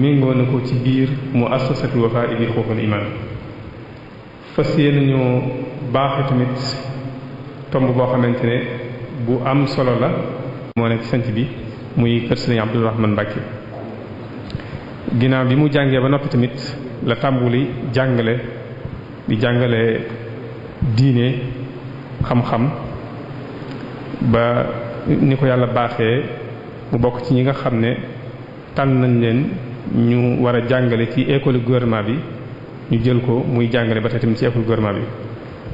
méngoo na ko ci biir muassasatul Wafa bi xuquuqul iman. fas yéene nañoo baaxe tamit tomb boo xamante ne bu am solo la moo nekk sanc bi muy kër Sëriñ Abdou Rahman Mbacké. ginnaaw bi mu jàngee ba noppi tamit la tàmbuli di jàngale diine xam-xam ba ni ko yàlla baaxee mu bokk ci ñi nga xam ne tànn nañ leen ñu war a jàngale ci école gouvernement bi ñu jël ko muy jàngale ba tey tamit ci école gouvernement bi.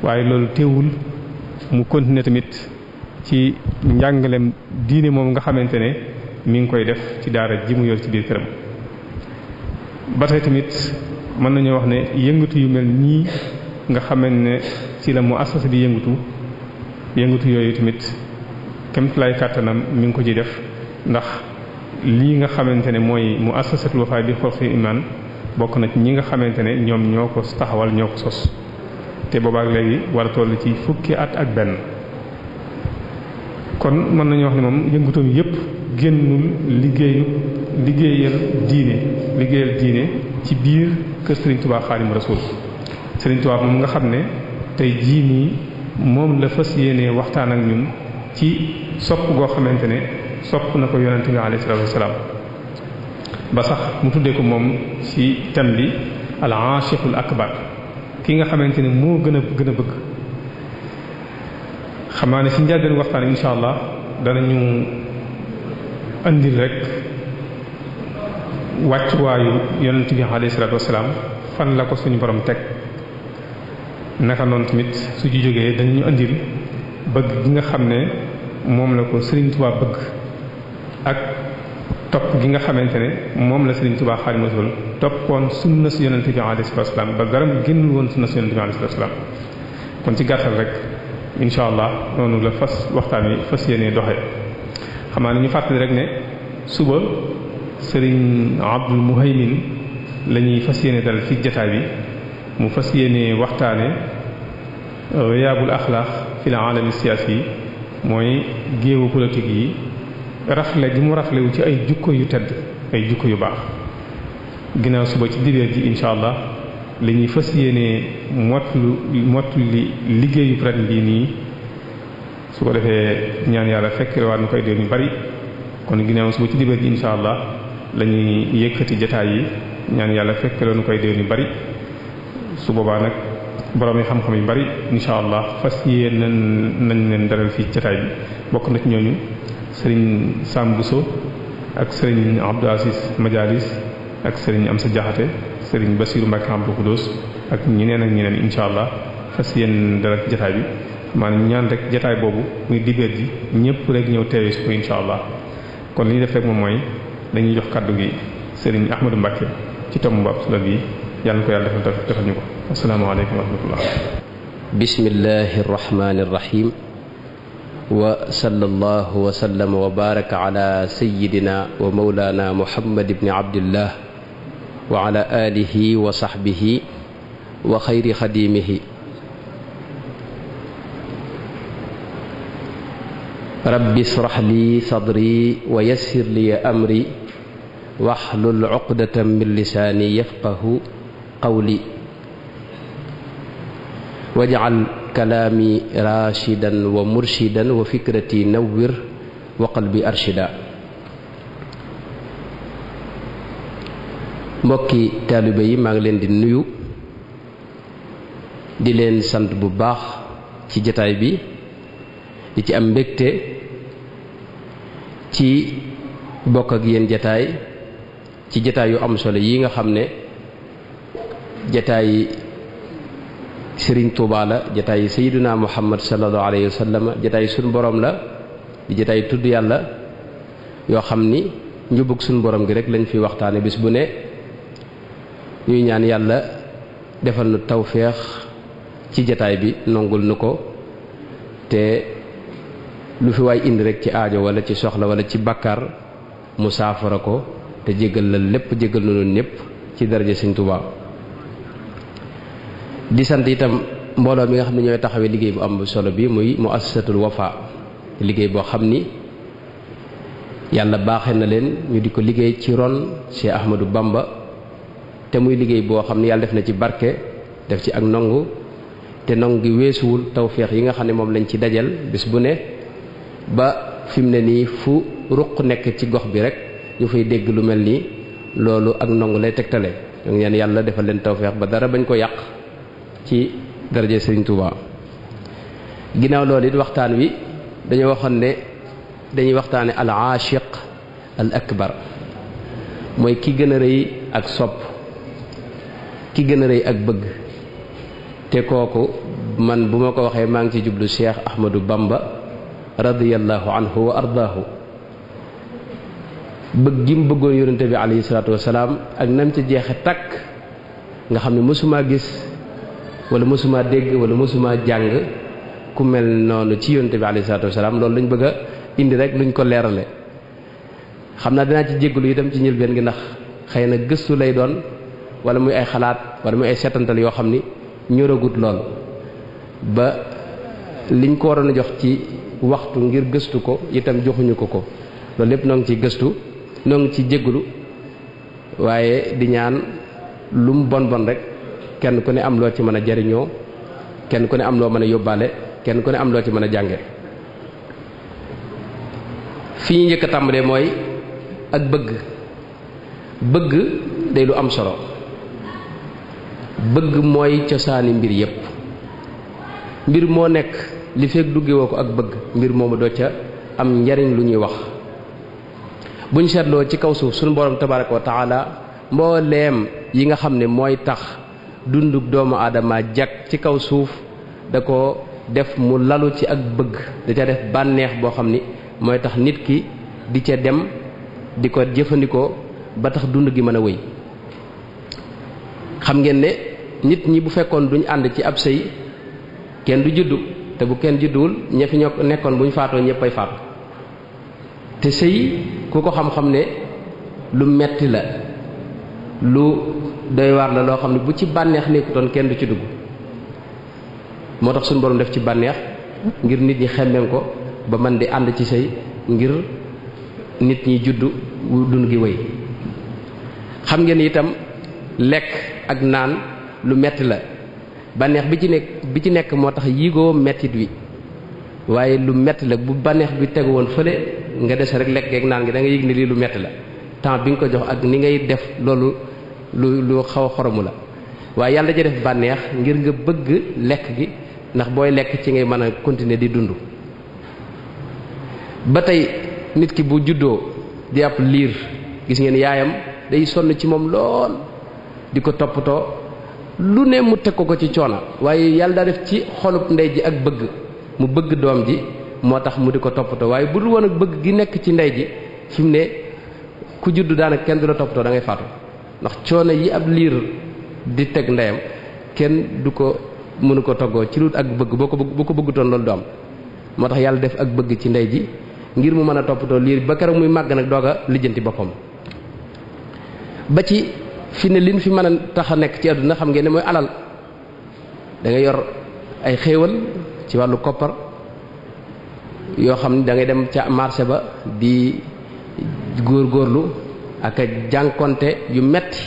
waaye loolu teewul mu continuer tamit ci njàngalem diine moom nga xamante ne mi ngi koy def ci daara ji mu yor ci biir këram. ba tey tamit mën nañoo wax ne yëngatu yu mel nii nga xamante ne ci la mu assasa di yëngatu yooyu tamit kemtulaay kàttanam mi ngi ko ci def ndax lii nga xamante ne mooy mu assasatul Wafa bi xuquuqil iman bokk na ci ñi nga xamante ne ñoom ñoo ko taxawal ñoo ko sos te boobaak léegi war a toll ci fukki at ak benn. kon mën nañu wax ne moom yëngatoom yépp génnul liggéeyal diine ci biir kër Serigne Touba Xaadimu Rasuul. Serigne Touba moom nga xam ne tey jii nii moom la fas yéenee waxtaan ak ñun ci sopp goo xamante ne sopp na ko yonente bi alayhi salaatu wassalaam ba sax mu tuddee ko moom ci thème bi al-aashiqul akbar ki nga xamante ne moo gën a bëgg. xam naa ne ci njëlbéenu waxtaan insha allah danañu andil rek wàccuwaayu yonent bi alayhi salaatu wassalaam fan la ko suñu borom teg naka noonu tamit su ci jógee dañu andil bëgg gi nga xam ne moom la ko Serigne Touba bëgg ak topp gi nga xamante ne moom la Serigne Touba Xaadimu Rasuul toppoon sunna si yonent bi alayhi salaatu wassalaam ba garam génnul woon sunna si yonent bi alayhi salaatu wassalaam. kon ci gàttal rek incha allah noonu la waxtaan wi fas yéenee doxee. xam naa ne ñu fàttali rek ne suba Serigne Abdul Muhaymin la ñuy fas yéene dal fi jataay bi mu fas yéene waxtaane riyaabul axlaaq fil aalami siyaasi yi mooy géewu politique yi rafle gi mu raflewu ci ay jukko yu tedd ay jukko yu baax. ginnaaw suba ci dibeer ji incha allah li ñuy fas yéene mottali liggéeyu ren bii nii su ko defee ñaan yàlla fekk waat nu koy déw ñu bari. kon ginnaaw suba ci dibeer ji incha allah la ñuy yëkkati jataay yi ñaan yàlla fekk nu koy déw ñu bari. su boobaa nag borom yi xam-xam yu bari incha allah fas yéene nañ leen dalal fii jataay bi. bokk na ci ñooñu Serigne Sam Bousso ak Serigne Abdou Aziz Majalis ak Serigne Amsa Jaxate Serigne Bassirou Mbacké Abdou Khoudoss ak ñeneen incha allah fas yéene dalal ci jataay bi. maanaam ñaan rek jataay boobu muy dibeer ji ñëpp rek ñëw teewee su ko incha allah. kon li ñu def rek moom mooy dañuy jox kaddu gi Serigne Ahmadou Mbacké ci tomb bu solo bi yàlla na ko yàlla defal ñu ko. asalaamaaleykum wa rahmatullah. bismillahi rahmaani rahim. wa sallallahu wa sallama wa baraka ala sayyidina wa mawlana muhammad ibni abdillah wa ala alihi wa sahbihi wa xayri xadimihi. rabbi israh li sadri wa yassir li amri wahlul uqdatan min lisaani yafqahu qawli waj'al kalaami rashidan wa murshidan wa fikrati nawwir wa qalbi arshida. mbokki taalibe yi maa ngi leen di nuyu di leen sant bu baax ci jataay bi di ci am mbégte ci bokk ak yéen jataay ci jataay yu am solo yi nga xam ne jataay Sëriñ Tuubaa la jataay Sayyiduna Muhammad sallallahu alayhi wa sallam jataay suñ borom la di jataay tudd yàlla yoo xam ni njubug suñ borom gi rek lañ fi waxtaane bis bu ne ñuy ñaan yàlla defal nu tawféex ci jataay bi nongul nu ko te lu fi waay indi rek ci aajo wala ci soxla wala ci bàkkaar mu saafara ko te jéggal la lépp jéggal na noonu ñëpp ci daraja Sëriñ Tuubaa. di sant itam mbooloo mi nga xam ne ñooy taxawee liggéey bu am solo bi muy muassasatul Wafa liggéey boo xam ni yàlla baaxee na leen ñu di ko liggéey ci ron Cheikh Ahmadou Bamba te muy liggéey boo xam ne yàlla def na ci barke def ci ak nongu te nongu gi weesuwul tawféex yi nga xam ne moom lañ ci dajal bis bu ne ba fi mu ne nii fu ruq nekk ci gox bi rek ñu fay dégg lu mel nii loolu ak nongu lay tegtale ñoo ngi yàlla defal leen tawféex ba dara bañ ko yàq ci daraje Serigne Touba. ginnaaw loolu it waxtaan wi dañoo waxoon ne dañuy waxtaane al aashiq al akbar mooy ki gën a rëy ak sopp ki gën a rëy ak bëgg te kooku man bu ma ko waxee maa ngi ci jublu Cheikh Ahmadou Bamba radiyallahu anhu wa ardaahu bëgg gi mu bëggoon yonente bi alayhi salaatu wasalaam ak nam ci jeexe takk nga xam ne mësumaa gis wala mësumaa dégg wala mësumaa jàng ku mel noonu ci yonente bi alayhi salaatu wasalaam loolu lañ bëgg a indi rek luñ ko leerale xam naa dinaa ci jégalu itam ci njëlbeen gi ndax xëy na gëstu lay doon wala muy ay xalaat wala muy ay setantal yoo xam ni ñoragut lool ba liñ ko waroon a jox ci waxtu ngir gëstu ko itam joxuñu ko loolu lépp noo ngi ciy gëstu noo ngi ci jégalu waaye di ñaan lu mu bon bon rek kenn ku ne am loo ci mën a jariñoo kenn ku ne am loo mën a yóbbaale kenn ku ne am loo ci mën a jànge fi ñu njëkk a tàmbalee mooy ak bëgg day lu am solo bëgg mooy cosaani mbir yépp mbir moo nekk li fekk duggewoo ko ak bëgg mbir moomu doo ca am njariñ lu ñuy wax buñ seetloo ci kaw suuf suñu borom tabaraka wa taala mbooleem yi nga xam ne mooy tax dundub doomu aadama jag ci kaw suuf da ko def mu lalu ci ak bëgg da ca def bànneex boo xam ni mooy tax nit ki di ca dem di ko jëfandikoo ba tax dund gi mën a wéy xam ngeen ne nit ñi bu fekkoon duñ ànd ci ab sëy kenn du juddu te bu kenn judduwul ña fi ñoo nekkoon buñ faatoo ñëppay faatu te sëy ku ko xam-xam ne lu metti la lu doy waar la loo xam ne bu ci bànneex nekkutoon kenn du ci dugg moo tax suñu borom def ci bànneex ngir nit ñi xemmeem ko ba man di ànd ci sëy ngir nit ñi juddu dund gi wéy xam ngeen itam lekk ak naan lu metti la bànneex bi ci nekk moo tax yigoo mettit wi waaye lu metti la bu bànneex bi tegu woon fële nga des rek lekk ak naan gi da nga yëg ne lii lu metti la temps bi nga ko jox ak ni ngay def loolu lu xaw a xoromu la waaye yàlla ja def bànneex ngir nga bëgg lekk gi ndax booy lekk ci ngay mën a continuer di dund ba tey nit ki bu juddoo di ab liir gis ngeen yaayam day sonn ci moom lool di ko toppatoo lu ne mu teg ko ci coono waaye yàlla daa def ci xolub ndey ji ak bëgg mu bëgg doom ji moo tax mu di ko toppatoo waaye bu dul woon ak bëgg gi nekk ci ndey ji fi mu ne ku juddu daanaka kenn du la toppatoo da ngay faatu ndax coono yi ab liir di teg ndeyam kenn du ko mënu ko toggoo ci lu ak bëgg boo ko bëggutoon loolu du am moo tax yàlla def ak bëgg ci ndey ji ngir mu mën a toppatoo liir ba keroog muy màgg nag doog a lijjanti boppam ba ci fi ne liñ fi mën a tax a nekk ci àdduna xam ngeen ne mooy alal da nga yor ay xéewal ci wàllu koppar yoo xam ne da ngay dem ca marché ba di góorgóorlu ak a jànkonte yu metti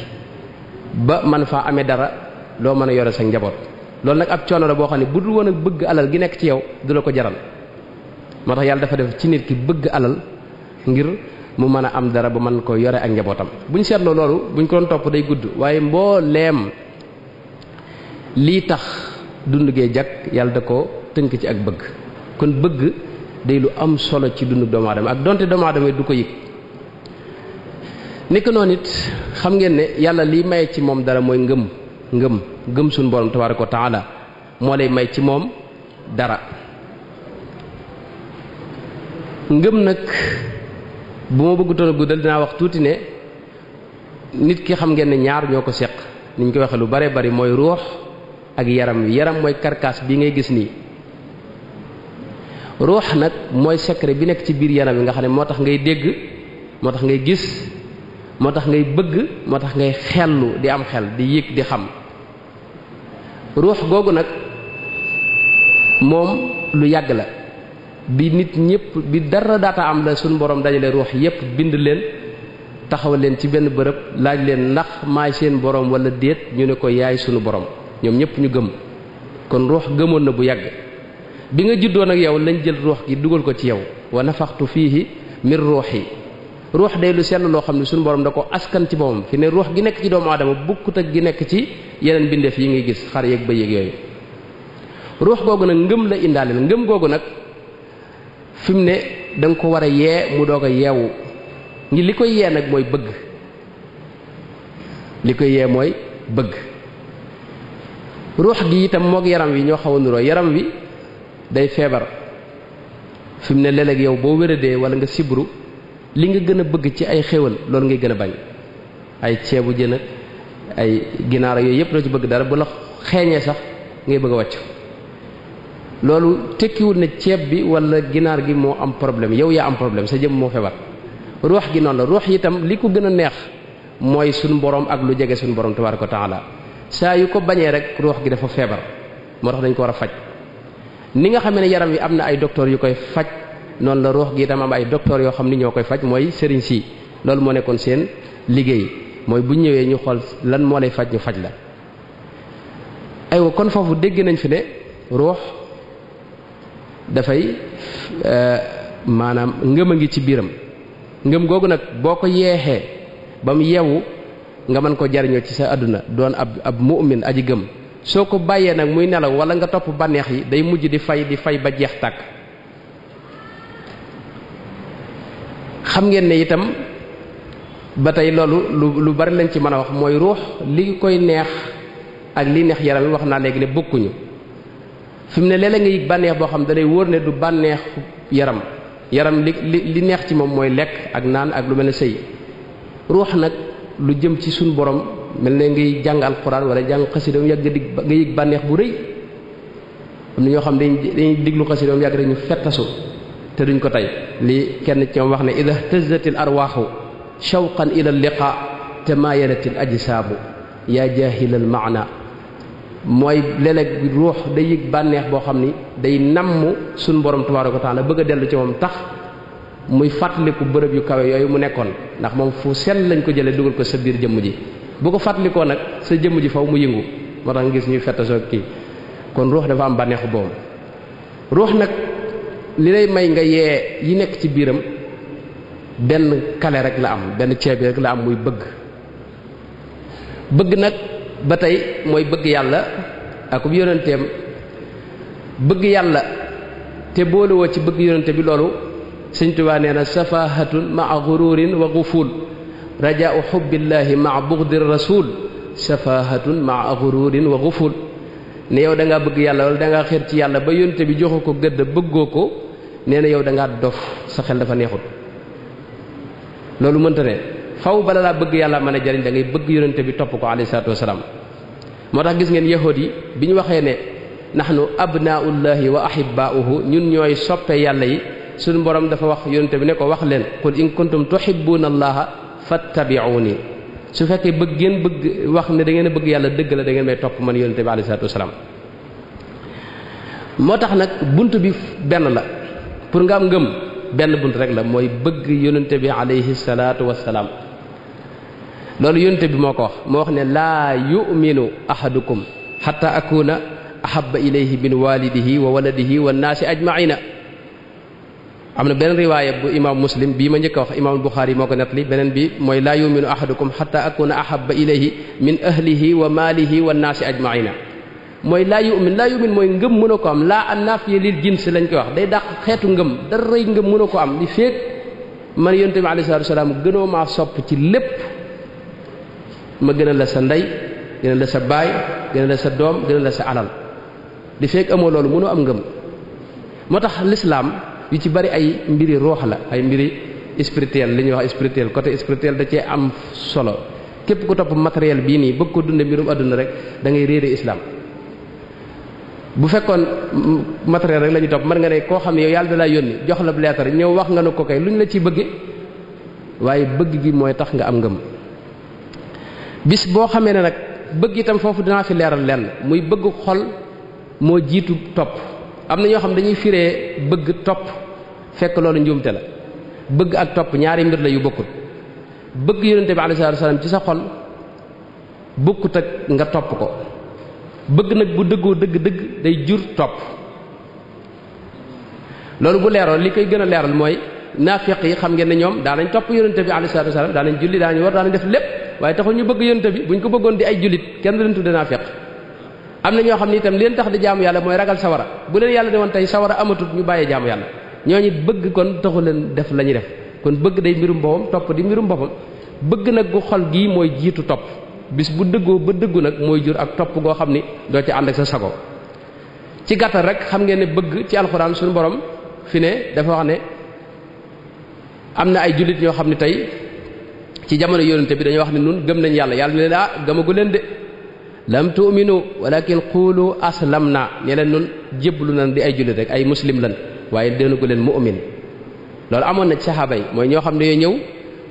ba man faa amee dara loo mën a yore sa njaboot loolu nag ab coono la boo xam ne bu dul woon ak bëgg alal gi nekk ci yow du la ko jaral moo tax yàlla dafa def ci nit ki bëgg alal ngir mu mën a am dara ba mën ko yore ak njabootam buñ seetloo loolu buñ ko doon topp day gudd waaye mbooleem lii tax dund gee jag yàlla da ko tënk ci ak bëgg kon bëgg day lu am solo ci dundu doomu aadama ak donte doomu aadama du ko yëg nekk noonu it xam ngeen ne yàlla liy maye ci moom dara mooy ngëm suñu borom tabaaraka wa taala moo lay may ci moom dara ngëm nag bu ma bëggutoon a guddal dinaa wax tuuti ne nit ki xam ngeen ne ñaar ñoo ko seq ni ñu koy waxee lu bare bari mooy ruux ak yaram mooy karkaas bi ngay gis nii ruux nag mooy secret bi nekk ci biir yaram yi nga xam ne moo tax ngay dégg moo tax ngay gis moo tax ngay bëgg moo tax ngay xellu di am xel di yëg di xam ruux googu nag moom lu yàgg la bi nit ñëpp bi dara daata am la suñu borom dajale ruux yépp bind leen taxawal leen ci benn bërëb laaj leen ndax maay seen borom wala déet ñu ne ko yaay sunu borom ñoom ñëpp ñu gëm kon ruux gëmoon na bu yàgg bi nga juddoo nag yow lañ jël ruux gi dugal ko ci yow wa nafaxtu fiihi min ruuxi ruux day lu sell loo xam ne suñu borom da ko askan ci boppam fi ne ruux gi nekk ci doomu aadama bukkut ak gi nekk ci yeneen bindeef yi ngay gis xar yeeg bëy yeeg yooyu ruux googu nag ngëm la indaale la ngëm googu nag fi mu ne da nga ko war a yee mu doog a yeewu ngi li koy yee nag mooy bëgg li koy yee mooy bëgg ruux gi itam moog yaram wi ñoo xaw a nuroo yaram wi day feebar fi mu ne léeg-léeg yow boo wéradee wala nga sibru li nga gën a bëgg ci ay xéwal loolu ngay gën a bañ ay ceebu jën ak ay ginaar yooyu yëpp doo ci bëgg dara bu la xeeñee sax ngay bëgg a wàcc loolu tekkiwul ne ceeb bi wala ginaar gi moo am problème yow yaa am problème sa jëm moo feebar ruux gi noonu la ruux itam li ko gën a neex mooy suñu borom ak lu jege suñu borom tabaaraka wa taala saa yu ko bañee rek ruux gi dafa feebar moo tax dañ ko war a faj ni nga xamee ne yaram wi am na ay docteur yu koy faj noonu la ruux gi itam am ay docteur yoo xam ni ñoo koy faj mooy sëriñ si loolu moo nekkoon seen liggéey mooy bu ñëwee ñu xool lan moo lay faj ñu faj la aywa kon foofu dégg nañ fi ne ruux dafay maanaam ngëm a ngi ci biiram ngëm googu nag boo ko yeexee ba mu yeewu nga mën ko jariñoo ci sa àdduna doon ab mu'min aji gëm soo ko bàyyee nag muy nelaw wala nga topp bànneex yi day mujj di fay ba jeex tàkk xam ngeen ne itam ba tey loolu lu bari lañ ci mën a wax mooy ruux li koy neex ak li neex yaram yi wax naa léegi ne bokkuñu fi mu ne léeg-léeg nga yëg bànneex boo xam da lay wóor ne du bànneex yaram li neex ci moom mooy lekk ak naan ak lu mel ne sëy ruux nag lu jëm ci suñu borom mel ne ngay jàng alxuraan wala jàng xasida mu yàgg nga yëg bànneex bu rëy am na ñoo xam dañuy diglu xasida mu yàgg rek ñu fettasu te duñ ko tey lii kenn ci ñoom wax ne ida htazatil arwaaxu shawqan ila liqa tamayalatil ajsaabu yaa jaahilal maana mooy léeg-léeg ruux day yëg bànneex boo xam ni day namm suñu borom tabaaraka wa taala bëgg a dellu ci moom tax muy fàttaliku bërëb yu kawe yooyu mu nekkoon ndax moom fu sell lañ ko jëlee dugal ko sa biir jëmm ji bu ko fàttalikoo nag sa jëmm ji faw mu yëngu moo tax nga gis ñuy fettasoo kii kon ruux dafa am bànneexu boobu ruux nag li lay may nga yee yi nekk ci biiram benn kale rek la am benn ceeb rek la am muy bëgg nag ba tey mooy bëgg yàlla ak bu yonenteem bëgg yàlla te boolewoo ci bëgg yonente bi loolu Sëñ Tuubaa nee na safahatun maa gururin wa guful rajaau xubbillaahi maa bugdir rasul safahatun maa gururin wa guful ne yow da ngaa bëgg yàlla wala da ngaa xeer ci yàlla ba yonente bi joxu ko gëdd bëggoo ko nee na yow da ngaa dof sa xel dafa neexut loolu mënta ne faw bala laa bëgg yàlla mën a jariñ da ngay bëgg yonente bi topp ko alayhi salaatu wasalaam moo tax gis ngeen yahuud yi bi ñu waxee ne nahnu abnaullahi wa ahibbauhu ñun ñooy soppe yàlla yi suñu borom dafa wax yonente bi ne ko wax leen qul in kuntum tuhibbuna allaha fattabi'uni su fekkee bëgg wax ne da ngeen a bëgg yàlla dëgg la da ngeen may topp man yonente bi alayhi salaatu wasalaam moo tax nag bunt bi benn la pour nga am ngëm benn bunt rek la mooy bëgg yonente bi alayhi salaatu wasalaam loolu yonente bi moo ko wax moo wax ne laa yu'minu ahadukum hatta akuna ahabba ilayhi min walidihi wa waladihi wa naasi ajmaina am na beneen riwaaya bu imam muslim bii ma njëkk a wax imam buxaari moo ko nettali beneen bi mooy laa yu'minu ahadukum hatta akuna ahabba ilayhi min ahlihi wa maalihi wa naasi ajmaina mooy laa yu'min mooy ngëm mën a ko am laa an naafiya lil jins lañ koy wax day dàq xeetu ngëm dara rëy ngëm mën a ko am li feek man yonente bi alayhi salaatu wasalaam gënoo maa sopp ci lépp ma gënal la sa ndey gënal la sa baay gënal la sa doom gënal la sa alal li feek amoo loolu mënoo am ngëm moo tax l'islam yu ci bari ay mbiri roox la ay mbiri spirituel li ñuy wax spirituel côté spirituel da cee am solo képp ku topp matériel bii nii bëgg ko dunde mbirum àdduna rek da ngay réere islam bu fekkoon matériel rek la ñu topp mën nga ne koo xam ne yow yàlla da laa yónni jox la leetar ñëw wax nga ne ko kay lu ñu la ciy bëgge waaye bëgg gi mooy tax nga am ngëm bis boo xamee ne nag bëgg itam foofu dinaa fi leeral lenn muy bëgg xol moo jiitu topp am na ñoo xam dañuy firee bëgg topp fekk loolu njuumte la bëgg ak topp ñaari mbir la yu bokkut bëgg yonente bi alayhi salaatu wasalaam ci sa xol bokkut ak nga topp ko bëgg nag bu dëggoo dëgg day jur topp loolu bu leeroon li koy gën a leeral mooy naafiq yi xam ngeen ne ñoom daanañ topp yonente bi alayhi salaatu wasalaam daanañ julli daanañ war daanañ def lépp waaye taxul ñu bëgg yonente bi buñ ko bëggoon di ay jullit kenn du leen tudde naafiq am na ñoo xam ne itam leen tax di jaamu yàlla mooy ragal sawara bu leen yàlla de woon tey sawara amatut ñu bàyyee jaamu yàlla ñooñu bëgg kon taxu leen def la ñuy def kon bëgg day mbirum boppam topp di mbirum boppam bëgg nag gu xol gii mooy jiitu topp bis bu dëggoo ba dëggu nag mooy jur ak topp goo xam ni doo ci ànd ak sa sago ci gàttal rek xam ngeen ne bëgg ci alxuraan suñu borom fi ne dafa wax ne am na ay jullit ñoo xam ne tey ci jamono yonente bi dañoo wax ne nun gëm nañ yàlla yàlla ne leen gëmagu leen de lam tu'minu walakin qulu aslamna ne leen nun jébbalu nañ di ay jullit rek ay muslim lan waaye doonagu leen mu'min loolu amoon na ci saxaaba yi mooy ñoo xam ne ñëw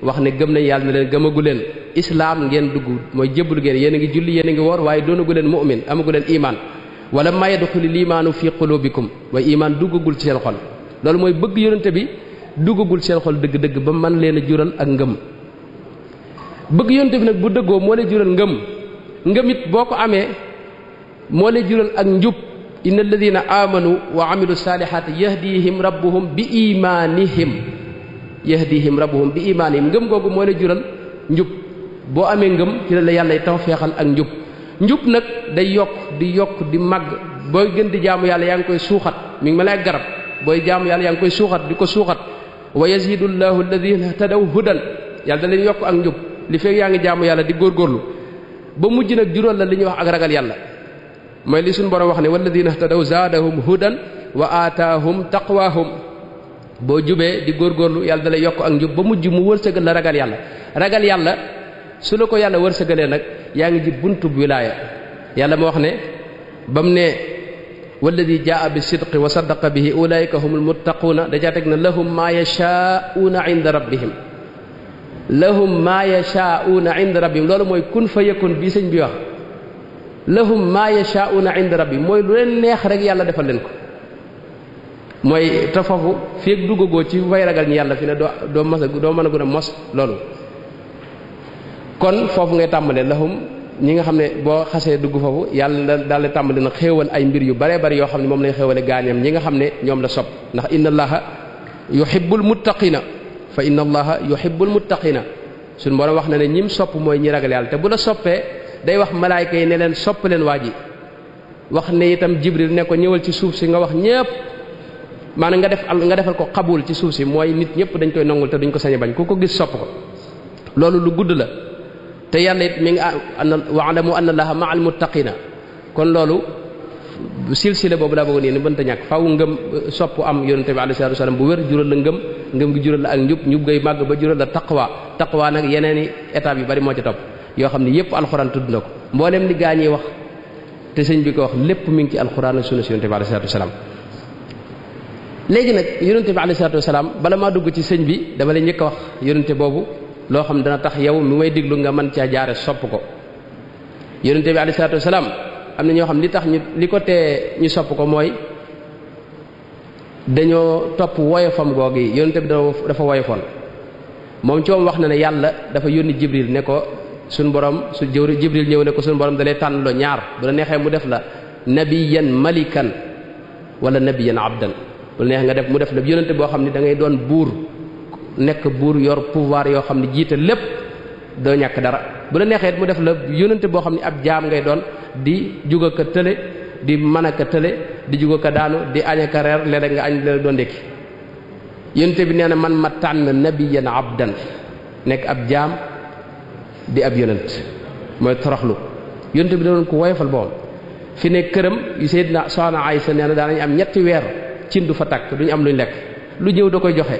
wax ne gëm nañ yàlla ne leen gëmagu leen islam ngeen dugg mooy jébbalu ngeen yéen a ngi julli yéen a ngi woor waaye doonagu leen mu'min amagu leen iman wala ma yadxulul imaanu fi qulubikum waaye iman duggagul ci seen xol loolu mooy bëgg yonente bi duggagul seen xol dëgg-dëgg ba man leen a jural ak ngëm bëgg yonente bi nag bu dëggoo moo lay jural ngëm it boo ko amee moo lay jural ak njub inna alladina amanu wa amilu salihati yahdihim rabbuhum bi imanihim ngëm googu moo lay jural njub boo amee ngëm ci la yàlla tawfeexal ak njub nag day yokk di màgg booy gën di jaamu yàlla yaa ngi koy suuxat mi ngi mel ne garab booy jaamu yàlla yaa ngi koy suuxat di ko suuxat wa yazidu llahu alladina tadaw hudan yàlla da leen yokk ak njub li fekk yaa ngi jaamu yàlla di góorgóorlu ba mujj nag jural la li ñuy wax ak ragal yàlla mooy li suñu borom wax ne walladina tadaw zaadahum hudan wa aataahum taqwaahum boo jubee di góorgóorlu yàlla da lay yokk ak njub ba mujj mu wërsëgal la ragal yàlla su la ko yàlla wërsëgalee nag yaa ngi ji buntub wilaaya yàlla moo wax ne ba mu ne walladi jaa bi sidqi wa saddaqa bihi ulaika humul muttaquuna dajaa teg na lahum maa yashaa'uuna inda rabbihim loolu mooy kun fa yakun bii sëñ bi wax lahum maa yashaa'uuna inda rabbihim mooy lu leen neex rek yàlla defal leen ko mooy te foofu feeg duggagoo ci fay ragal ñi yàlla fi ne doo mën a gën a mos loolu kon foofu ngay tàmbalee lahum ñi nga xam ne boo xasee dugg foofu yàlla daal di tàmbali na xéewal ay mbir yu bare bari yoo xam ne moom lay xéewale gaañam ñi nga xam ne ñoom la sopp ndax inna allaha yuhibbul muttaqina fa inna allaha yuhibbul muttaqina suñu borom wax na ne ñim sopp mooy ñi ragal yàlla te bu la soppee day wax malaayka yi ne leen sopp leen waa ji wax ne itam jibril ne ko ñëwal ci suuf si nga wax ñépp maanaam nga defal ko xabul ci suuf si mooy nit ñëpp dañ koy nangul te duñ ko sañ a bañ ku ko gis sopp ko loolu lu gudd la te yàlla it mi ngi wa'lamu anna allaha ma'al muttaqina kon loolu silsile boobu laa bëggoon yéen mënta ñàkk faaw ngëm sopp am yonente bi alayhi salaatu wasallam bu wér jural la ngëm gi jural la ak njub ngay màgg ba jural la taqwa nag yeneen i étapes yu bari moo ci topp yoo xam ne yépp alxuraan tudd na ko mboolem li gaañee wax te sëñ bi ko wax lépp mi ngi ci alxuraan ak sunna si yonente bi alayhi salaatu wasallam léegi nag yonente bi alayhi salaatu wasallam bala maa dugg ci sëñ bi dama lay njëkk a wax yonente boobu loo xam dana tax yow mi may déglu nga mën caa jaare sopp ko yonente bi alayhi salaatu wasalaam am na ñoo xam li tax li ko tee ñu sopp ko mooy dañoo topp woyofam googu yi yonente bi dafa woyofoon moom ci moom wax na ne yàlla dafa yónni jibril ne ko suñ borom jibril ñëw ne ko suñ borom da lay tànn loo ñaar bu la neexee mu def la nabiyan malikan wala nabiyan abdan bu la neex nga def mu def la yonente boo xam ne da ngay doon buur nekk buur yor pouvoir yoo xam ne jiite lépp doo ñàkk dara bu la neexee mu def la yónnante boo xam ne ab jaam ngay doon di juga ka tële di mën a ka tële di juga ka daanu di añ ka reer léeg-léeg nga añ léeg doo ndékki yónnante bi nee na man ma tànn nabiyan abdan nekk ab jaam di ab yónnant mooy toroxlu yónnante bi da doon ko woyofal boom fi ne këram yu Seydina Soxna Aysa nee na daanañ am ñetti weer cin du fa takk duñu am luñ lekk lu ñëw da koy joxe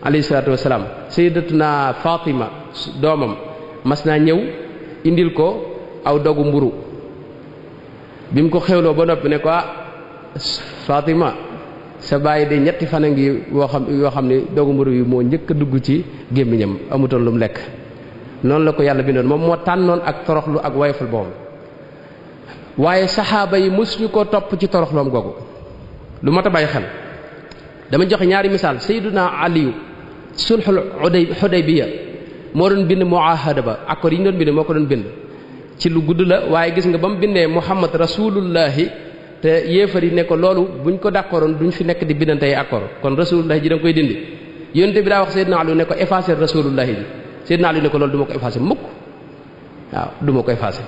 alayhi salaatu wasalaam sayyidatuna Fatima doomam mas naa ñëw indil ko aw dogu mburu bi mu ko xewloo ba noppi ne ko Fatima sa bàyyi de ñetti fan a ngi yoo xam ne dogu mburu yi moo njëkk a dugg ci gémmiñam amutoon lu mu lekk noonu la ko yàlla bindoon moom moo tànnoon ak toroxlu ak woyofal boom waaye saxaaba yi mosuñu ko topp ci toroxloom googu lu mat a bàyyi xel. dama joxe ñaari misaal Sayyiduna Aliyu sulhul Hudaybiya moo doon bind muahada ba accord yi ñu doon bind moo ko doon bind ci lu gudd la waaye gis nga ba mu bindee Muhammad rasulullahi te yéefar yi ne ko loolu buñ ko d'accordoon duñ fi nekk di bindante ay accord kon rasulullahi ji da nga koy dindi yonte bi daa wax Sayyidina Ali ne ko effacer rasulullahi ji Sayyidina Ali ne ko loolu du ma ko effacer mukk waaw du ma ko effacer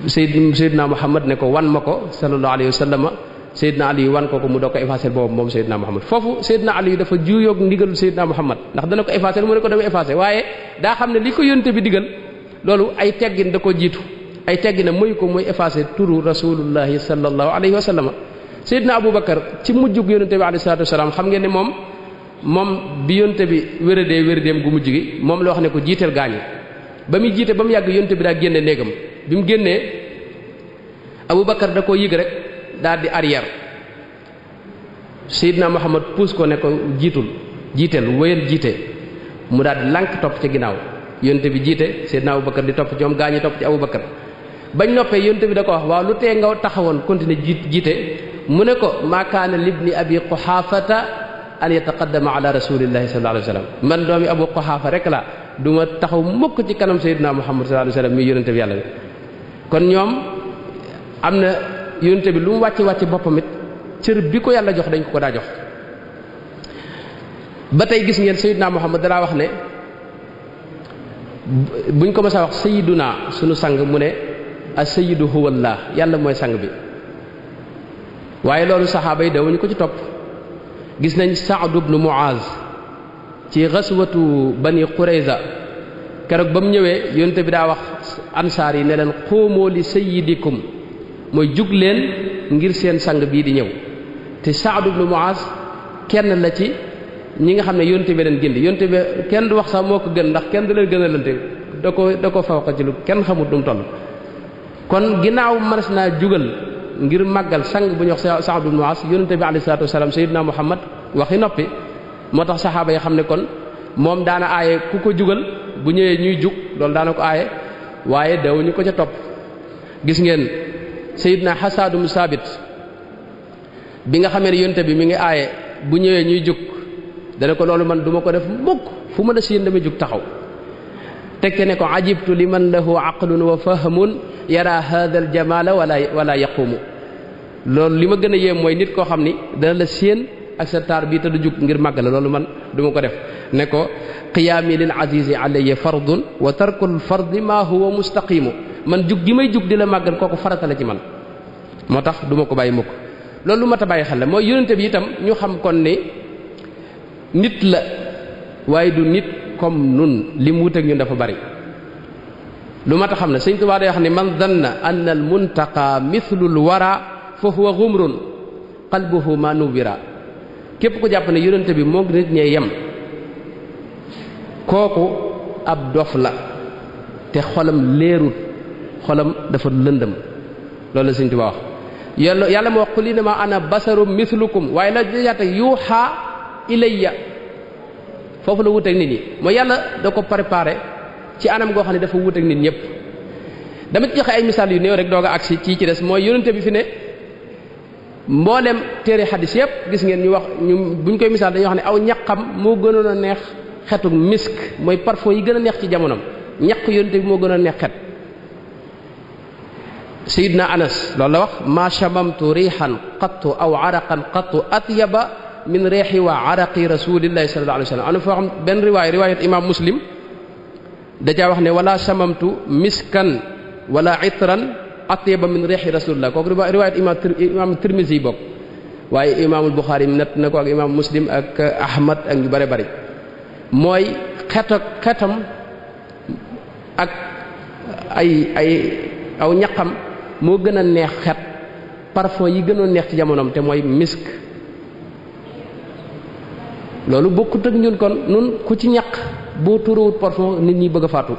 Sayyidina Muhammad ne ko wan ma ko sallallahu alayhi wa sallam Sayyidina Ali wan ko mu doo ko effacer boobu moom Sayyidina Muhammad foofu Sayyidina Ali dafa juuyoog ndigalul Sayyidina Muhammad ndax dana ko effacer mu ne ko dama effacer waaye daa xam ne li ko yonte bi digal loolu ay teggin da ko jiitu ay teggina muy ko muy effacer turu rasulullahi sallallahu alayhi wa sallam Sayyidina Abubakar ci mujjug yonente bi alayhi salatu wasalaam xam ngeen ne moom bi yonte bi wéradéem gu mujj gi moom la wax ne ko jiiteel gaañi ba muy jiite ba mu yàgg yonte bi daa génne néegam bi mu génnee Abubakar da koo yëg rek daal di arrière Seydina Muhammad puus ko ne ko jiiteel wéyal jiite mu daal di lànk topp ci ginnaaw yonte bi jiite Seydina Abubakar di topp ci moom gaañi topp ci Abubakar bañ noppee yonte bi da ko wax waaw lu tee nga taxawoon continuer jiite mu ne ko maa kaana libni abi quhaafata an yataqaddama ala rasulillahi sallallahu alayhi wa sallam man doomi abu quhaafa rek la du ma taxaw mukk ci kanam Seydina Muhammad sallallahu alayhi wa sallam mi yonente bi yàlla bi kon ñoom am na yonente bi lu mu wàcce boppam it cër bi ko yàlla jox dañ ko daa jox ba tey gis ngeen Seydina Muhammad dalaa wax ne buñ ko mësa wax sayyiduna sunu sang mu ne as-sayyidu huwallah yàlla mooy sang bi waaye loolu saxaaba yi dawuñu ko ci topp gis nañ Sa'd ibn Mu'az ci ghazwatu Bani Qurayza keroog ba mu ñëwee yonente bi daa wax ansaar yi ne leen quumu li sayyidikum mooy jug leen ngir seen sang bii di ñëw te Sa'd ibn Mu'az kenn la ci ñi nga xam ne yonte bi leen gindi yonte bi kenn du wax sax moo ko gën ndax kenn du leen gënalante da ko fawqa ci lu kenn xamut dum toll kon ginnaaw manes naa jugal ngir màggal sang bu ñu wax Sa'd ibn Mu'az yonente bi alayhi salaatu wasalaam sayyidina Muhammad waxi noppi moo tax saxaaba yi xam ne kon moom daana aaye ku ko jugal bu ñëwee ñuy jug loolu daana ko aaye waaye dawuñu ko ca topp gis ngeen sayyidina Hasan ibn Sabit bi nga xamee ne yonente bi mi ngi aaye bu ñëwee ñuy jug dana ko loolu man duma ko def mukk fu ma la si yéen damay jug taxaw tekke ne ko ajibtu liman lahu aqlun wa fahmun yara hadha al jamala wala yaqumu loolu li ma gën a yéem mooy nit koo xam ni dana la séen ak sa taar bii te du jug ngir màgg la loolu man duma ko def ne ko qiyaami lil azizi alayya fardun wa tarkul fardi ma huwa mustaqimu man jug gi may jug di la màggal kooku farata la ci man moo tax duma ko bàyyi mukk loolu lu mat a bàyyi xel la mooy yonente bi itam ñu xam kon ni nit la waaye du nit comme nun li mu wuteeg ñun dafa bari lu mat a xam ne Sëñ Tuubaa day wax ne man danna anna al muntaqa mithlul wara fa huwa ghumrun qalbuhu ma nuwira képp ko jàpp ne yonente bi moo nit ñee yem kooku ab dof la te xolam leerut xolam dafa lëndëm loolu la Sëñ Tuubaa wax yàlla moo wax qul innama ana basarum mithlukum waaye la jaata yuuxa ilayya foofu la wuteeg nit ñi mooy yàlla da ko préparé ci anam goo xam ne dafa wuteeg nit ñëpp dama ci joxe ay misaal yu néew rek doog a agsi ci des mooy yonente bi fi ne mboolem téere xadis yëpp gis ngeen ñu wax buñ koy misaal dañuy wax ne aw ñaqam moo gënoon a neex xetu misk mooy parfum yi gën a neex ci jamonom ñaq yonente bi moo gën a neex xet Sayyidna Anas loolu la wax ma shamamtu rihan qattu aw araqan qattu atyaba min reexi wa araqi rasulillahi sallallahu alayhi wa sallam ana foo xam benn riwaayat imam Muslim da caa wax ne wala shamamtu miskan wala itran atyaba min reexi rasulillah kooku riwaayat imam Tirmisi yi bokk waaye imaamul Buxaari nett na ko ak imam Muslim ak Ahmad ak ñu bare bari mooy xetam ak aw ñaqam moo gën a neex xet parfum yi gënoon neex ci jamonoom te mooy misk loolu bokkut ak ñun kon nun ku ci ñaq boo tuurawut parfum nit ñi bëgg a faatu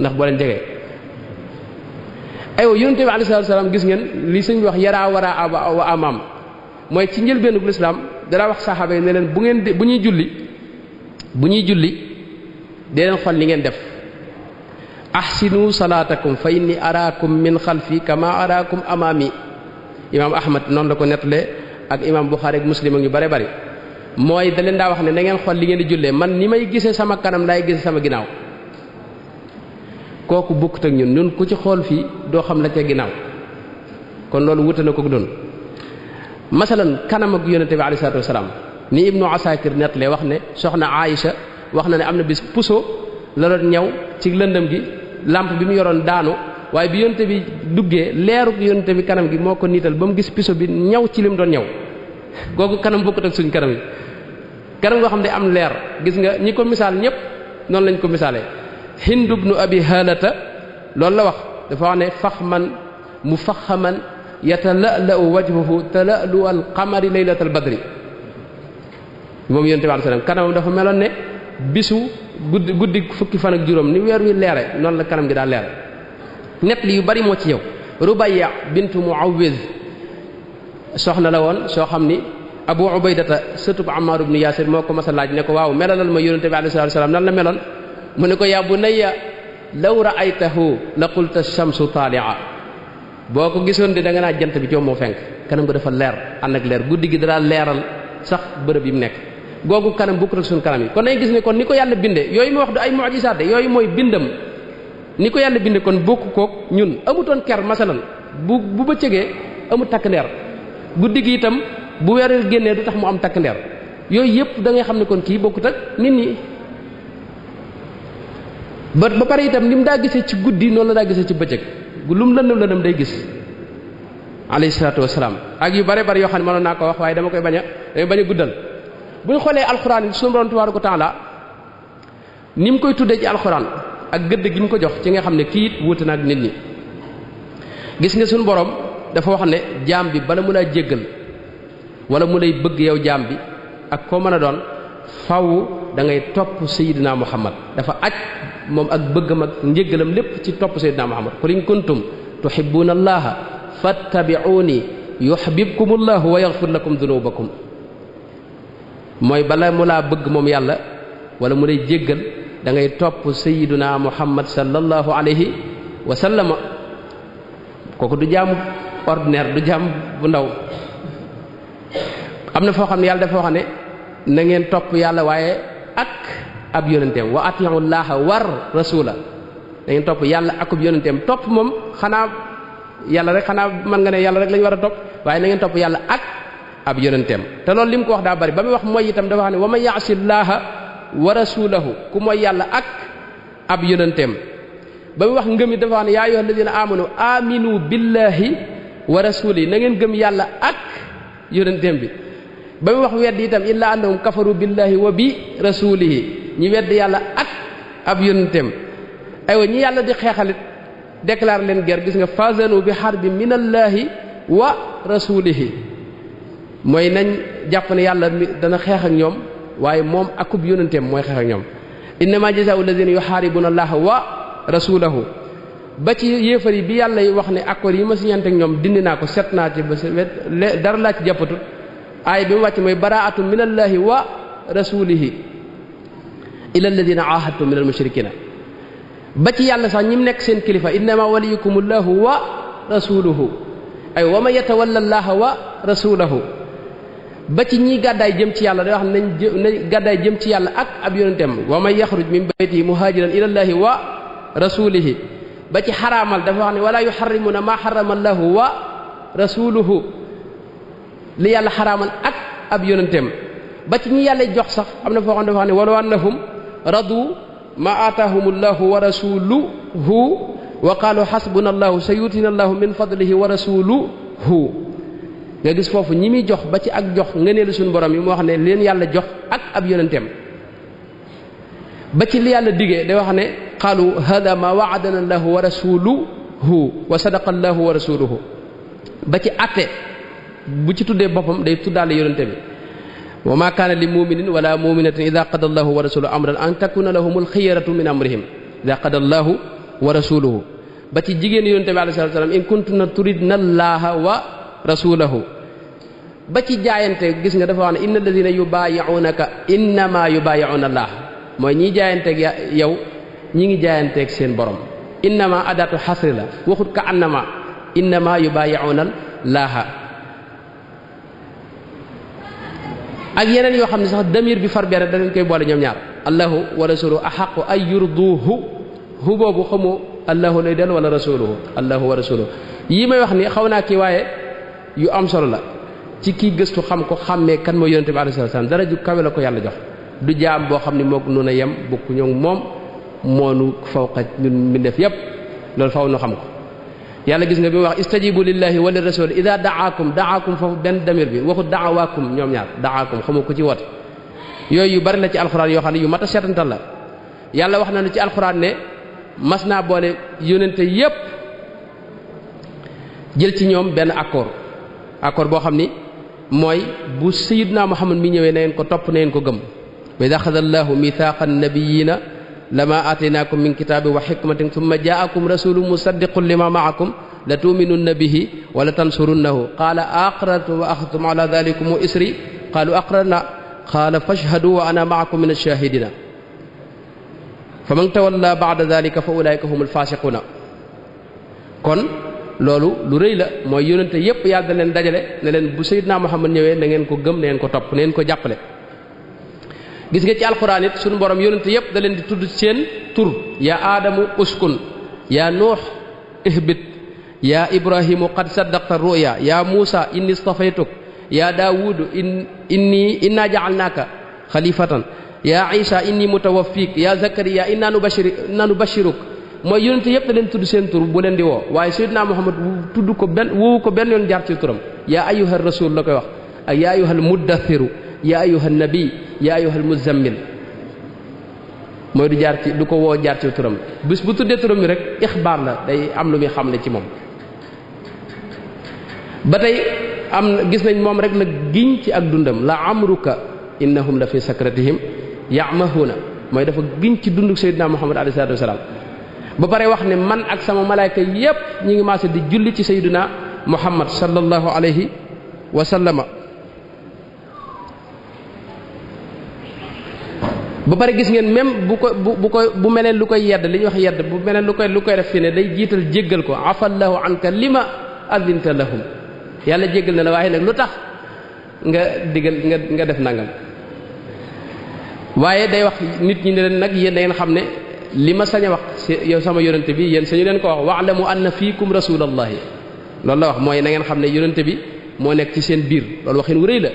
ndax boo leen jegee aywa yonente bi alayhi salaam gis ngeen li sëñ bi wax yaraa waraa wa amam mooy ci njëlbéenu lislaam dara wax saxaaba yi ne leen bu ñuy julli dee leen xool li ngeen def ahsinu salaatakum fa inni araakum min xalfi kama araakum amaami imaam Ahmad noonu la ko nettalee ak imaam Buxaari ak Muslim ak ñu bare bari mooy da leen daa wax ne na ngeen xool li ngeen di jullee man ni may gisee sama kanam laay gisee sama ginnaaw kooku bokkut ak ñun ku ci xool fii doo xam la ca ginnaaw kon loolu wuute na ko doon masalan kanam ak yonente bi alayhi salaatu wasalaam ni Ibnu Asakir nettalee wax ne soxna Aïcha wax na ne am na bis puso la doon ñëw ci lëndëm gi lampe bi mu yoroon daanu waaye bi yonente bi duggee leeru yonente bi kanam gi moo ko niital ba mu gis puso bi ñëw ci lim doon ñëw googu kanam bokkut ak suñ kanam yi kanam goo xam ne am leer gis nga ñi ko misaal ñëpp noonu lañ ko misaalee Hind ibnu Abi Halata loolu la wax dafa wax ne faxman mufaxaman yatala'la'u wajhuhu tala'lu al-qamari laylatal badri moom yonente bi alayhi salaam kanamam dafa meloon ne bisu guddi fukki fan ak juróom ni weer wi leere noonu la kanam gi daa leere net li yu bari moo ci yow Rubayya bintu Muawwiz soxna la woon soo xam ni Abu Ubaydata sëtub Ammar ibn Yasir moo ko mas a laaj ne ko waaw melalal ma yonente bi alayhi salaam nan la meloon mu ne ko yaa bunayya law ra'aytahu la qulta ash-shamsu taali'a boo ko gisoon di da nga naa jant bi coow moo fenk kanam ga dafa leer ànd ak leer guddi gi dara leeral sax bërëb yi mu nekk googu kanam bokkul ak suñu kanam yi kon nañ gis ne kon ni ko yàlla binde yooyu ma wax du ay mu'jisaat de yooyu mooy bindam ni ko yàlla binde kon bokku koog ñun amutoon ker masalan bu bëccëgee amut takk ndeer guddi gi itam bu weeral génnee du tax mu am takk ndeer yooyu yëpp da ngay xam ne kon kii bokkut ak nit ñi ba pare itam ni mu daa gisee ci guddi noonu la daa gisee ci bëccëg lu mu lëndëm day gis alayhi salaatu wasalaam ak yu bare bari yoo xam ne mënoon naa ko wax waaye dama koy bañ a guddal bu ñu xoolee alxuraan yi suñu borom tabaaraka wa taala ni mu koy tuddee ci alxuraan ak gëdd gi mu ko jox ci nga xam ne kii it wuute na ak nit ñi gis nga suñu borom dafa wax ne jaam bi bala mu laa jéggal wala mu lay bëgg yow jaam bi ak koo mën a doon faw da ngay topp Seydina Muhammad dafa aj moom ak bëggam ak njéggalam lépp ci topp Seydina Muhammad qul in kuntum tuhibbuna allaha fattabi'uni yuhibbukum allahu wa yaghfir lakum dhunubakum mooy bala mu laa bëgg moom yàlla wala mu lay jéggal da ngay topp Seydina Muhammad sallallahu alayhi wa sallama kooku du jaamu ordinaire du jaam bu ndaw am na foo xam ne yàlla dafa wax ne na ngeen topp yàlla waaye ak ab yonenteem wa atii'u llaaha war rasula da ngeen topp yàlla akub yonenteem topp moom xanaa yàlla rek xanaa mën nga ne yàlla rek lañu war a topp waaye na ngeen topp yàlla ak ab yonenteem te loolu li mu ko wax daa bari ba muy wax mooy itam dafa wax ne wa man ya'si llaaha wa rasulahu ku mooy yàlla ak ab yonenteem ba muy wax ngëm yi dafa wax ne yaa ayyuha alladina amanu aminu billahi wa rasuli na ngeen gëm yàlla ak yonenteem bi ba muy wax weddi itam illa annahum kafaru billahi wa bi rasulihi ñi weddi yàlla ak ab yonenteem aywa ñi yàlla di xeexalit déclare leen guerre gis nga fazanu bi harbi minallahi wa rasulihi mooy nañ jàpp ne yàlla dana xeex ak ñoom waaye moom akub yonenteem mooy xeex ak ñoom innama jazaa'u alladhina yuharibuna allaha wa rasulahu ba ci yéefar yi bi yàlla wax ne accord yi ma siñante ak ñoom dindi naa ko set naa ci ba dara laa ci jàppatut aaya bi mu wàcc mooy baraa'atun minallahi wa rasulihi ila alladhina ahadtum minal mushrikina ba ci yàlla sax ñi mu nekk seen kilifa innama waliyukumullahu wa rasuluhu ay wa man yatawalla allaha wa rasulahu ba ci ñi gàddaay jëm ci yàlla day wax nañ gàddaay jëm ci yàlla ak ab yonenteem wa man yaxruj min baytihi muhajiran ila allahi wa rasulihi ba ci xaraamal dafa wax ne wala yuharrimuna ma harrama allahu wa rasuluhu li yàlla xaraamal ak ab yonenteem ba ci ñi yàlla jox sax am na foo xam dafa wax ne walaw annahum radu ma aataahumullahu wa rasuluhu wa qaalu xasbuna allahu sayutina allahu min fadlihi wa rasuluhu nga gis foofu ñi muy jox ba ci ak jox ngëneelu suñu borom yi moo wax ne leen yàlla jox ak ab yonenteem ba ci li yàlla digee day wax ne qaalu hada ma waadana allahu wa rasuluhu wa sadaqa allahu wa rasuluhu ba ci atte bu ci tuddee boppam day tuddaale yonente bi wa ma kaana li muminin wala muminatin ida qada allahu wa rasuluhu amran an takuna lahumul xiyaratu min amrihim ida qada allahu wa rasuluhu ba ci jigéen yonente bi alayhi salatu wasalam in kuntunna turidna allaha wa rasulahu ba ci jaayante gis nga dafa wax ne inna alladina yubayi'unaka innama yubayi'una allah mooy ñi jaayanteeg yow ñi ngi jaayanteeg seen borom innama adatu xasri la waxut ka annama innama yubayi'una laaha ak yeneen yoo xam ne sax damir bi far benn danañ koy boole ñoom ñaar allahu wa rasuluhu ahaqu ay yurduhu hu boobu xamu allahu lay del wala rasuluhu allahu wa rasuluhu yii may wax ni xaw naa kii waaye yu am solo la ci kii gëstu xam ko xàmmee kan mooy yonente bi alayhi salaam dara ju kawe la ko yàlla jox du jaam boo xam ne mook nun a yem bokku ñoom moom moonu fawqa ñun mbindeef yépp loolu faw nu xam ko yàlla gis nga bi mu wax istajibu lillahi wa lirrasul ida daakum foofu benn damir bi waxu daawaakum ñoom ñaar daakum xamu ko ci woote yooyu yu bari la ci alxuraan yoo xam ne yu mat a seetantal la yàlla wax na ne ci alxuraan ne mas naa boole yónente yépp jël ci ñoom benn accord boo xam ni mooy bu sayyidna Muhammad mi ñëwee na ngeen ko topp na ngeen ko gëm wa ida axada allahu mithaqa annabiyina lama ataynakum min kitabi wa hikmatin thumma jaakum rasulun musaddiqun lima maakum la tuminunna bihi wa la tansurunnahu qala aqrartum wa akhadtum ala dhalikum isri qalu aqrarna qala fashhadu wa ana maakum min ash-shahidina faman tawalla ba'da dhalika fa ulaika humul fasiquna kon loolu lu rëy la mooy yónente yépp yàlla da leen dajale ne leen bu sayyidna Muhammad ñëwee na ngeen ko gëm na ngeen ko topp na ngeen ko jàppale gis nga ci alquran it suñu borom yónente yépp da leen di tudd seen tur yaa aadamu uskun yaa nuux ihbit yaa ibrahimu qad saddaqta ruya yaa muusa inni stafaytuk yaa daawudu inna ja'alnaaka xalifatan yaa isa inni mutawaffik yaa zakariya inna nubashiruk mooy yonente yëpp da leen tudd seen tur bu leen di woo waaye sayyidina Muhammad tudd ko woowu ko benn yoon jaar ci turam yaa ayyuhar rasul la koy wax ak yaa ayyuhal muddathiru yaa ayyuhan nabi yaa ayyuhal muzammil mooy du ko woo jaar ci turam bis bu tuddee turam bi rek ixbaar la day am lu muy xam ne ci moom ba tey gis nañ moom rek la giñ ci ak dundam la amruka innahum la fi sakratihim ya'mahuna mooy dafa giñ ci dundu sayyidina Muhammad alayhi salaatu wasalaam ba pare wax ne man ak sama malaayka yépp ñi ngi maase di julli ci sayyidina Muhammad sallallahu alayhi wa sallama ba pare gis ngeen même bu meneen lu koy yedd li ñuy wax yedd bu meneen lu koy def fi ne day jiital jéggal ko afallahu anka lima adinta lahum yàlla jéggal na la waaye nag lu tax nga digal nga def nangam waaye day wax nit ñi ne leen nag yéen da ngeen xam ne li ma sañ a wax yow sama yonente bi yéen sañu leen ko wax wa'lamu anna fiikum rasulallahi loolu la wax mooy na ngeen xam ne yonente bi moo nekk ci seen biir loolu waxin wu rëy la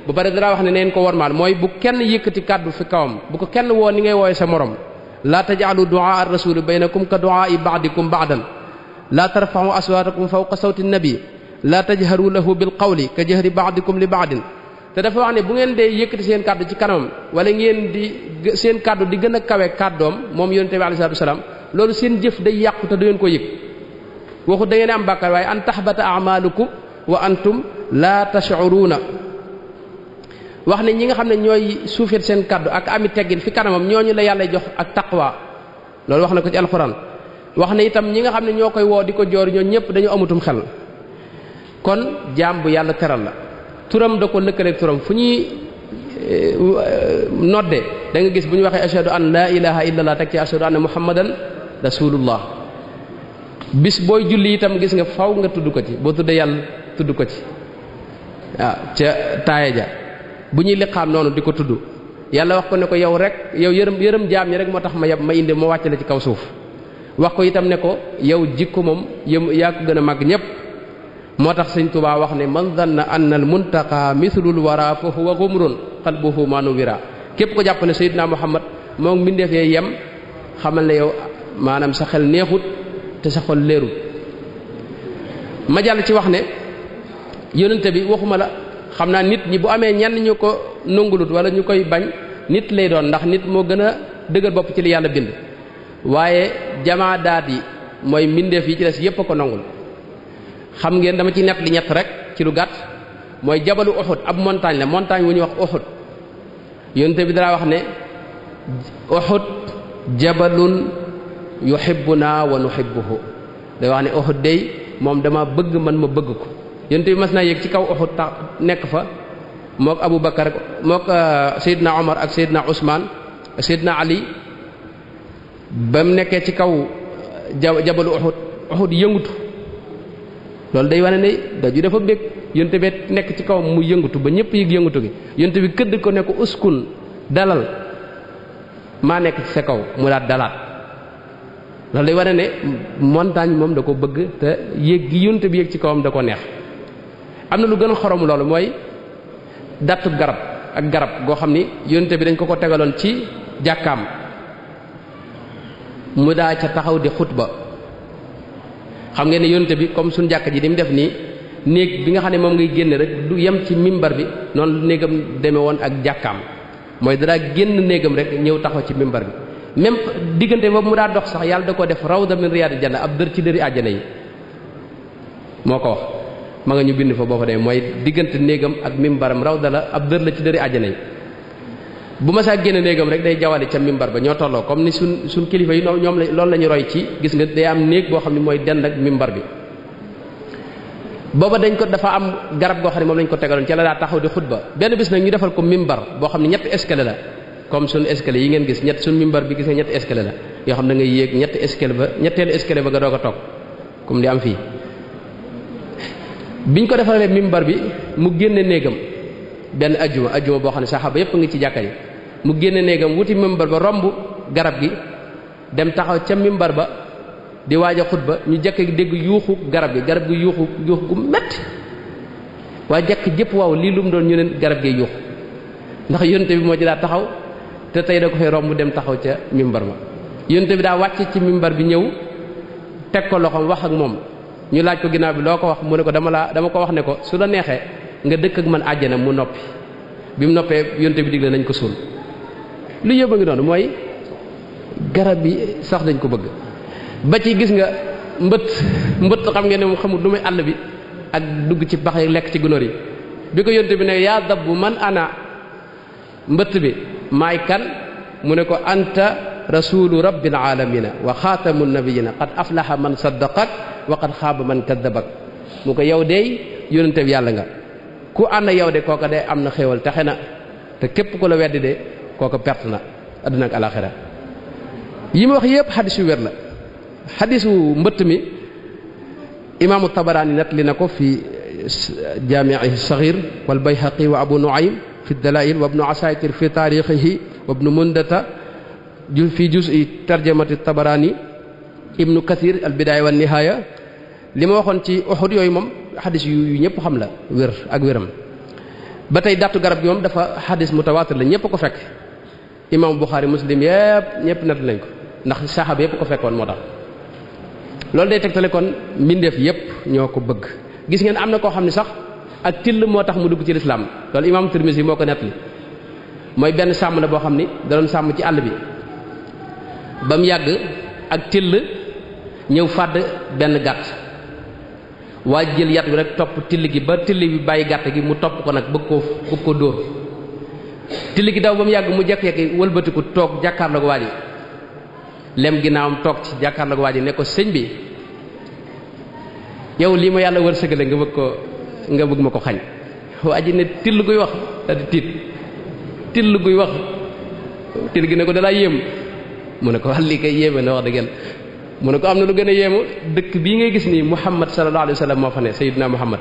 bu pare dara wax ne neen ko wormaal mooy bu kenn yëkkati kàddu fi kawam bu ko kenn woo ni ngay wooye sa morom laa taj'alu du'a ar-rasuli baynakum ka du'a'i ba'dikum ba'dan laa tarfa'u aswatakum fawqa sawti an-nabi laa tajharu lahu bil qawli ka jahri ba'dikum li ba'din te dafa wax ne bu ngeen dee yëkkati seen kàddu ci kanamam wala ngeen di seen kàddu di gën a kawe kàddoom moom yonente bi alayhi salaatu wasalaam loolu seen jëf day yàqu te du ngeen ko yëg waxu da ngeen am bàkkaar waaye an tahbata a'malukum wa antum la tash'uruna wax ne ñi nga xam ne ñooy suufeel seen kàddu ak ami teggin fi kanamam ñooñu la yàlla jox ak taqwa loolu wax na ko ci alxuraan wax ne itam ñi nga xam ne ñoo koy woo di ko joor ñoo ñëpp dañu amutum xel kon jaam bu yàlla teral la turam da ko lëkkaleeg turam fu ñuy nodde da nga gis bu ñu waxee ashhadu an la ilaha illallah teg ci ashhadu anna muhammadan rasulullah bis booy julli itam gis nga faw nga tudd ko ci boo tuddee yàlla tudd ko ci waaw ca taaya ja bu ñuy liqaam noonu di ko tudd yàlla wax ko ne ko yow rek yow yërëm jaam ñi rek moo tax ma indi ma wàcc la ci kaw suuf wax ko itam ne ko yow jikko moom yaa ko gën a màgg ñépp moo tax sëñ Tuubaa wax ne man danna anna al muntaqa mithlul wara fa huwa ghumrun qalbuhu manuwira képp ko jàpp ne Seydina Muhammad moom mbindeef yee yem xamal ne yow maanaam sa xel neexut te sa xol leerul ma jàll ci wax ne yonente bi waxuma la xam naa nit ñi bu amee ñenn ñu ko nangulut wala ñu koy bañ nit lay doon ndax nit moo gën a dëgër bopp ci li yàlla bind waaye jamaadaat yi mooy mbindeef yi ci des yépp a ko nangul xam ngeen dama ci nett li ñett rek ci lu gàtt mooy jabalu Uhud ab montagne la montagne wu ñuy wax Uhud yonente bi dara wax ne Uhud jabalun yuhibbuna wa nuhibbuhu day wax ne Uhud day moom dama bëgg man ma bëgg ko yonente bi mas naa yéeg ci kaw Uhud tax nekk fa mook Abu Bakar mook Seydina Omar ak Seydina Ousmane ak Seydina Ali ba mu nekkee ci kaw jabalu Uhud yëngutu loolu day wane ne daju dafa bég yonte bi nekk ci kaw mu yëngatu ba ñëpp yëg yëngatu gi yonte bi këdd ko ne ko uskun dalal maa nekk ci sa kaw mu daat dalaat loolu day wane ne montagne moom da ko bëgg te yéeg gi yonte bi yéeg ci kawam da ko neex. am na lu gën a xorom loolu mooy dattu garab ak garab goo xam ni yonte bi dañ ko tegaloon ci jàkkaam mu daa ca taxaw di xutba xam ngeen ne yonte bi comme suñ jàkka ji di mu def nii néeg bi nga xam ne moom ngay génne rek du yem ci mimbar bi noonu néegam demee woon ak jàkkaam mooy danaa génn néegam rek ñëw taxaw ci mimbar bi même diggante boobu mu daa dox sax yàlla da ko def rawda min riyaadil janna ab dër ci dëri àjjana yi moo ko wax ma nga ñu bind fa boo fa demee mooy diggante néegam ak mimbaram rawda la ab dër la ci dëri àjjana yi bu ma saa génn néegam rek day jawale ca mimbar ba ñoo tolloo comme ni suñ kilifa yi ñoom loolu la ñu roy ci gis nga day am néeg boo xam ne mooy dend ak mimbar bi booba dafa am garab goo xam ne moom lañ ko tegaloon ci la daa taxaw di xutba benn bis nag ñu defal ko mimbar boo xam ne ñetti escalier la comme suñ escalier yi ngeen gis suñ mimbar bi gis nga ñetti escalier la yoo xam ne da ngay yéeg ñetteelu escalier ba nga doog a toog comme li am fii biñ ko defalee mimbar bi mu génne néegam benn ajjuma boo xam ne saxaaba yépp ngi ci jàkka ji mu génne néegam wuti mimbar ba romb garab gi dem taxaw ca mimbar ba di waaj a xutba ñu jekk dégg yuuxu garab gi yuuxu gu metti waaye jekk jëpp waaw lii lu mu doon ñu ne garab gee yuuxu ndax yonte bi moo ci daa taxaw te tey da ko fay romb dem taxaw ca mimbar ba yonte bi daa wàcc ci mimbar bi ñëw teg ko loxoom wax ak moom ñu laaj ko ginnaaw bi loo ko wax mu ne ko dama ko wax ne ko su la neexee nga dëkk ak man àjjana mu noppi bi mu noppee yonte bi digle nañ ko suul lu yëpp a ngi noonu mooy garab bi sax dañ ko bëgg ba ci gis nga mbëtt xam ngeen ne moom xamul lu muy àll bi ak dugg ci pax yi lekk ci gunóor yi bi ko yonte bi ne yaa dabbu man ana mbëtt bi maay kan mu ne ko anta rasulu rabbil alamina wa xaatamu nabiyina qad aflaha man saddaqak wa qad xaaba man kaddabak mu ko yow dey yonente bi yàlla nga ku ànd yow de kooka de am na xéewal taxe na te képp ku la weddi de kooka perte na adduna ak alaxira yi ma wax yépp xadis yu wér la xadisu mbëtt mi imaamu tabaraani nettali na ko fi jaamiihi saxiir wal bayhaqi wa abu nuaym fi dalail wa ibnu asakir fi taarixihi wa ibnu mundata fi juz'i tarjamati tabaraani ibnu kathir al bidaaya wa nihaaya li ma waxoon ci Uhud yooyu moom xadis yu ñëpp xam la wér ak wéram ba tey dattu garab gi moom dafa xadis mutawaatir la ñëpp ko fekk imam Bukhari Muslim yëpp ñëpp nett lañ ko ndax saxaaba yëpp ko fekkoon moo tax loolu day tegtale kon mbindeef yëpp ñoo ko bëgg gis ngeen am na koo xam ne sax ak till moo tax mu dugg ci lislaam loolu imam Tirmisi moo ko nettali mooy benn sàmm la boo xam ni da doon sàmm ci àll bi ba mu yàgg ak till ñëw fàdd benn gàtt waa jël yat bi rek topp till gi ba till bi bàyyi gàtt gi mu topp ko nag bëgg koo dóor till gi daw ba mu yàgg mu jekk-jekki wëlbatiku toog jàkkaarloog waa ji lem ginnaawam toog ci jàkkaarloog waa ji ne ko sëñ bi yow lii ma yàlla wërsëgale nga bëgg ma ko xañ waa ji ne till guy wax da di tiit till guy wax till gi ne ko dalaa yéem mu ne ko wax lii kay yéeme na wax dëgg yàlla mu ne ko am na lu gën a yéemu dëkk bii ngay gis nii Muhammad sallallahu alayhi wa sallam moo fa ne Sayyidina Muhammad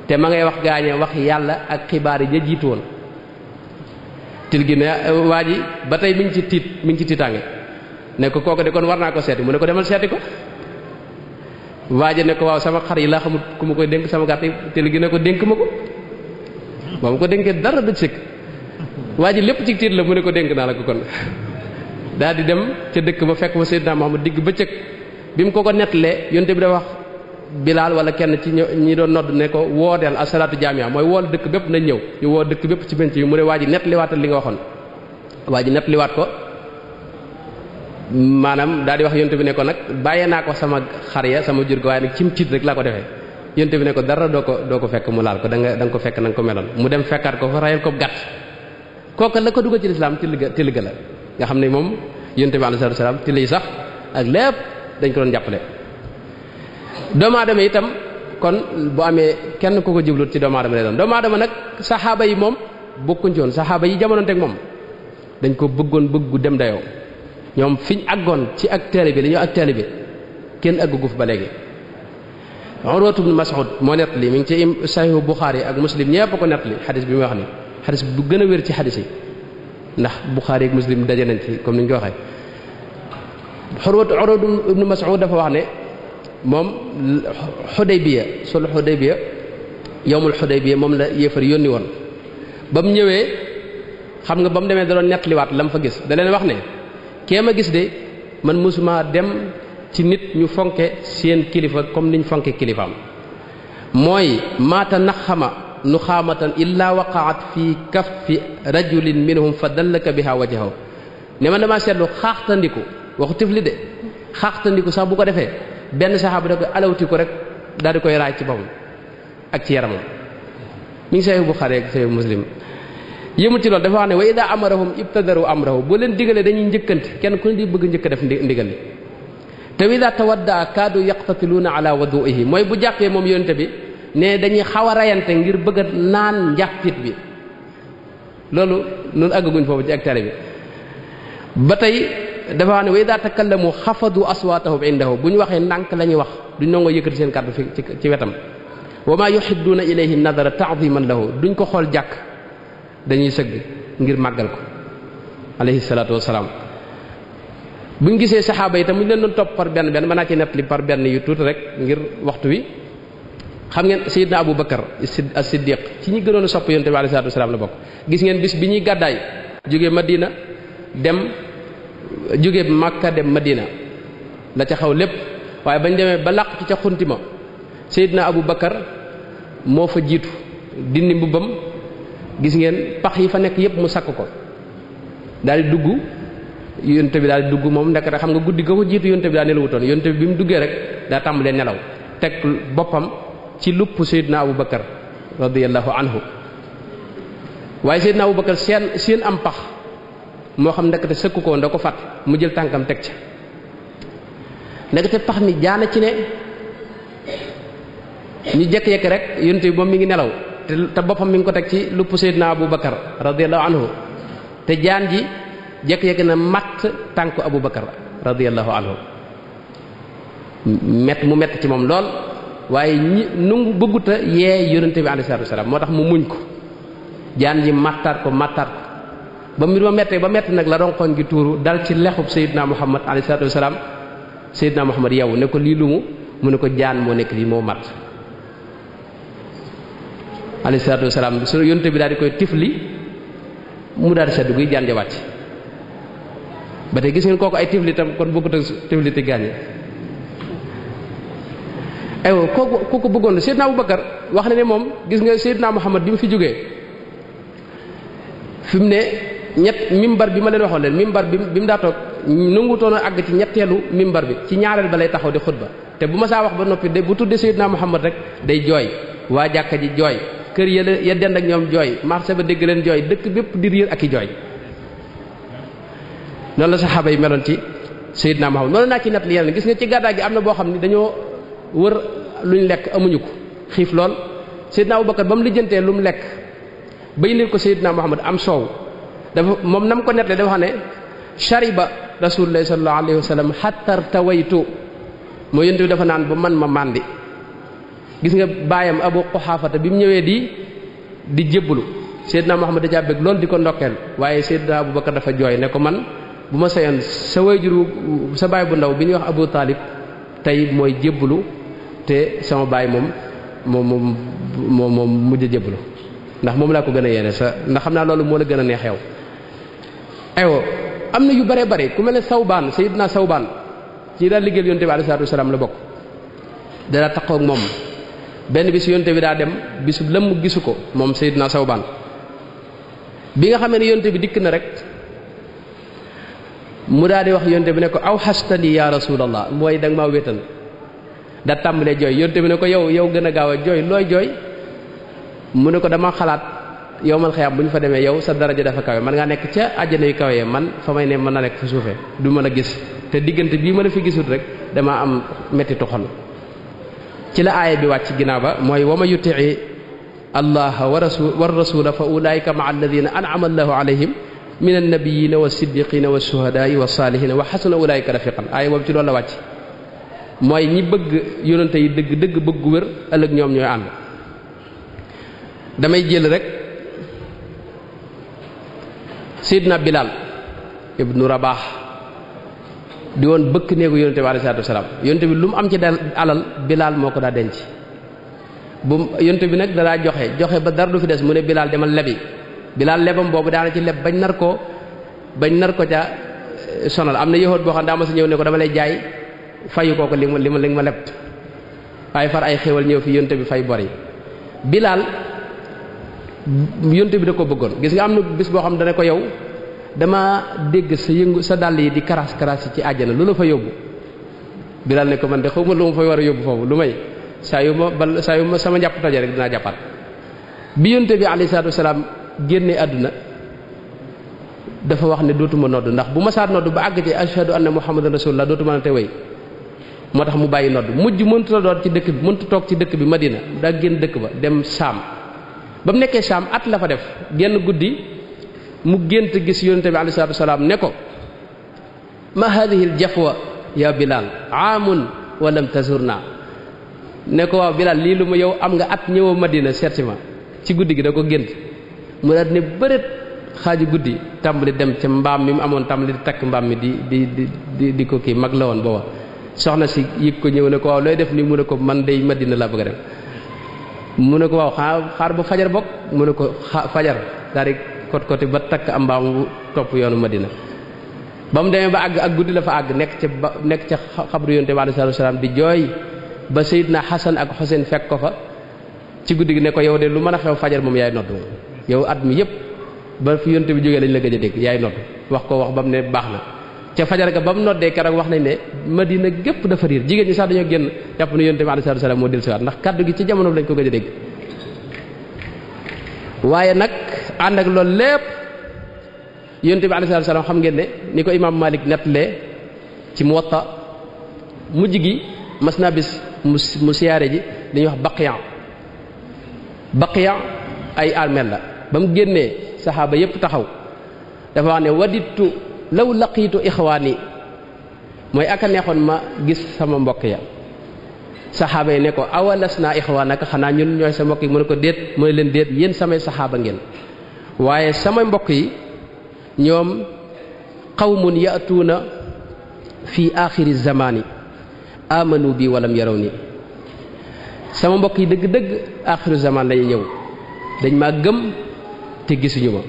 te ma ngay wax gaañe wax yàlla ak xibaar yi ña jiitu woon til gi ne waa ji ba tey mi ngi ci tiitaange ne ko kooku de kon war naa ko seeti mu ne ko demal seeti ko waa ji ne ko waaw sama xar yi laa xamut ku ma koy dénk sama gàtt yi til gi ne ko dénk ma ko ba mu ko dénkee dara du sëkk waa ji lépp ci tiit la mu ne ko dénk naa la ko kon daal di dem ca dëkk ba fekk fa Sayyidina Muhammad digg bëccëg bi mu ko nettalee yonte bi da wax Bilaal wala kenn ci ñi doon nodd ne ko wooteel as-salaatu jaami'a mooy wool dëkk bépp nañ ñëw ñu woo dëkk bépp ci penc yi mu ne waa ji nettaliwaatal li nga waxoon waa ji nettaliwaat ko maanaam daal di wax yonte bi ne ko nag bàyyee naa ko sama xar ya sama jur gi waaye nag cim tiit rek laa ko defee yonte bi ne ko dara doo ko fekk mu laal ko da nga ko fekk na nga ko meloon mu dem fekkaat ko fa rayal ko gàtt kooka la ko dugal ci lislaam till ga la nga xam ne moom yonte bi alayhi salaam till yi sax ak lépp dañ ko doon jàppale doomu aadama itam kon bu amee kenn ku ko jublut ci doomu aadama lay doon doomu aadama nag saxaaba yi moom bokkuñ ci woon saxaaba yi jamono teg moom dañ ko bëggoon bëggu dem dayoo ñoom fiñ àggoon ci ak taalibe li ñu ak taalibe kenn àggugu fi ba léegi Urwatu ibn Mas'ud moo nettali mi ngi ci Sahih Bukhari ak Muslim ñëpp ko nettali xadis bi muy wax ni xadis bu gën a wér ci xadis yi ndax Bukhari ak Muslim daje nañ ci comme ni ñu ko waxee. Urwatu ibn Mas'ud dafa wax ne moom Xudaybiya sul Xudaybiya yawmul Xudaybiya moom la yéefar yónni woon ba mu ñëwee xam nga ba mu demee da doon nettaliwaat la mu fa gis da leen wax ne kee ma gis de man mosuma dem ci nit ñu fonke seen kilifa comme niñ fonke kilifaam mooy maata naxama nu xaamatan illa waqaat fi kaffi rajulin minhum fa dallaka biha wajhahu ne man damaa seetlu xaaxtandiku waxu tifli de xaaxtandiku sax bu ko defee benn saxaaba da ko alawti ko rek daal di koy raay ci boppam ak ci yaramam mi ngi Sahih Bukhari ak Sahih Muslim yëmul ci loolu dafa wax ne wa ida amarahum ibtadaru amrahu boo leen digalee dañuy njëkkante kenn ku ne di bëgg njëkk def ndigal li te ida tawadda kaadu yaqtatiluuna ala waduihi mooy bu jàppee moom yonte bi ne dañuy xaw a rayante ngir bëgg a naan njàppit bi loolu noonu àggaguñ foofu ci hectare bi ba tey dafa wax ne wa ida takallamu xafadu aswaatahum indahu bu ñu waxee ndànk la ñuy wax duñ nangoo yëkkati seen kàddu fi ci wetam wa ma yuhidduuna ilayhi nadara ta'ziman lahu duñ ko xool jàkk dañuy sëgg ngir màggal ko alayhi salaatu wasalaam buñ gisee saxaaba yi tam ñu leen doon topp par benn mën naa ci nettali par benn yu tuuti rek ngir waxtu wi xam ngeen Seydina Abu Bakar as-Siddiq ci ñi gënoon a sopp yonent bi alayhi salaatu wasalaam la bokk gis ngeen bis bi ñuy gàddaay jóge Madina jóge Makka dem Madina la ca xaw lépp waaye bañ demee ba làq ci ca xuntima Seydina Abu Bakar moo fa jiitu dindi mbubbam gis ngeen pax yi fa nekk yépp mu sakk ko daal di dugg yonte bi daal di dugg moom ndekete xam nga guddi ga ko jiitu yonte bi daa nelawutoon yonte bi mu duggee rek daa tàmbalee nelaw teg boppam ci lupp Seydina Abu Bakar radiyallahu anhu waaye Seydina Abu Bakar seen am pax moo xam ndekete sëkku ko woon da ko fàtt mu jël tànkam teg ca ndekete pax mi jaana ci ne ñu jekk-yekk rek yonte bi moom mi ngi nelaw te boppam mi ngi ko teg ci lupp Seydina Abu Bakar radiyallahu anhu te jaan ji jekk-yekk na matt tànku Abu Bakar radiyallahu anhu mu mett ci moom lool waaye nungu bëgguta yee yonente bi alayhi salaatu wasalaam moo tax mu muñ ko jaan ji mattaat ko ba mbir ma mettee ba mett nag la ronkoñ gi tuuru dal ci lexub Seydina Muhammad alayhi salaatu wasalaam Seydina Muhammad yow ne ko lii lu mu ne ko jaan moo nekk lii moo matt alayhi salaatu wasalaam su yonte bi daal di koy tifli mu daal di seddu guy jaan ja wàcc ba tey gis ngeen kooku ay tifli tam kon bokkut ak tifli ti gaañe aywa kooku bëggoon na Seydina Abu Bakar wax na ne moom gis nga Seydina Muhammad bi mu fi jógee fi mu ne mimbar bi ma leen waxoon leen mimbar bi mu daa toog nangutoon a àgg ci ñetteelu mimbar bi ci ñaareel ba lay taxaw di xutba te bu ma saa wax ba noppi de bu tuddee Seydina Muhammad rek day jooy waa jàkka ji jooy kër ya dend ak ñoom jooy marché ba dégg leen jooy dëkk bépp di riir ak i jooy noonu la saxaaba yi meloon ci Seydina Muhammad noonu naa ci nett li yeneen gis nga ci gàddaay gi am na boo xam ne dañoo wër luñ lekk amuñu ko xiif lool Seydina Abu Bakar ba mu lijjantee lu mu lekk ba indil ko Seydina Muhammad am soow dafa moom nam ko nettlee dafa xam ne shariba rasulullahi sallallahu alayhi wa sallam hatta tawaytu moo yonent bi dafa naan ba man ma màndi gis nga baayam Abu Quhaafata bi mu ñëwee di jébbalu Seydina Muhammad da caa bëgg loolu di ko ndokkeel waaye Seydina Abu Bakar dafa jooy ne ko man bu ma sayoon sa wayjuru sa baay bu ndaw bi ñuy wax Abu Talib tey mooy jébbalu te sama baay moom mujj jébbalu ndax moom laa ko gën a yéene ndax xam naa loolu moo la gën a neex yow aywa am na yu bare bare ku mel ne Sawbaan Seydina Sawbaan ci daal liggéeyal yonte bi alayhi salaatu wasalaam la bokk dara taxaw ak moom benn bis yonte bi daa dem bisu lëmm gisu ko moom Seydina Sawbaan bi nga xamee ne yonte bi dikk na rek mu daal di wax yonte bi ne ko aw xastani ya rasulallah mooy da nga maa wéetal da tàmbalee jooy yonte bi ne ko yow gën a gaaw a jooy looy jooy mu ne ko dama xalaat yow man xëyam bu ñu fa demee yow sa daraja dafa kawe man ngaa nekk ca àjjana yu kawe man fa may ne mën na nekk fa suufee du mën a gis te diggante bii ma la fi gisul rek dama am mettitu xol ci la aaya bi wàcc ginnaaw ba mooy wa ma yutii allaha wa rasula fa ulaika maa alladina an'ama allahu alayhim min annabiyina wa siddiqina wa shuhadaai wa salihina wa xasuna ulaika rafiqan aaya boobu ci loolu la wàcc mooy ñi bëgg yonente yi dëgg dëgg bëgg gu wér ëllëg ñoom ñooy ànd. damay jël rek Seydina Bilal ibnu Rabah di woon bëkk néegu yonente bi alayhi salaatu wasalaam yonente bi lu mu am ci alal Bilal moo ko daa denc bu yonente bi nag danaa joxe ba dara du fi des mu ne Bilal demal lebi Bilal lebam boobu daana ci leb bañ nar ko ca sonal am na yëxoot boo xam ne daa ma sa ñëw ne ko dama lay jaay fayu kooku li ma leb waaye far ay xéwal ñëw fi yonte bi fay bor yi Bilal yonte bi da ko bëggoon gis nga am na bis boo xam ne dana ko yow dama dégg sa dàll yi di karas yi ci àjjana lu la fa yóbbu Bilal ne ko man de xaw ma lu ma fay war a yóbbu foofu lu may saa yu ma sama njàpp toje rek dinaa jàppaat bi yonte bi alayhi salaatu wasalaam génnee àdduna dafa wax ne dootuma nodd ndax bu ma saat nodd ba àgg ci ashhadu anna muhammadan rasulullah dootuma na te wéy moo tax mu bàyyi nodd mujj mëntu la doon ci dëkk bi mëntu toog ci dëkk bi Madina daa génn dëkk ba dem Saam ba mu nekkee Saam at la fa def genn guddi mu gént gis yonente bi alayhi salaatu wasalaam ne ko ma hadihi al jafwa ya Bilal aamun wa lam tazurna ne ko waaw Bilal lii lu ma yow am nga at ñëwoo Madina seet si ma ci guddi gi da ko gént mu daal ne bëreet xaaju guddi tàmbali dem ca mbaam mi mu amoon tàmbali di takk mbaam mi di ko kii mag la woon booba soxna si yëg ko ñëw ne ko waaw looy def nii mu ne ko man day Madina laa bëgg a dem mu ne ko waaw xaar ba fajar bokk mu ne ko fajar daal di kot ba takk am mbaam topp yoonu Madina ba mu demee ba àgg ak guddi la fa àgg nekk ca xabru yonte bi alayhi salaatu wasalaam di jooy ba Seydina Xasan ak Xuseen fekk ko fa ci guddi gi ne ko yow de lu mën a xew fajar moom yaay nodd yow at mi yëpp ba fi yonte bi jógee lañ la gëj a dégg yaay nodd wax ba mu ne baax na ca fajar ga ba mu noddee keroog wax nañ ne Madina gépp dafa riir jigéen ñi sax dañoo génn jàpp ne yonte bi alayhi salaatu wasalaam moo dellusiwaat ndax kaddu gi ci jamono lañ ko gëj a dégg waaye nag ànd ak loolu lépp yonte bi alayhi salaatu wasalaam xam ngeen ne ni ko imaam Malik nettalee ci Muwatta mujj gi mas naa bis mu siyaare ji dañuy wax Baqiya ay armeel la ba mu génnee saxaaba yépp taxaw dafa wax ne wadittu law laqiitu ixwaani mooy aka neexoon ma gis sama mbokk ya saxaaba yi ne ko awalas naa ixwaanaka xanaa ñun ñooy sa mbokk yi mu ne ko déet mu ne leen déet yéen samay saxaaba ngeen waaye samay mbokk yi ñoom qawmun yatuuna fi axiri zamaani amanu bi walam yaraw ni sama mbokk yi dëgg-dëgg axiru zaman lañuy ñëw dañ maa gëm te gisuñu ma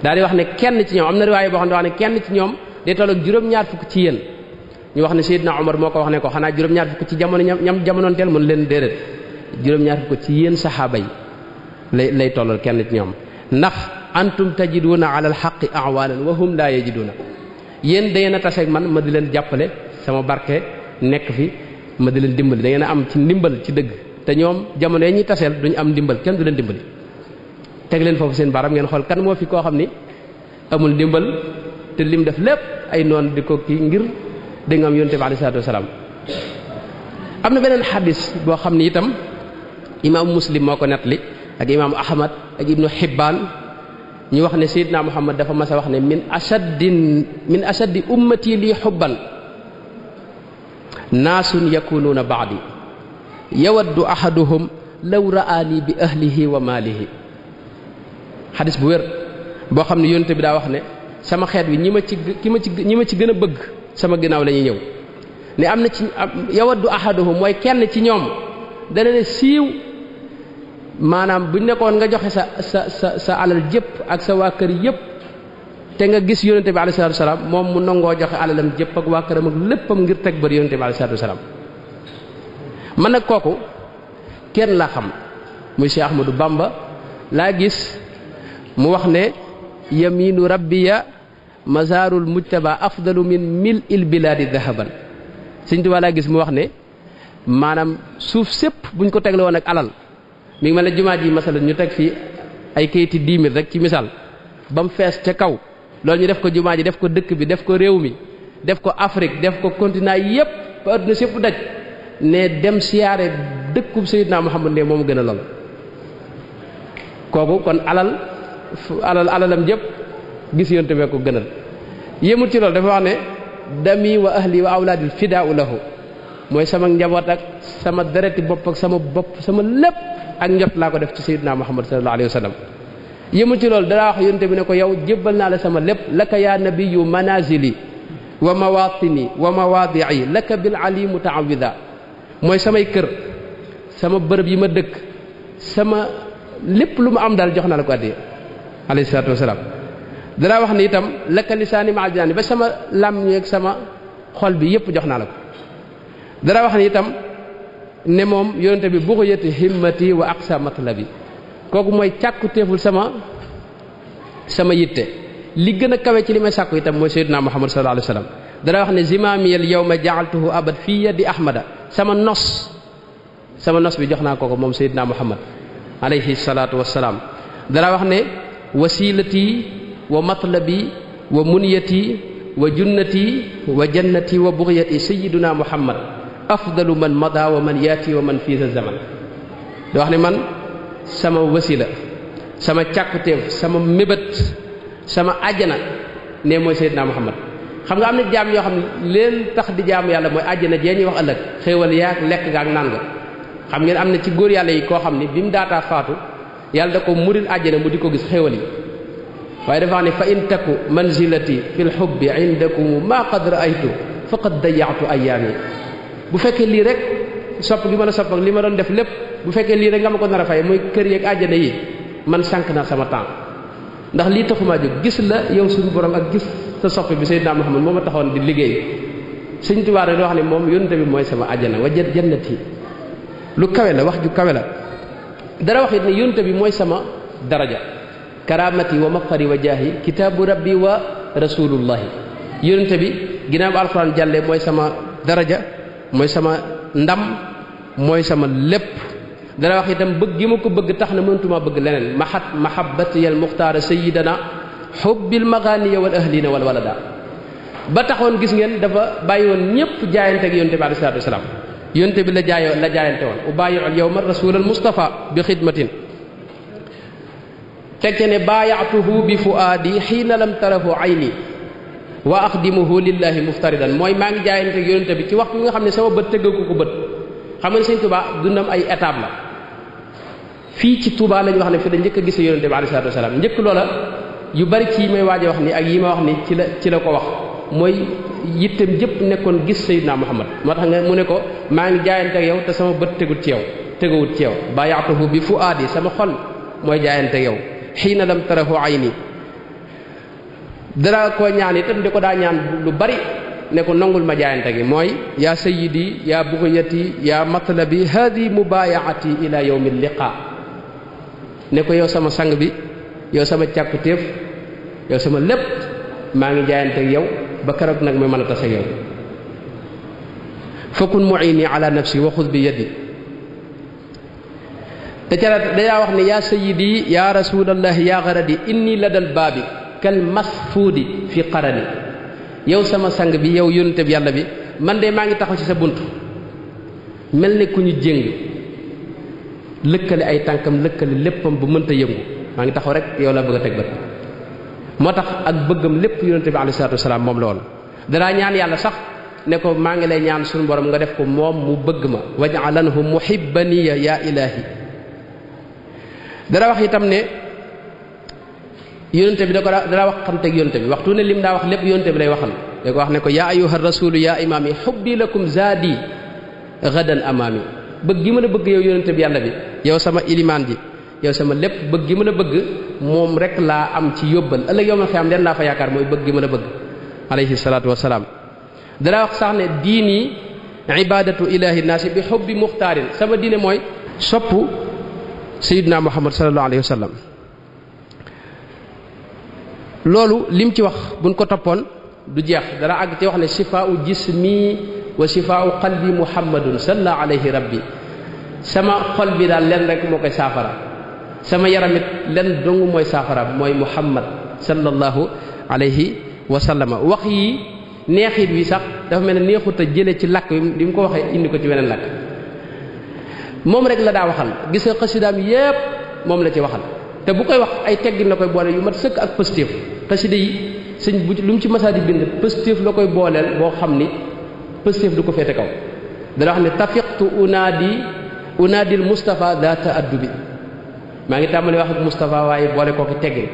daal di wax ne kenn ci ñoom am na riwaaya boo xam ne wax ne kenn ci ñoom day toll ak juróom-ñaar fukk ci yéen ñu wax ne Seydina Omar moo ko wax ne ko xanaa juróom-ñaar fukk ci jamono ñam jamonoonteel mën leen déedéet juróom-ñaar fukk ci yéen saxaaba yi lay tollal kenn ci ñoom ndax antum tajiduna ala alxaqi awaanan wa hum laa yajiduna yéen da ngeen a taseeg man ma di leen jàppale sama barke nekk fi ma di leen dimbali da ngeen a am ci ndimbal ci dëgg te ñoom jamono yi ñuy taseel duñu am ndimbal kenn du leen dimbali teg leen foofu seen baram ngeen xool kan moo fi koo xam ni amul ndimbal te lim def lépp ay noon di ko kii ngir da nga am yonte bi alayhi salaatu wasalaam am na beneen xadis boo xam ni itam imaamu Muslim moo ko nettali ak imaamu Ahmad ak ibnu Hibbaan ñu wax ne Seydina Muhammad dafa mas a wax ne min ashaddi ummati lii xubban naasun yakunuuna baadi yawaddu ahaduhum law ra'aani bi ahlihi wa maalihi xadis bu wér boo xam ne yonte bi daa wax ne sama xeet wi ñi ma ci gën a bëgg sama ginnaaw la ñuy ñëw ne am na ci yawaddu ahaduhum mooy kenn ci ñoom dana ne siiw maanaam buñ nekkoon nga joxe sa alal jëpp ak sa waa kër yëpp te nga gis yonente bi alayhi salaatu wasalaam moom mu nangoo joxe alalam jëpp ak waa këram ak léppam ngir teg bari yonente bi alayhi salaatu wasalaam man nag kooku kenn laa xam muy Cheikh Ahmadou Bamba laa gis mu wax ne yaminu rabbiya mazarul mujtaba afdalu min mil il biladi dahaban Sëñ Tuubaa laa gis mu wax ne maanaam suuf sépp buñ ko tegle woon ak alal mi ngi mel ne jumaa ji masalan ñu teg fii ay kayiti 10 000 rek ci misaal ba mu fees ca kaw loolu ñu def ko jumaa ji def ko dëkk bi def ko réew mi def ko Afrique def ko continent yépp ba adduna sépp daj ne dem siyaare dëkkub Seydina Muhammad ne moomu gën a lool kooku kon alalam jëpp gis yonte bee ko gënal yémul ci loolu dafa wax ne dami wa ahli wa awlaadi fidaau lahu mooy sama njaboot ak sama dereti bopp ak sama bopp sama lépp ak njot laa ko def ci sayyidina Muhammad sallallahu alayhi wa sallam. yëmu ci loolu danaa wax yonte bi ne ko yow jébbal naa la sama lépp laka yaa nabiyyu manazili wa mawatini wa mawadi'i laka bil ali mutaawida mooy samay kër sama bërëb yi ma dëkk sama lépp lu ma am daal jox naa la ko addiya alayhi salaatu wasalaam. danaa wax ni itam laka lisaani ma'al jinaani ba sama làmmiñ ak sama xol bi yëpp jox naa la ko. danaa wax ni itam ne moom yonte bi bughiyati himmati wa aqsa matlabi kooku mooy càkku teeful sama yitte li gën a kawe ci li may sàkku itam mooy sayyidina Muhammad sallallahu alayhi wasallam. dana wax ne zimaamiyal yawma ja'altuhu abad fii yadi ahmada sama nos bi jox naa ko moom sayyidina Muhammad alayhi salaatu wassalaam. dana wax ne wasilati wa matlabi wa munyati wa junnati wa jannati wa bughyati sayyidina Muhammad afdalu man mada wa man yaati wa man fii zaman. da wax ne man sama wasila sama càkkuteef sama mébét sama àjjana ne mooy Seydina Muhammad. xam nga am na jaam yoo xam ne leen tax di jaamu yàlla mooy àjjana jee ñuy wax ëllëg xéewal yaak lekk ga ak naan nga. xam ngeen am na ci góor yàlla yi koo xam ni bi mu daataa faatu yàlla da ko muril àjjana mu di ko gis xéewal yi waaye dafa wax ne fa in taku manzilati fil hubbi indakum ma qad ra'aytu faqad dayya'tu ayyaami. bu fekkee lii rek sopp gi ma la sopp ak li ma doon def lépp bu fekkee lii rek nga ma ko nar a fay muy kër yeeg àjjana yi man sànq naa sama temps ndax lii taxumaa jóg gis la yow suñu borom ak gis sa soppe bi Seydina Muhammad moo ma taxoon di liggéey. Sëñ Tuubaa rek wax ne moom yonent bi mooy sama àjjana wa jannati lu kawe la wax ju kawe la. dara wax it ne yonent bi mooy sama daraja karamati wa mafxari wa jaahi kitaabu rabbi wa rasulullahi. yonent bi ginnaaw alxuraan jàllee mooy sama daraja mooy sama ndam mooy sama lépp. dana wax itam bëgg gi ma ko bëgg tax na mënatuma bëgg leneen mahabbati al muxtaara sayyidana hubbil maghaniya wal ahlina wal walada. ba taxoon gis ngeen dafa bàyyi woon ñëpp jaayante ak yonte bi alayhi salaatu wasalaam. yonte bi la jaayante woon ubayi'u al yawma rasul al mustafa bi xidmatin tekke ne baaya'tuhu bi fuaadi xiina lam tarahu ayni wa axdimuhu lillahi muftaridan mooy maa ngi jaayante ak yonte bi ci waxtu bi nga xam ne sama bët tëggaku ko bët. xam nga ne Sëñ Tuubaa dundam ay étape la fii ci Tuubaa lañu wax ne fi da njëkk a gis yonente bi alayhi salaatu wasalaam. njëkk loola yu bari ci yi may waaj a wax ni ak yi ma wax ni ci la ko wax mooy yittem jëpp nekkoon gis Seydina Muhammad. moo tax nga mu ne ko maa ngi jaayante ak yow te sama bët teguwut ci yow baaya'tuhu bi fuaadi sama xol mooy jaayante ak yow xiina lam tarahu ayni. dara koo ñaan itam di ko daa ñaan lu bari ne ko nangul ma jaayante gi mooy yaa sayyidi yaa bughyati yaa matlabi hadi mubayaati ila yawmi liqa. ne ko yow sama sang bi yow sama càkkutéef yow sama lépp maa ngi jaayante ak yow ba keroog nag may mën a tase ak yow. fakun mu'ini ala nafsi wa xud bi yadi. te ca dayaa wax ne yaa sayyidi yaa rasulallahi yaa garadi inni ladal baabi kal masfuudi fi qarani. yow sama sang bi yow yónnte bi yàlla bi man de maa ngi taxaw ci sa bunt mel ne ku ñu jéng lëkkale ay tànkam lëkkale léppam bu mënta yëngu maa ngi taxaw rek yow la bëgg a teg bët. moo tax ak bëggam lépp yónnte bi alayhi salaatu wasalaam moom la woon. danaa ñaan yàlla sax ne ko maa ngi lay ñaan suñu borom nga def ko moom mu bëgg ma waj'alanhu muhibbaniya ya ilahi. dana wax itam ne yonente bi dana wax xamteeg yonente bi waxtu ne lim daa wax lépp yonente bi lay waxal da ko wax ne ko yaa ayyuha rasulu yaa imaami hubbi lakum zaadi gadan amaami. bëgg gi mën a bëgg yow yonente bi yàlla bi yow sama ilimaan ji yow sama lépp bëgg gi mën a bëgg moom rek laa am ci yóbbal ëllëg yow ma fi am leen laa fa yaakaar mooy bëgg gi mën a bëgg alayhi salaatu wasalaam. dana wax sax ne diini ibadatu ilahi naasi bi hubbi muxtaarin sama diine mooy sopp sayyidina muhammad sallallahu alayhi wa sallam. loolu lim ci wax buñ ko toppoon du jeex dara àgg ci wax ne shifaa'u jismi wa shifaa'u qalbi muhammadun salla alayhi rabbi. sama xol bi daal len rek moo koy saafara sama yaramit len dong mooy saafara mooy muhammad sallallahu alayhi wa sallama. wax yi neexit wi sax dafa mel ne neexut a jële ci làkk bi mu ko waxee indi ko ci weneen làkk moom rek la daa waxal gis nga xasidaam yépp moom la ci waxal te bu koy wax ay teggin la koy boole yu mat sëkk ak pëstéef. xasida yi sëñ bu lu mu ci masaa di bind pëstéef la koy booleel boo xam ni pëstéef du ko féete kaw dana wax ne tafiqtu unaadil Mustafa daata addubi maa ngi tàmbali wax ak Mustafa waaye boole kooki teggin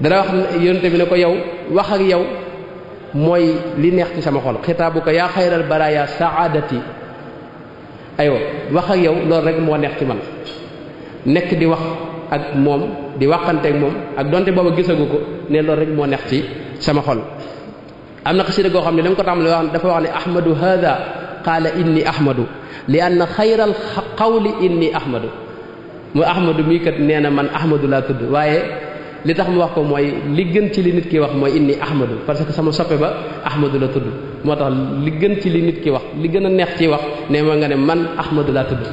dana wax yonente bi ne ko yow wax ak yow mooy li neex ci sama xol xitaabu ko yaa xayral baraya saadati aywa wax ak yow loolu rek moo neex ci man nekk di wax ak moom di waxante ak moom ak donte booba gisagu ko ne loolu rek moo neex ci sama xol am na xasida goo xam ne dama ko tàmbali wax dafa wax ne ahmadu hada qaala inni ahmadu li anna xayral qawli inni ahmadu mu ahmadu mii kat nee na man ahmadu laa tudd waaye li tax mu wax ko mooy li gën ci li nit ki wax mooy inni ahmadu parce que sama soppe ba ahmadu la tudd moo tax li gën ci li nit ki wax li gën a neex ci wax ne ma nga ne man ahmadu laa tudd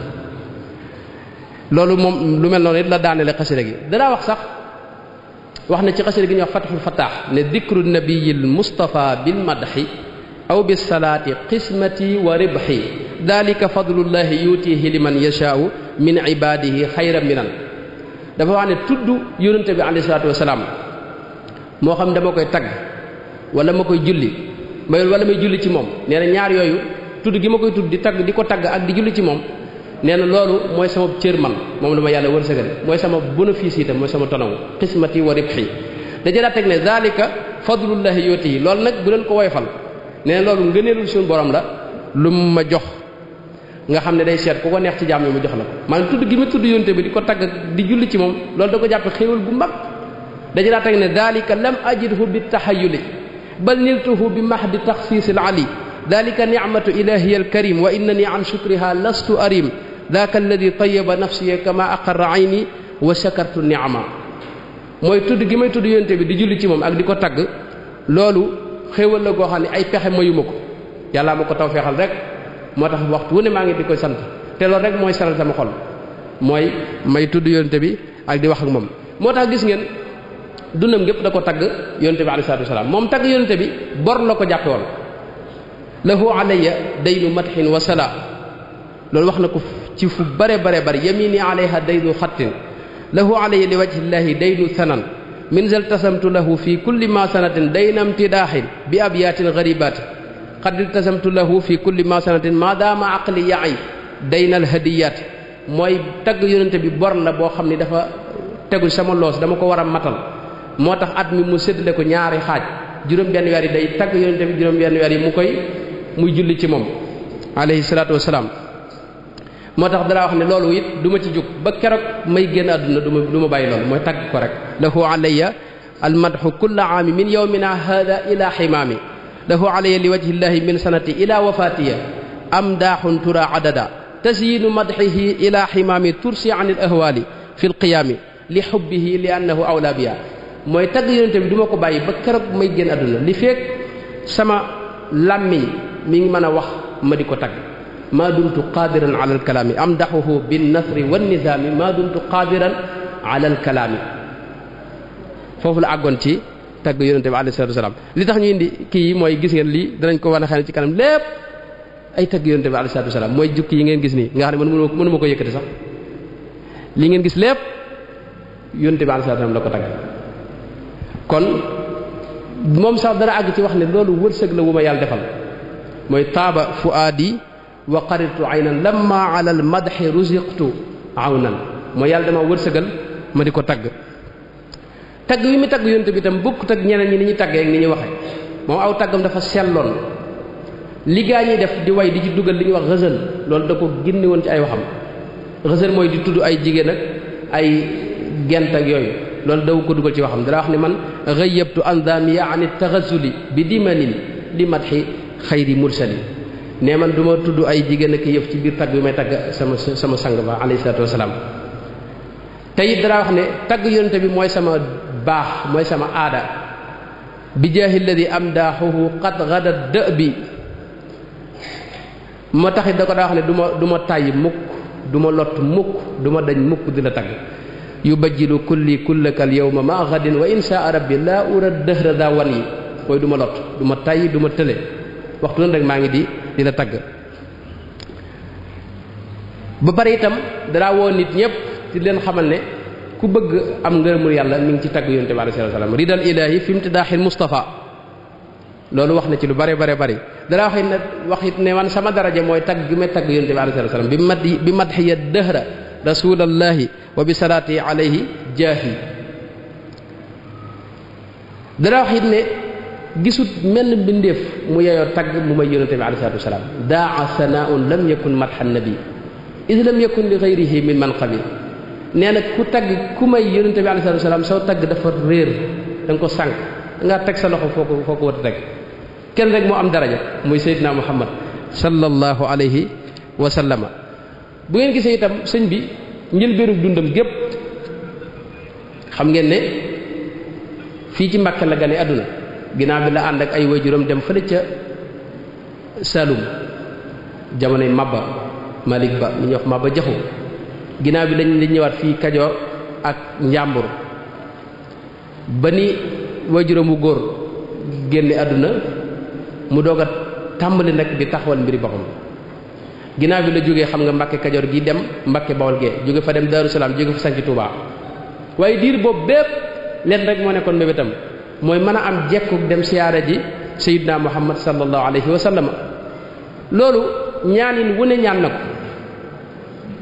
loolu moom lu mel noonu it la daanele xasida gi danaa wax sax wax na ci xasida gi ñuy wax fatxul fataax ne dikru nabiyil mustafa bil madxi aw bis salaati qismati wa ribxi dalika fadlullahi yutihi liman yashaau min ibadihi xayra minan dafa wax ne tudd yonente bi alayhi salaatu wasalaam moo xam dama koy tagg wala ma koy julli wala may julli ci moom nee na ñaar yooyu tudd gi ma koy tudd di tagg di ko tagg ak di julli ci moom nee na loolu mooy sama cër man moom la ma yàlla wërsëgal mooy sama bénéfice itam mooy sama tonawu qismati wa ribxi dañu daa teg ne zalika fadlullahi yutihi loolu nag bu leen ko woyfal nee na loolu ngëneelul suñu borom la lu ma jox nga xam ne day seet ku ko neex ci jaam yi mu jox la ko maanaam tudd gi ma tudd yonte bi di ko tagg di julli ci moom loolu da ko jàppe xéewal gu mag dañu daa teg ne dalika lam ajidhu bi taxayuli bal niltuhu bi mahdi taxsiisil ali dalika nicmatu ilahiya alkarim wa innani an shukriha lastu arim daka alladi tayaba nafsiya kama aqarra ayni wa shakartu nicma mooy tudd gi may tudd yonte bi di julli ci moom ak di ko tagg loolu xéewal la goo xam ne ay pexe mayuma ko yàllaa ma ko taw feexal rek moo tax waxtu wu ne maa ngi di koy sant te loolu rek mooy saral sama xol mooy may tudd yonte bi ak di wax ak moom moo tax gis ngeen dundam gépp da ko tagg yonte bi alayhi salaatu wasalaam moom tagg yonte bi bor la ko jàppe woon lahu alayya daynu madhin wa sala loolu wax na ko ci fu bare yamini alayha daynu xattin lahu alayya li wajhillahi daynu sanan min zal tasamtu lahu fi kulli ma sanatin dayna imtidaahin bi abyatin garibaati qad iltasamtu lahu fi kulli ma sanatin ma daama aqli yaay dayna alhadiyat mooy tagg yonente bi bor la boo xam ni dafa tegu sama loos dama ko war a matal moo tax at mi mu séddale ko ñaari xaaj juróom-benn weer yi day tagg yonente bi juróom-benn weer yi muy julli ci moom alayhi salaatu wasalaam moo tax dara wax ne loolu it du ma ci jóg ba keroog may génn àdduna du ma bàyyi loolu mooy tagg ko rek lahu alayya almadhu kulla aami min yawmina hada ila ximaami lahu alayya li wajhi llahi min sanati ila wafatiya amdaaxun tura adada tasyinu madxihi ila ximaami tursi an il ahwali fi lqiyaami li xubbihi li annahu awla biya mooy tagg yonente bi du ma ko bàyyi ba keroog may génn àdduna li feek sama làmmiñ mi ngi mën a wax ma di ko tagg maa dumtu qadiran ala alkalaami amdaxuhu binnasri wannizaami maa dumtu qadiran ala alkalaami foofu la àggoon ci tagg yonente bi alayhi salatu wasalaam li tax ñu indi kii yi mooy gis ngeen lii danañ ko wane xane ci kanam lépp ay tagg yonente bi alayhi salatu wasalaam mooy jukki yi ngeen gis nii nga xam ne mënuma ko yëkkati sax li ngeen gis lépp yonente bi alayhi salatu wasalaam la ko tagg kon moom sax dara àgg ci wax ne loolu wërsëg la wu ma yàlla defal mooy taaba fuaadi wa qaritu aynan lamma ala al madhi ruziqtu awnan mooy yàlla dama wërsëgal ma di ko tagg tagg yi mu tagg yonte bi itam bokkut ak ñeneen ñi ni ñuy taggee ak ni ñuy waxe moom aw taggam dafa selloon li gaa ñuy def di way di ci dugal li ñuy wax xësal loolu da ko génne woon ci ay waxam xësal mooy di tudd ay jigéen ak ay gent ak yooyu loolu daw ko dugal ci waxam dara wax ne man ghayyabtu andamiya an taghazuli bi dimanin li madhi xayri mursali ne man du ma tudd ay jigéen ak yëf ci biir tagg bi may tagg sama sang ba alayhi salaatu wasalaam te it dara wax ne tagg yonte bi mooy sama baax mooy sama aada bi jaahi alladi amdaaxuhu qad ghadat da'bi moo taxit da ko daa wax ne du ma tàyyi mukk du ma lott mukk du ma dañ mukk di la tagg yubajjilu kulli kullaka al yawma ma ghadin wa insha rabbi laa ura dëhra daa wan yi mooy du ma lott du ma tàyyi du ma tële waxtu nan rek maa ngi di la tagg ba pare itam danaa woo nit ñëpp ci leen xamal ne ku bëgg am ngërëmul yàlla mi ngi ci tagg yonte bi alayhi salaam ridal ilahi fi imtidaaxil Mustafa loolu wax na ci lu bare dara wax it ne man sama daraja mooy tagg gi may tagg yonente bi alayhi salaam bi madhiya dëhra rasulallahi wa bi salaati alayhi jaahi dara wax it ne gisut mel mbindeef mu yeyoo tagg mu may yonente bi alayhi salaam daa sanaaun lam yakun madhan nabi id lam yakun li ghayrihi min manqabi nee na ku tagg ku may yonente bi alayhi salaam saw tagg dafa réer da nga ko sànq da ngaa teg sa loxo foo ko war a teg kenn rek moo am daraja muy Seydina Muhammad sallallahu alayhi wa sallama bu ngeen gisee itam sëñ bi njëlbéenu dundam gépp xam ngeen ne fii ci Mbàkke la gane àdduna ginnaaw bi la ànd ak ay waajuram dem fële ca Saloum jamonoy Mabba Malick Ba mi ñuy wax Mabba Jaxu ginnaaw bi lañ ñëwaat fii Kajoor ak Njàmbur ba ni waajuram wu góor génne àdduna mu doog a tàmbali nag di taxawal mbiri boppam ginnaaw bi la jógee xam nga Mbàkke Kajoor gi dem Mbàkke Bawol gee jóge fa dem Daaru Salaam jóge fa sanc Tuubaa waaye diir boobu bépp leen rek moo nekkoon mébétam mooy mën a am jekku dem siyaara ji Sayyidina Muhammad sallallahu alayhi wa sallam loolu ñaanin wu ne ñaan na ko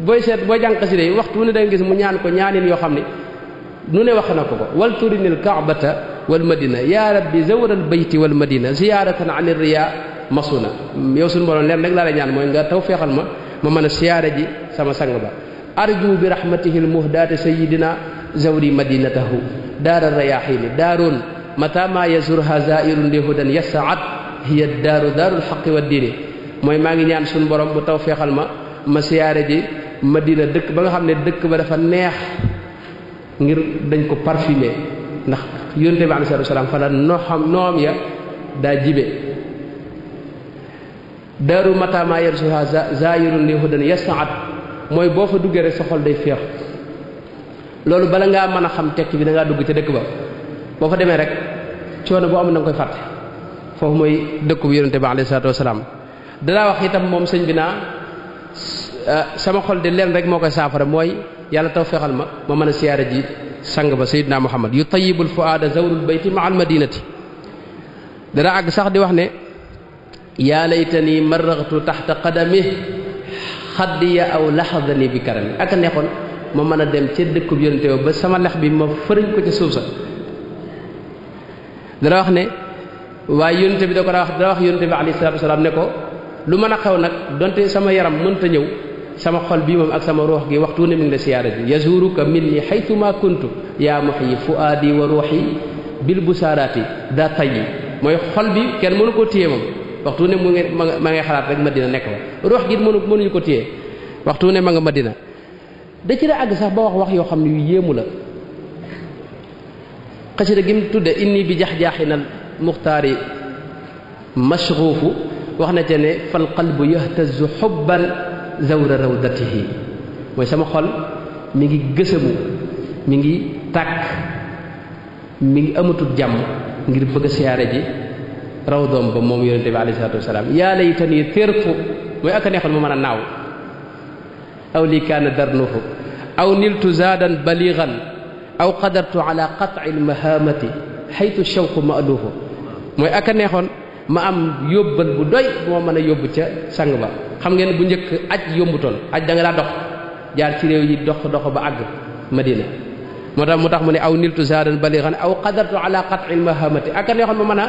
booy seet booy jàng xasida yi waxtu wu ne da nga gis mu ñaan ko ñaanin yoo xam ne nu ne wax na ko wal turinil kaabata wal madina ya rabbi zawral bayti wal madina ziyaratan anir riya masuna yow suñu borom leen rek laa la ñaan mooy nga taw feexal ma mën a siyaara ji sama sang ba arju bi rahmatihi al muhdaati sayidina zawri madinatahu daara rayaxiini daaroon mata ma yazurha zairun li hudan yasaat hiya daaru daarul xaqi wa diini mooy maa ngi ñaan suñu borom bu taw feexal ma siyaare ji madina dëkk ba nga xam ne dëkk ba dafa neex ngir dañ ko parfumé ndax yonte bi alayhi salaam fa la noom ya daa jibe daaru mata ma yazurha zairun li hudan yasaat mooy boo fa duggee rek sa xol day féex loolu bala ngaa mën a xam tekki bi da ngaa dugg ca dëkk ba boo fa demee rek coono boo am na nga koy fàtte foofu mooy dëkk bu yonente bi alayhi salaatu wasalaam danaa wax itam moom sëñ bi naa sama xol de leen rek moo koy saafara mooy yàlla taw fexal ma mën a siyaara ji sang ba sayyidina Muhammad yu tayyibul fuaada zawrul bayti ma al madinati dana àgg sax di wax ne yaa laytani marraghtu taxta qadami xaddiya aw laxadani bi karami ak a neexoon ma mën a dem ca dëkkub yonente ba sama lex bi ma fëriñ ko ca suuf sa dana wax ne waaye yonente bi dana wax yonente bi alayhi salaatu wasalaam ne ko lu mën a xew nag donte sama yaram mënta ñëw sama xol bii moom ak sama ruux gi waxtu ne mi ngi la siyaara ji yazuruka minni haythuma kuntu yaa muhyi fuaadi wa ruuxi bil busaaraati daa tayyi mooy xol bi kenn mënu koo téye moom waxtu ne ma ngay xalaat rek Madina nekk fa ruux gi mënuñu ko téye waxtu ne ma nga Madina da ci la àgg sax ba wax yoo xam ne yu yéemu la xasida gi mu tudde inni bi jax-jaaxinal muxtaari mashruufu wax na ca ne fal qalbu yahtazu xubban zawra rawdatihi mooy sama xol mi ngi gësamu mi ngi tàkk mi ngi amatul jàmm ngir bëgg a siyaare ji rawdoom ba moom yonente bi alayhi salaatu wasalaam yaa laytani tirtu mooy ak a neexoon ma mën a naaw aw lii kaana darnuhu aw niltu zaadan baligan aw qadartu ala qat'i almahamati xaytu shawqu maaluhu mooy ak a neexoon ma am yóbbal bu doy bu ma mën a yóbbu ca sang ba xam ngeen bu njëkk aj yombutoon aj da nga daa dox jaar ci réew yi dox ba àgg Madina moo tax mu ne aw niltu zaadan baligan aw qadartu ala qat'i almahamati ak a neexoon ma mën a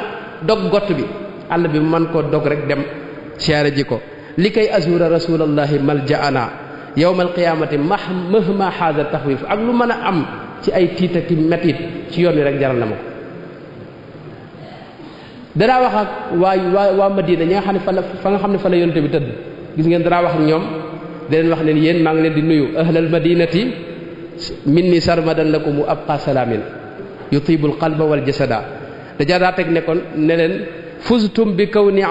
dog gott bi àll bi man koo dog rek dem siyaare ji ko li kay azura rasulallahi maljaana yawmal qiyaamati mahma haada taxwif ak lu mën a am ci ay tiita ki metit ci yoon wi rek jaral na ma ko danaa wax ak waa Madina ñi nga xam ne fa nga xam ne fa la yonte bi tëdd gis ngeen danaa wax ak ñoom di leen wax leen yéen maa ngi leen di nuyu ahlal madinati minni sarmadan lakum abqa salaamin yutibul qalba wal jasada dajaa daa teg nekkoon ne leen fuztum bi kawni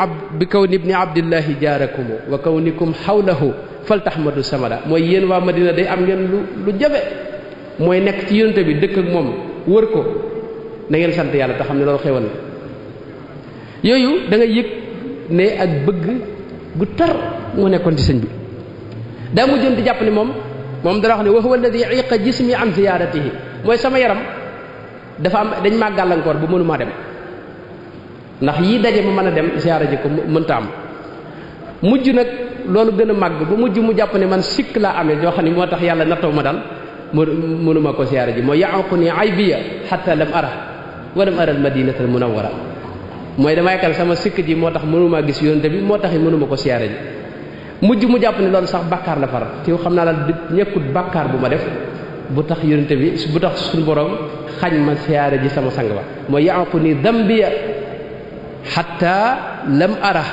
ibni abdillahi jaarakum wa kawnikum xawlahu faltahmadu samada mooy yéen waa Madina day am ngeen lu jafe mooy nekk ci yonte bi dëkk ak moom wër ko na ngeen sant yàlla te xam ne loolu xewal na yooyu da nga yëg ne ak bëgg gu tar moo nekkoon ci sëñ bi daa mujjoon di jàpp ne moom dana wax ne wa huwa alladi iqa jismi an ziyaratihi mooy sama yaram dafa am dañ maa gàllankoor bu mënumaa dem ndax yii daje ma mën a dem ziyaara ji ko mënta am mujj nag loolu gën a màgg ba mujj mu jàpp ne man sikk laa amee joo xam ne moo tax yàlla nattoo ma dal mënuma ko ziyaara ji mooy ya'uquni aybiya hatta lam ara wa lam ara al madinata al munawwara mooy dama yaakaar sama sikk ji moo tax mënuma gis yonent bi moo tax mënuma ko ziyaara ji mujj mu jàpp ne loolu sax bàkkaar la far te xam naa daal ñekkut bàkkaar bu ma def bu tax yonent bi bu tax suñu borom xañ ma ziyaara ji sama sang ba mooy ya'uquni dambiya hatta lam ara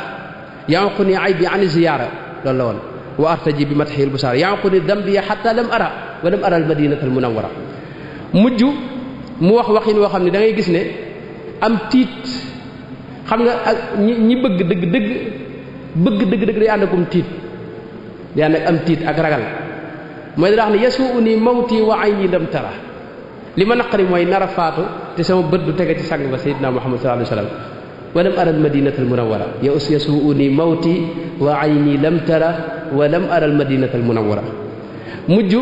ya'uquni aybi an ziyaara loolu la woon wa artaji bi mathil busar ya'uquni dambiya hatta lam ara wa lam ara al madinata al munawwara mujj mu wax waxin woo xam ne da ngay gis ne am tiit xam nga ak ñi bëgg dëgg day ànd akum tiit day ànd ak am tiit ak ragal mooy da wax ne yasuuni mawti wa ayni lam tara li ma naqari mooy nar a faatu te sama bët du tege ci sang ba sayyidina Muhammad sallallahu alayhi wasallam wa lam ara al madinata al munawwara yasuuni mawti wa ayni lam tara wa lam ara al madinata al munawwara mujj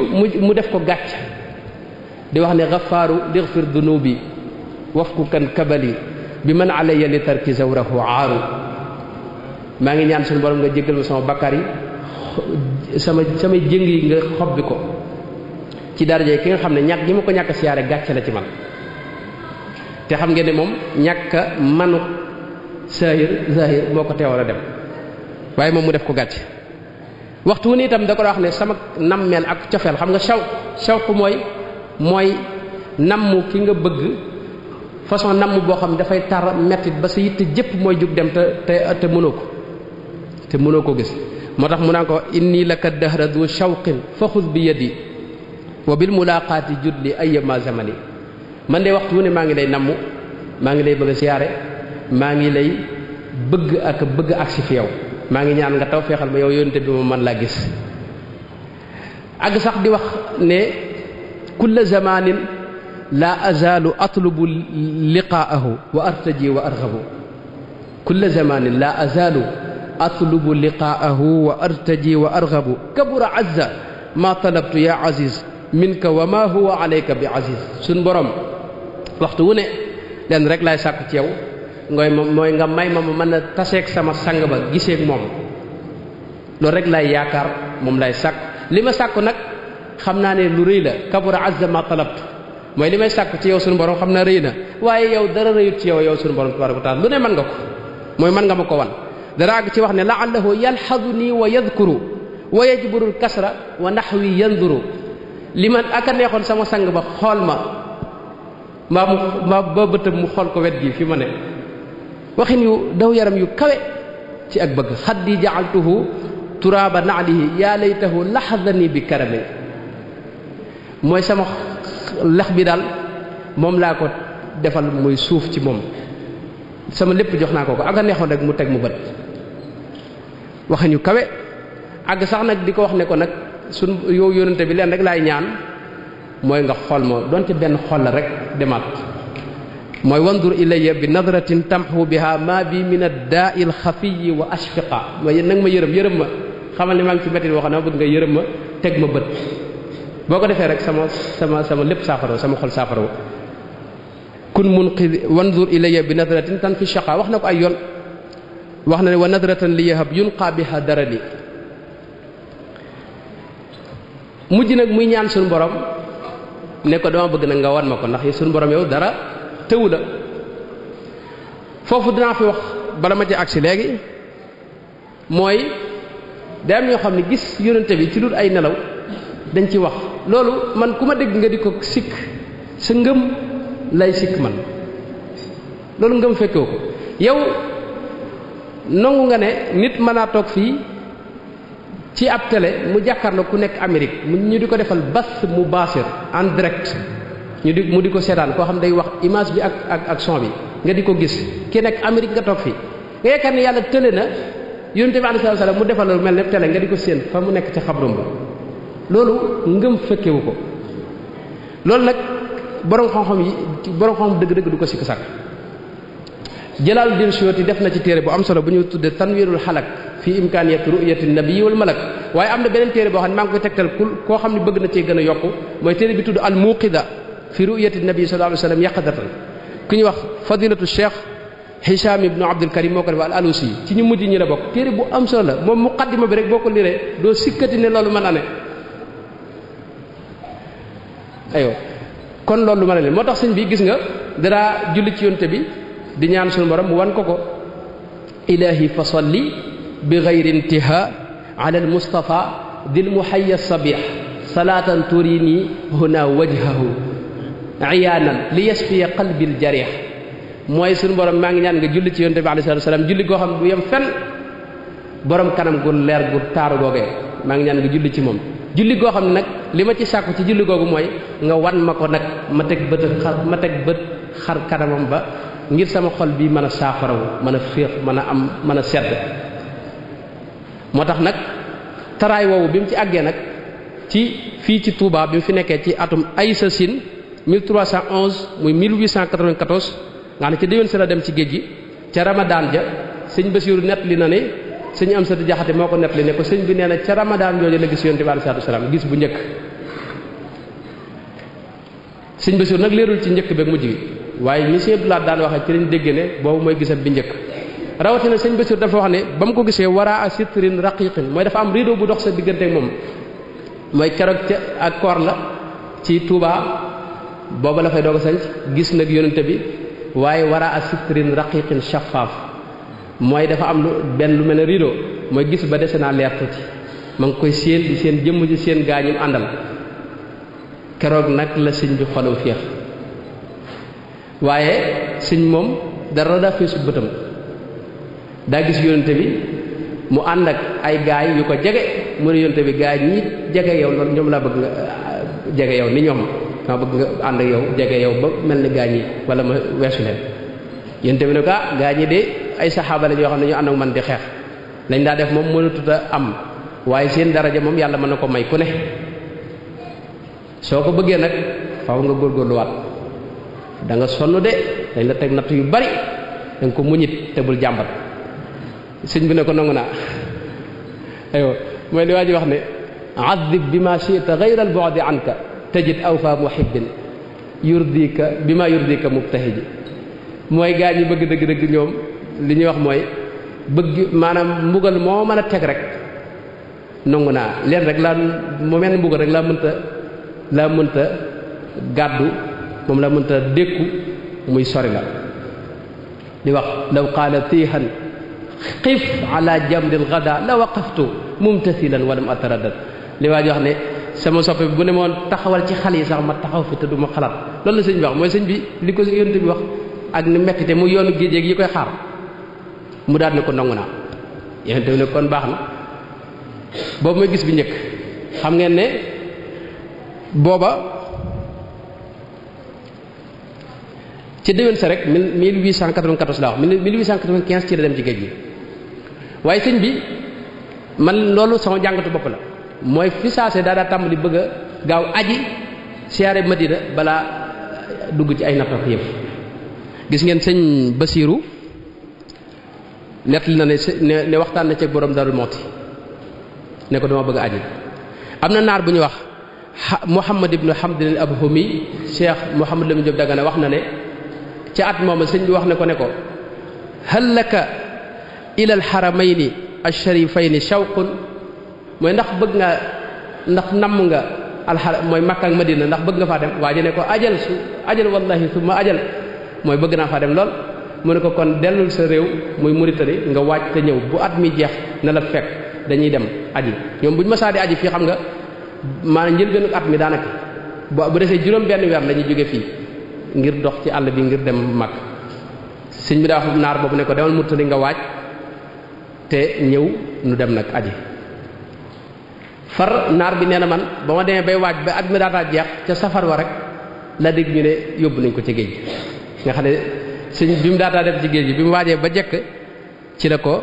mu def ko gàcc di wax ne gafaaru lighfir dunubi wafku kan kabali bi man alayya li tarki zawrahu aaru maa ngi ñaan suñu borom nga jéggal ma sama bakkaar yi samay jëng yi nga xob bi ko ci daraje ki nga xam ne ñàkk gi ma ko ñàkk siyaare gàcce la ci man te xam ngeen ne moom ñàkk manu zahir moo ko teewal a dem waaye moom mu def ko gàcce waxtu wu ni itam da ko wax ne sama nammeel ak cofeel xam nga shawq mooy namm ki nga bëgg façon namm boo xam ne dafay tar mettit ba sa yitte jëpp mooy jug dem te mënoo ko gis moo tax mu naan ko inni laka dahra du shawqin fa xuz bi yadi wa bil mulaqaati judli ayyama zamani man de waxtu wu ne maa ngi lay namm maa ngi lay bëgg a siyaare maa ngi lay bëgg agsi fi yow maa ngi ñaan nga taw feexal ma yow yonte bi ma man laa gis ak sax di wax ne kulla zamanin la azalu atlubu liqaahu wa artaji wa arghabu kulla zamanin la azalu atlubu liqaahu wa artaji wa arghabu kabura azza ma talabtu ya aziz minka wa ma huwa alayka bi aziz suñ borom waxtu wu ne leen rek laay sàkku ci yow mooy nga may ma mën a taseeg sama sang ba giseeg moom loolu rek laay yaakaar moom lay sàkk li ma sàkku nag xam naa ne lu rëy la kabura azza ma talabtu mooy li may sàkku ci yow suñu borom xam naa rëy na waaye yow dara rëyut ci yow suñu borom tabaraka wa taala lu ne mën nga ko mooy mën nga ma ko wan dara àgg ci wax ne la'allahu yalhaduni wa yadhkuru wa yajburu al-kasra wa nahwi yanzuru li man aka neexoon sama sang ba xool ma ba bëtam mu xool ko wet gi fi ma ne waxin yu daw yaram yu kawe ci ak bëgg xaddi ja'altuhu turaba na'lihi ya laytahu lahadani bi karami mooy sama lex bi daal moom laa ko defal muy suuf ci moom sama lépp jox naa ko aka neexoon rek mu teg mu bët waxin yu kawe àgg sax nag di ko wax ne ko nag sun yow yónnante bi leen rek laay ñaan mooy nga xool ma donte benn xol la rek demaat mooy wandur ilayya bi nadratin tamhu biha ma bi min ad-da'i al-khafiy wa ashfiqa mooy nag ma yërëm ma xamal ne maa ngi ci métti boo xam ne ma bëgg nga yërëm ma teg ma bët boo ko defee rek sama lépp saafara sama xol saafara kun munqidh wandur ilayya bi nadratin tanfi shaqa wax na ko ay yoon wax na ne wa nadratan li yahab yunqa biha darani mujj nag muy ñaan suñu borom ne ko dama bëgg nag nga wan ma ko ndax suñu borom yow dara tëwu la foofu dinaa fi wax bala ma ci agsi léegi mooy day am ñoo xam ne gis yonente bi ci dul ay nelaw dañ ci wax loolu man ku ma dégg nga di ko sikk sa ngëm lay sikk man loolu ngëm fekkoo ko yow nangu nga ne nit mën naa toog fii ci ab télé mu jàkkaarloo ku nekk Amérique ñu di ko defal bas mubashir en direct mu di ko seetaan koo xam day wax image bi ak son bi nga di ko gis ki nekk Amérique nga toog fii nga yaakaar ne yàlla tële na yonente bi alayhi salaam mu defal lu mel ne télé nga di ko séen fa mu nekk ci xabrum ba loolu ngëm fekkewu ko loolu nag borom xam-xam dëgg-dëgg du ko sikk sàkk Jalaaluddin Suyuti def na ci téere bu am solo bu ñu tuddee tanwirul xalak fi imkaniyat ru'yati nabii wal malak waaye am na beneen téere boo xam ne maa ngi koy tegtal koo xam ne bëgg na cee gën a yokku mooy téere bi tudd al muqida fi ru'yati nabii sallallahu alayhi wasallam yaqadatan ku ñuy wax fadilatu cheikh Hisham ibnu Abdul Karim moo ko def al-Alusi ci ñu mujj ñi la bokk téere bu am solo la moom muqaddima bi rek boo ko liree doo sikkati ne loolu mën na ne aywa kon loolu mën na leen moo tax sëñ bi gis nga dara julli ci yonte bi di ñaan suñu borom mu wan ko ko ilahi fa salli bi ghayri intiha ala al mustafa dil muhayya sabih salatan turini huna wajhahu iyaanan li yasfiya qalbil jarih mooy suñu borom maa ngi ñaan nga julli ci yonte bi alayhi salaam julli goo xam du yem fenn borom kanam gu leer gu taaru googee maa ngi ñaan nga julli ci moom julli goo xam ne nag li ma ci sàkku ci julli googu mooy nga wan ma ko nag ma teg bët xar kanamam ba ngir sama xol bi mën a saafarawu mën a féex mën a sedd moo tax nag taraay woowu bi mu ci àggee nag ci fii ci Touba bi mu fi nekkee ci atum Aysa Sin 1311 muy 1894 nga xam ne ci déwén sa la dem ci géej gi ca Ramadan ja sëñ Basiiru nett li na ne sëñ Amsatu Jaxate moo ko nett li ne ko sëñ bi nee na ca Ramadan jooju la gis Yonent bi alayhi salaam gis bu njëkk sëñ Basiiru nag leerul ci njëkk beeg mujj gi waaye ñi sëñ Abdou Lahad daan waxee ci lañ dégg ne boobu mooy gisam bi njëkk rawatina sëñ Basiiru dafa wax ne ba mu ko gisee waraa sitrin raqiqin mooy dafa am rideau bu dox sa diggante ak moom mooy keroog ca ak koor la ci Touba booba la fay doog a sanc gis nag yonente bi waaye waraa sitrin raqiqin shaffaaf mooy dafa am lu mel ne rideau mooy gis ba dese naa leer tuuti ma ngi koy séen di seen jëmm ji seen gaañum àndal keroog nag la sëñ bi xolam féex waaye sëñ moom dara daa feesu bëtam daa gis yonente bi mu ànd ak ay gaay yu ko jege mu ne yonente bi gaay ñi jege yow loolu ñoom laa bëgg nga jege yow ni ñoom maa bëgg nga ànd ak yow jege yow ba mel ni gaay ñi wala ma weesu leen yonente bi ne ko gaay ñi de ay saxaaba lañ yoo xam ne ñu ànd ak man di xeex lañ daa def moom mënatut a am waaye seen daraja moom yàlla mën na ko may ku ne soo ko bëggee nag faaw nga góorgóorluwaat da nga sonn de dañ la teg natt yu bari da nga ko muñit te bul jàmbat sëñ bi ne ko nangu naa aywa mooy li waa ji wax ne adib bi ma shi'ta ghayra al bu'di anka tajid awfa muhibbin yurdika bi ma yurdika mubtahiji mooy gaa ñi bëgg dëgg-dëgg ñoom li ñuy wax mooy bëgg maanaam mbugal moo mën a teg rek nangu naa leen rek laa mu mel ni mbugal rek laa mënta gàddu moom la mënta dékku muy sori la di wax law qaala tiihan xif ala jamdil gada la waqaftu mumtasilan walam ataraddad li waa ji wax ne sama soppe bi bu ne moon taxawal ci xal yi sax ma taxaw fi te du ma xalaat loolu la sëñ bi wax mooy sëñ bi li ko yonent bi wax ak ni mettite mu yoonu géej yi koy xaar mu daal ne ko nangu naa yonent bi ne kon baax na boobu mooy gis bi njëkk xam ngeen ne booba ci déwén sa rek 1894 laa wax 1895 ci la dem ci géej gi waaye sëñ bi man loolu sama jàngatu bopp la mooy fi saase daa tàmbali bëgg a gaaw aji siyaare Madina balaa dugg ci ay nattaf yëpp gis ngeen sëñ Basiiru nettali na ne waxtaan na ci borom Darou Moukhty ne ko dama bëgg a aji am na naar bu ñu wax Muhammad ibnu Hamdin al-Abhumi Cheikh Mouhamad Lamine Diop Dagana wax na ne ci at moom sëñ bi wax ne ko hal laka ila al-haramayni ash-sharifayni shawqun mooy ndax bëgg nga ndax namm nga mooy Makka ak Madina ndax bëgg nga faa dem waa ji ne ko ajal wallahi summa ajal mooy bëgg naa faa dem lool mu ne ko kon dellul sa réew muy Mauritanie nga waaj te ñëw bu at mi jeex na la fekk dañuy dem aji ñoom bu ñu mësaa di aji fii xam nga maanaam njëlbéenu at mi daanaka bu desee juróom benn weer la ñuy jóge fii ngir dox ci àll bi ngir dem mag sëñ bi daa wax naar boobu ne ko demal Mauritanie nga waaj te ñëw nu dem nag aji far naar bi nee na man ba ma demee bay waaj ba at mi daataa jeex ca safar wa rek la dégg ñu ne yóbbu nañ ko ci géej gi nga xam ne sëñ bi mu daataa dem ci géej gi bi mu waajee ba jekk ci la ko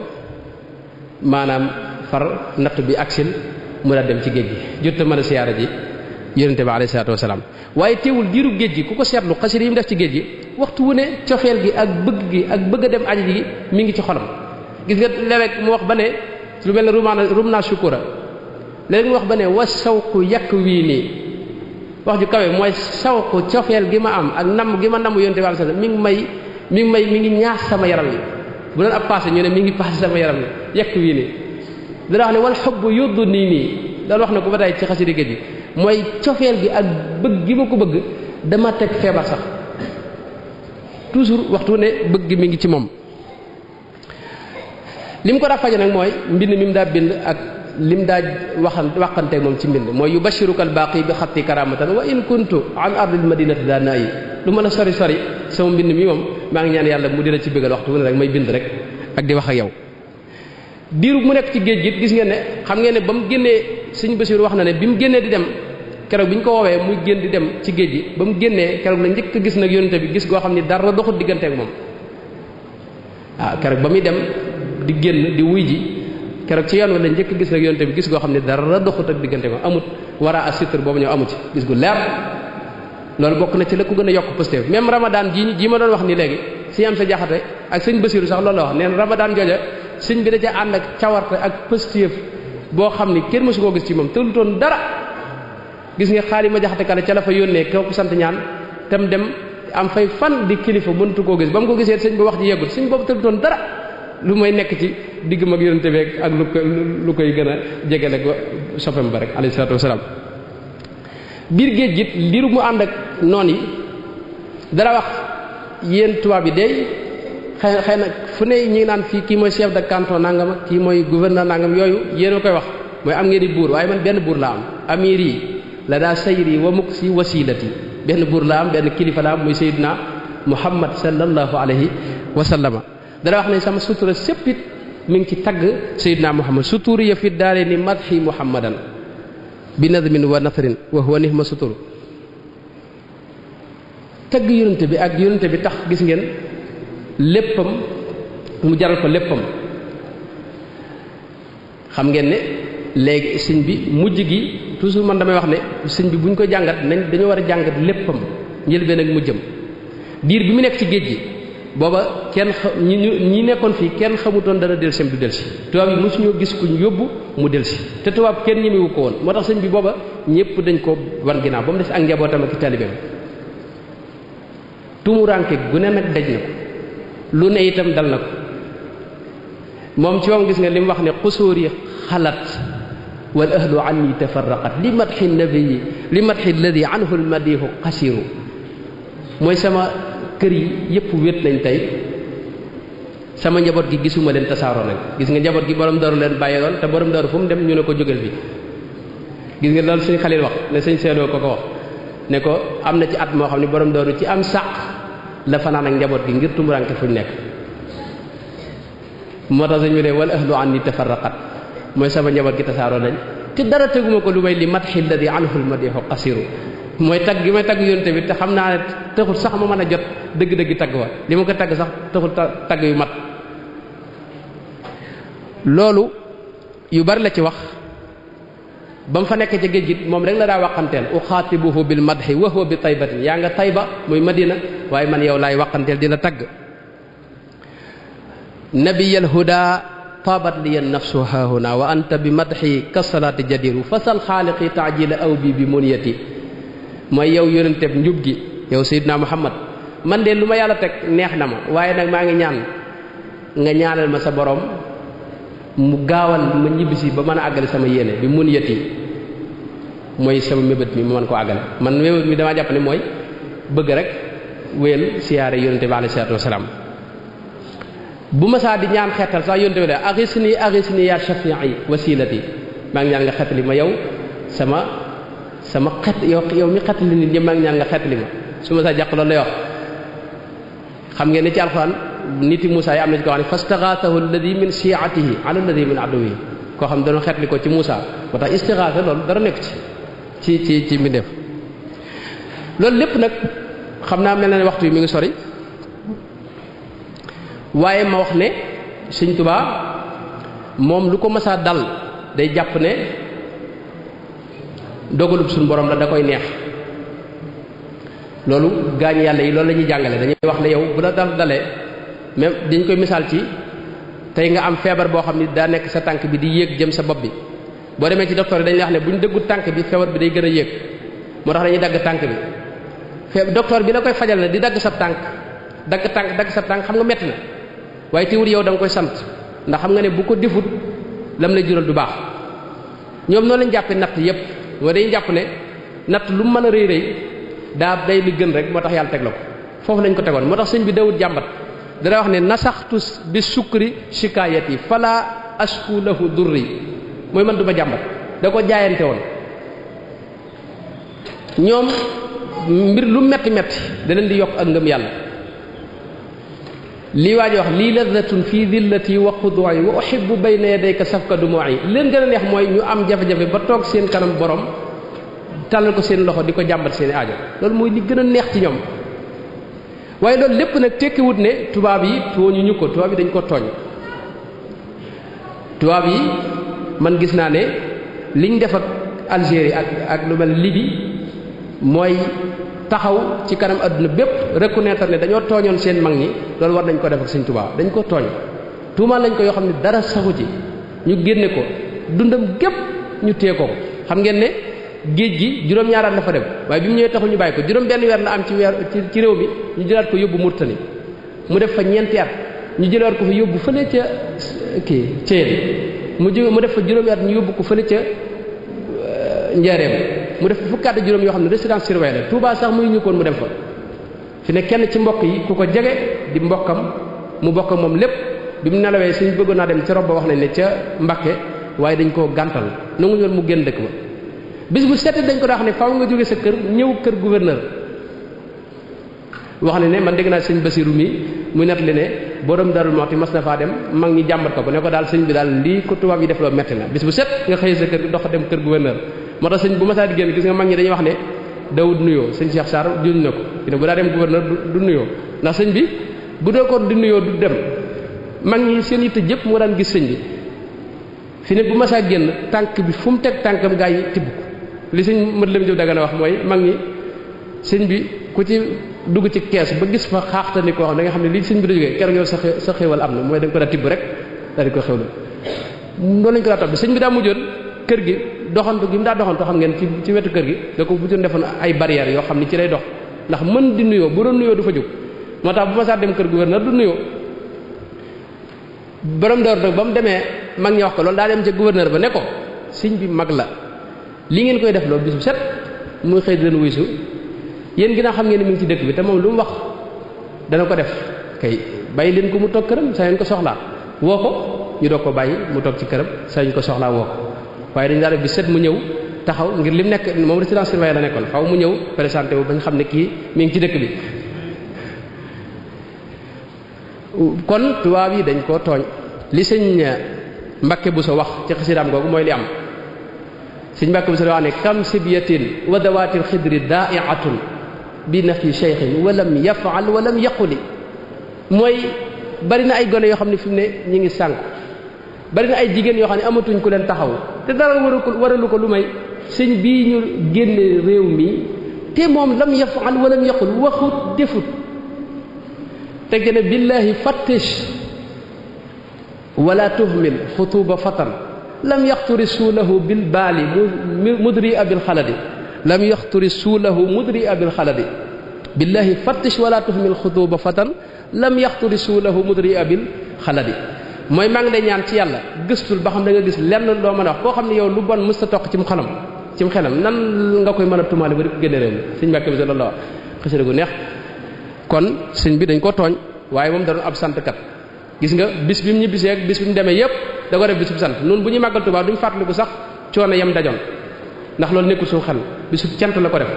maanaam far natt bi aksil mu daa dem ci géej gi jot a mën a siyaara ji yonente bi alayhi salaatu wasalaam waaye teewul diiru géej gi ku ko seetlu xasida yi mu def ci géej gi waxtu wu ne cofeel gi ak bëgg a dem aji gi mi ngi ci xolam gis nga léeg-léeg mu wax ba ne lu mel ne rum naa shukura léegi mu wax ba ne wa sawqu yàq wii nii wax ju kawe mooy sawqu cofeel gi ma am ak namm gi ma namm yonente bi alayhi salaam mi ngi may mi ngi ñaas sama yaram yi bu doon ab passé ñu ne mi ngi passé sama yaram yi yekk wii nii dana wax ne wal hubbu yuddu nii loolu wax na ko ba tey ci xasida gi mooy cofeel gi ak bëgg gi ma ko bëgg dama teg feebar sax toujours waxtu ne bëgg gi mi ngi ci moom lim ko daa faje nag mooy mbind mi mu daa bind ak lim daa waxante moom ci mbind mooy yubashiruka al-baqi bi xatti karamatan wa in kuntu an ardil madinati daa naa yi lu mën a sori sori sama mbind mi moom maa ngi ñaan yàlla mu dina ci bëggal waxtu ne rek may bind rek ak di wax ak yow diiru mu nekk ci géej gi gis ngeen ne xam ngeen ne ba mu génnee Sëriñ Basiru wax na ne bi mu génnee di dem keroog bi ñu ko woowee muy génn di dem ci géej gi ba mu génnee keroog la njëkk a gis nag yonente bi gis goo xam ni dara doxut diggante ak moom waaw keroog ba muy dem di génn di wuy ji keroog ci yoon wala njëkk gis nag yonente bi gis goo xam ne dara doxut ak diggante ak moom amut wara a sitr boobu ñëw amu ci gis gu leer loolu bokk na ci la ko gën a yokk positif même ramadan ji ma doon wax ni léegi si am sa jaxate ak Sëriñ Basiru sax loolu la wax neen ramadan jooja sëñ bi da ca ànd ak cawarte ak positif boo xam ni kenn mësu koo gis ci moom tëlutoon dara gis nga xaali ma jaxate kale ca la fa yónnee kooku sant ñaan tam dem am fay fan di kilifa mënatu koo gis ba mu ko gisee sëñ bi wax ji yeggul sëñ boobu tëlutoon dara lu may nekk ci digg mag yonente bi ak lu koy gën a jegele ko soppam ba rek alayhi salaatu wasalaam biir géej gi liru mu ànd ak noon yi dara wax yéen tubaab yi day xëy na fu ne ñi ngi naan fii kii mooy chef de canton nangam ak kii mooy gouverneur nangam yooyu yéen a koy wax mooy am ngeen di buur waaye man benn buur laa am amir yi la daa sayri wa muksi wasilati benn buur laa am benn kilifa laa am muy sayyidina muhammad sallallahu alayhi wa sallama dana wax ne sama sutura séppit mi ngi ci tagg sayyidina muhammad suturi ya fi daare ni madhi muhammadan bi nadmin wa nasrin wa huwa nihma suturu tagg yonente bi ak yonente bi tax gis ngeen léppam mu jaral ko léppam xam ngeen ne léegi sëñ bi mujj gi toujours man damay wax ne sëñ bi bu ñu ko jàngat dañoo war a jàngat léppam njëlbeen ak mujjam diir bi mu nekk ci géej gi booba kenn ñi nekkoon fii kenn xamutoon dana dellusi du dellusi tubaab yi mosuñoo gis kuñ yóbbu mu dellusi te tubaab kenn ñemewu ko woon moo tax sëñ bi booba ñëpp dañ ko wan ginnaaw ba mu des ak njabootam ak taalibeem tumuranke gu ne nag daj na ko lu ne itam dal na ko moom ci moom gis nga li mu wax ne xusuuri xalat wal ahlu anni tafarraqat li madxi nabii li madxi alladi anhu almadihu xasiru mooy sama kër yi yëpp wét nañ tey sama njaboot gi gisuma leen tasaaroo nañ gis nga njaboot gi borom daru leen bàyyi lool te borom daru fu mu dem ñu ne ko jógal bi gis nga loolu sëñ Xalil wax ne sëñ Seeloo ko wax ne ko am na ci at moo xam ne borom daru ci am sàq la fanaan ak njaboot gi ngir tumuranke fuñ nekk moo tax sañ ñu ne wal ahlu anni tafarraqat mooy sama njaboot gi tasaaroo nañ te dara teguma ko lu may li madxi alladi anhu almadihu qasiru mooy tagg gi may tagg yonte bi te xam naa ne taxul sax ma mën a jot dëgg-dëgg tagg wa li ma ko tagg sax taxul tagg yu mat loolu yu bari la ci wax ba mu fa nekk ca géej gi moom rek la daa waqanteel uxaatibuhu bil madhi wa huwa bi taybatin yaa nga tayba muy madina waaye man yow laay waqanteel di la tagg nabiyal huda taabat liya nafsu haahuna wa anta bi madhi kasalaati jadiru fasal xaaliqi taajila aw bi muniyati mooy yow yonenteb njub gi yow Seydina Muhammad man de lu ma yàlla teg neex na ma waaye nag maa ngi ñaan nga ñaanal ma sa borom mu gaawal ma ñibbisi ba mën a àggale sama yéene bi mun yëti mooy sama mébét mi ma mën koo àggale man mébét mi damaa jàpp ne mooy bëgg rek wéyal siyaare yonente bi alayhi salaatu wasalaam bu ma saa di ñaan xeetal sax yonente bi de agisni ya shafi'i wasilati maa ngi ñaan nga xeetali ma yow sama xet yow mi xetali nit ñi maa ngi ñaan nga xeetali ma su ma saa jàq loolu lay wax xam ngeen ne ci alxuraan niti Moussa yi am na ci koo xam ne fastaxaasahu alladi min shi'atihi ala alladi min aduwihi koo xam ne dañoo xeetli ko ci Moussa moo tax istixaasa loolu dara nekk ci mbindeef loolu lépp nag xam naa mel na ne waxtu yi mi ngi sori waaye ma wax ne Sëñ Tuubaa moom lu ko mësaa dal day jàpp ne dogalub suñu borom la da koy neex loolu gaañ yàlla yi loolu la ñuy jàngale dañuy wax ne yow bu la dalee même dañ koy misaal ci tey nga am feebar boo xam ni daa nekk sa tànk bi di yéeg jëm sa bopp bi boo demee ci docteur yi dañuy wax ne bu ñu dëggu tànk bi feebar bi day gën a yéeg moo tax dañuy dagg tànk bi docteur bi la koy fajal ne di dagg sa tànk dagg sa tànk xam nga metti na waaye teewul yow da nga koy sant ndax xam nga ne bu ko defut lam lay jural du baax ñoom noonu lañ jàppee natt yépp mooy dañuy jàpp ne natt lu mën a rëy rëy daa day li gën rek moo tax yàlla teg la ko foofu lañ ko tegoon moo tax sëñ bi dawut jàmbat dana wax ne nasaxtu bi sukri shikayati fala ashku lahu durri mooy man du ma jàmbat da ko jaayante woon ñoom mbir lu metti metti da leen di yokk ak ngëm yàlla lii waa ji wax lii ladatun fi dillati wa xudu'i wa uhibbu bayna yadayka safka dumu'i leen gën a neex mooy ñu am jafe-jafe ba toog seen kanam borom tàllal ko seen loxo di ko jàmbat seen aajo loolu mooy li gën a neex ci ñoom waaye loolu lépp nag tekkiwut ne tubaab yi tooñuñu ko tubaab yi dañ ko tooñ tubaab yi man gis naa ne liñ def ak Algérie ak lu mel Libye mooy taxaw ci kanam adduna bépp reconnaître ne dañoo tooñoon seen mag ñi loolu war nañ ko def ak Sëriñ Tuubaa dañ ko tooñ tuumaal lañ ko yoo xam ne dara saxu ci ñu génne ko dundam gépp ñu téye ko xam ngeen ne géej gi juróom-ñaaraat la fa dem waaye bi mu ñëwee taxul ñu bàyyi ko juróom benn weer la am ci réew mi ñu jëlaat ko yóbbu Murtani mu def fa ñeenti at ñu jëlaat ko fa yóbbu fële ca Thiel mu def fa juróomi at ñu yóbbu ko fële ca Njaareem mu def fa fukki at juróom yoo xam ne résidence surveillée la Touba sax muy ñu koon mu dem fa fi ne kenn ci mbokk yi ku ko jege di mbokkam mu bokk moom lépp bi mu nelawee suñ bëggoon naa dem ca rob ba wax nañ ne ca Mbakke waaye dañ koo gàntal nangu ñoon mu génn dëkk ba bis bu seetee dañ ko daa wax ne faaw nga jóge sa kër ñëw kër gouverneur wax ne man dégg naa sëñ Basiru mi mu nettali ne borom Darou Moukhty mas na faa dem mag ñi jàmbat ko ne ko daal sëñ bi daal lii ko tubaab yi def loo metti na bis bu set nga xëy sa kër dox dem kër gouverneur moo tax sëñ bu masaa di génn gis nga mag ñi dañuy wax ne dawut nuyoo sëñ Cheikh Sarr juñ na ko fi ne bu daa dem gouverneur du nuyoo ndax sëñ bi bu dee ko di nuyoo du dem mag ñi seen yitte jëpp moo daan gis sëñ bi fi ne bu masaa génn tànk bi fu mu teg tànkam gaa yi tibb ko li sëñ mët lam jëw dagana wax mooy mag ñi sëñ bi ku ci dugg ci kees ba gis fa xaaxtani koo xam da nga xam ne lii sëñ bi da jógee keroog yow sa xéewal am na mooy da nga ko daa tibb rek daal di ko xewlu noonu lañ ko daa topp sëñ bi daa mujjoon kër gi doxantu gi mu daa doxantu xam ngeen ci wetu kër gi da ko mujjoon defoon ay barrières yoo xam ni ci lay dox ndax mën di nuyoo bu doon nuyoo du fa jóg moo tax bu ma saa dem kër gouverneur du nuyoo borom door nag ba mu demee mag ñi wax ko loolu daa dem ca gouverneur ba ne ko sëñ bi mag la li ngeen koy def loolu bis bu set muy xëy di leen wuysu yéen ginnaaw xam ngeen ne mi ngi ci dëkk bi te moom lu mu wax dana ko def kay bàyyi leen ko mu toog këram saa yéen ko soxlaa woo ko ñu doog ko bàyyi mu toog ci këram saa ñu ko soxlaa woo ko waaye dañu daal def bi set mu ñëw taxaw ngir lim nekk moom résidence surveillée la nekkoon faaw mu ñëw présenté wu bañ xam ne kii mi ngi ci dëkk bi kon tubaab yi dañ koo tooñ li sëñ Mbàkke Buso wax ci xasidaam googu mooy li am sëñ Mbàkke Buso wax ne kam sibyatin wa dawatil xidri da'iatun bi nafi cheikhin walam yafal walam yaquli mooy bari na ay gone yoo xam ne fi mu ne ñi ngi sànk bari na ay jigéen yoo xam ne amatuñ ku leen taxaw te dara waralu ko lu may sëñ bii ñu génne réew mi te moom lam yafal walam yaqul waxut defut teg ne billahi fattish wala tuhmil xutuba fatan lam yaxturi suulahu bil baali mudri abil xaladi lam yaxturi suulahu mudri abil xaladi billahi fattish wala tuhmil xutuba fatan lam yaxturi suulahu mudri abil xaladi mooy maa ngi lay ñaan ci yàlla gëstul ba xam da nga gis lenn loo mën a wax koo xam ne yow lu bon mës ta toq cim xelam nan nga koy mën a tumaale ba di ko génne réew mi sëñ Mbàkke bi loolu la wax xasida gu neex kon sëñ bi dañ ko tooñ waaye moom da doon ab santkat gis nga bis bi mu ñibbisee ak bis bi mu demee yépp da ko def bisub sant noonu bu ñuy màggal Tuubaa duñ fàttaliku sax coono yam dajoon ndax loolu nekkul suñu xel bisub cant la ko def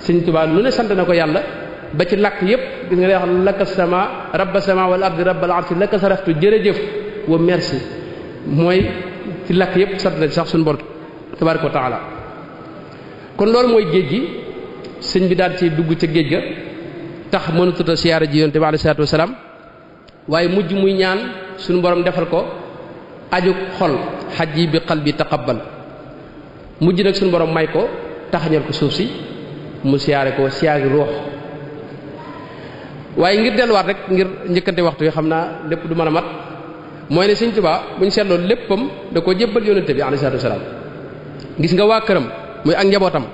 sëñ Tuubaa lu ne sant na ko yàlla ba ci làkk yépp gis nga day wax laka sama rabba sama wal ardi rabbal arsi laka saraftu jërëjëf wa merci mooy ci làkk yépp sant na sax suñu bor tabaaraka wa taala kon loolu mooy géej gi sëñ bi daal ci dugg ca géej ga tax mënutut a siyaara ji yonent bi alayhi salaatu wasalaam waaye mujj muy ñaan suñu borom defal ko aju xol xajji bi qalbi taqabbal mujj nag suñu borom may ko taxañal ko suuf si mu siyaare ko siyaari ruux waaye ngir delluwaat rek ngir njëkkante waxtu yi xam naa lépp du mën a mat mooy ne Sëñ Tuubaa bu ñu seetloo léppam da ko jébbal yonent bi alayhi salaatu wasalaam gis nga waa këram muy ak njabootam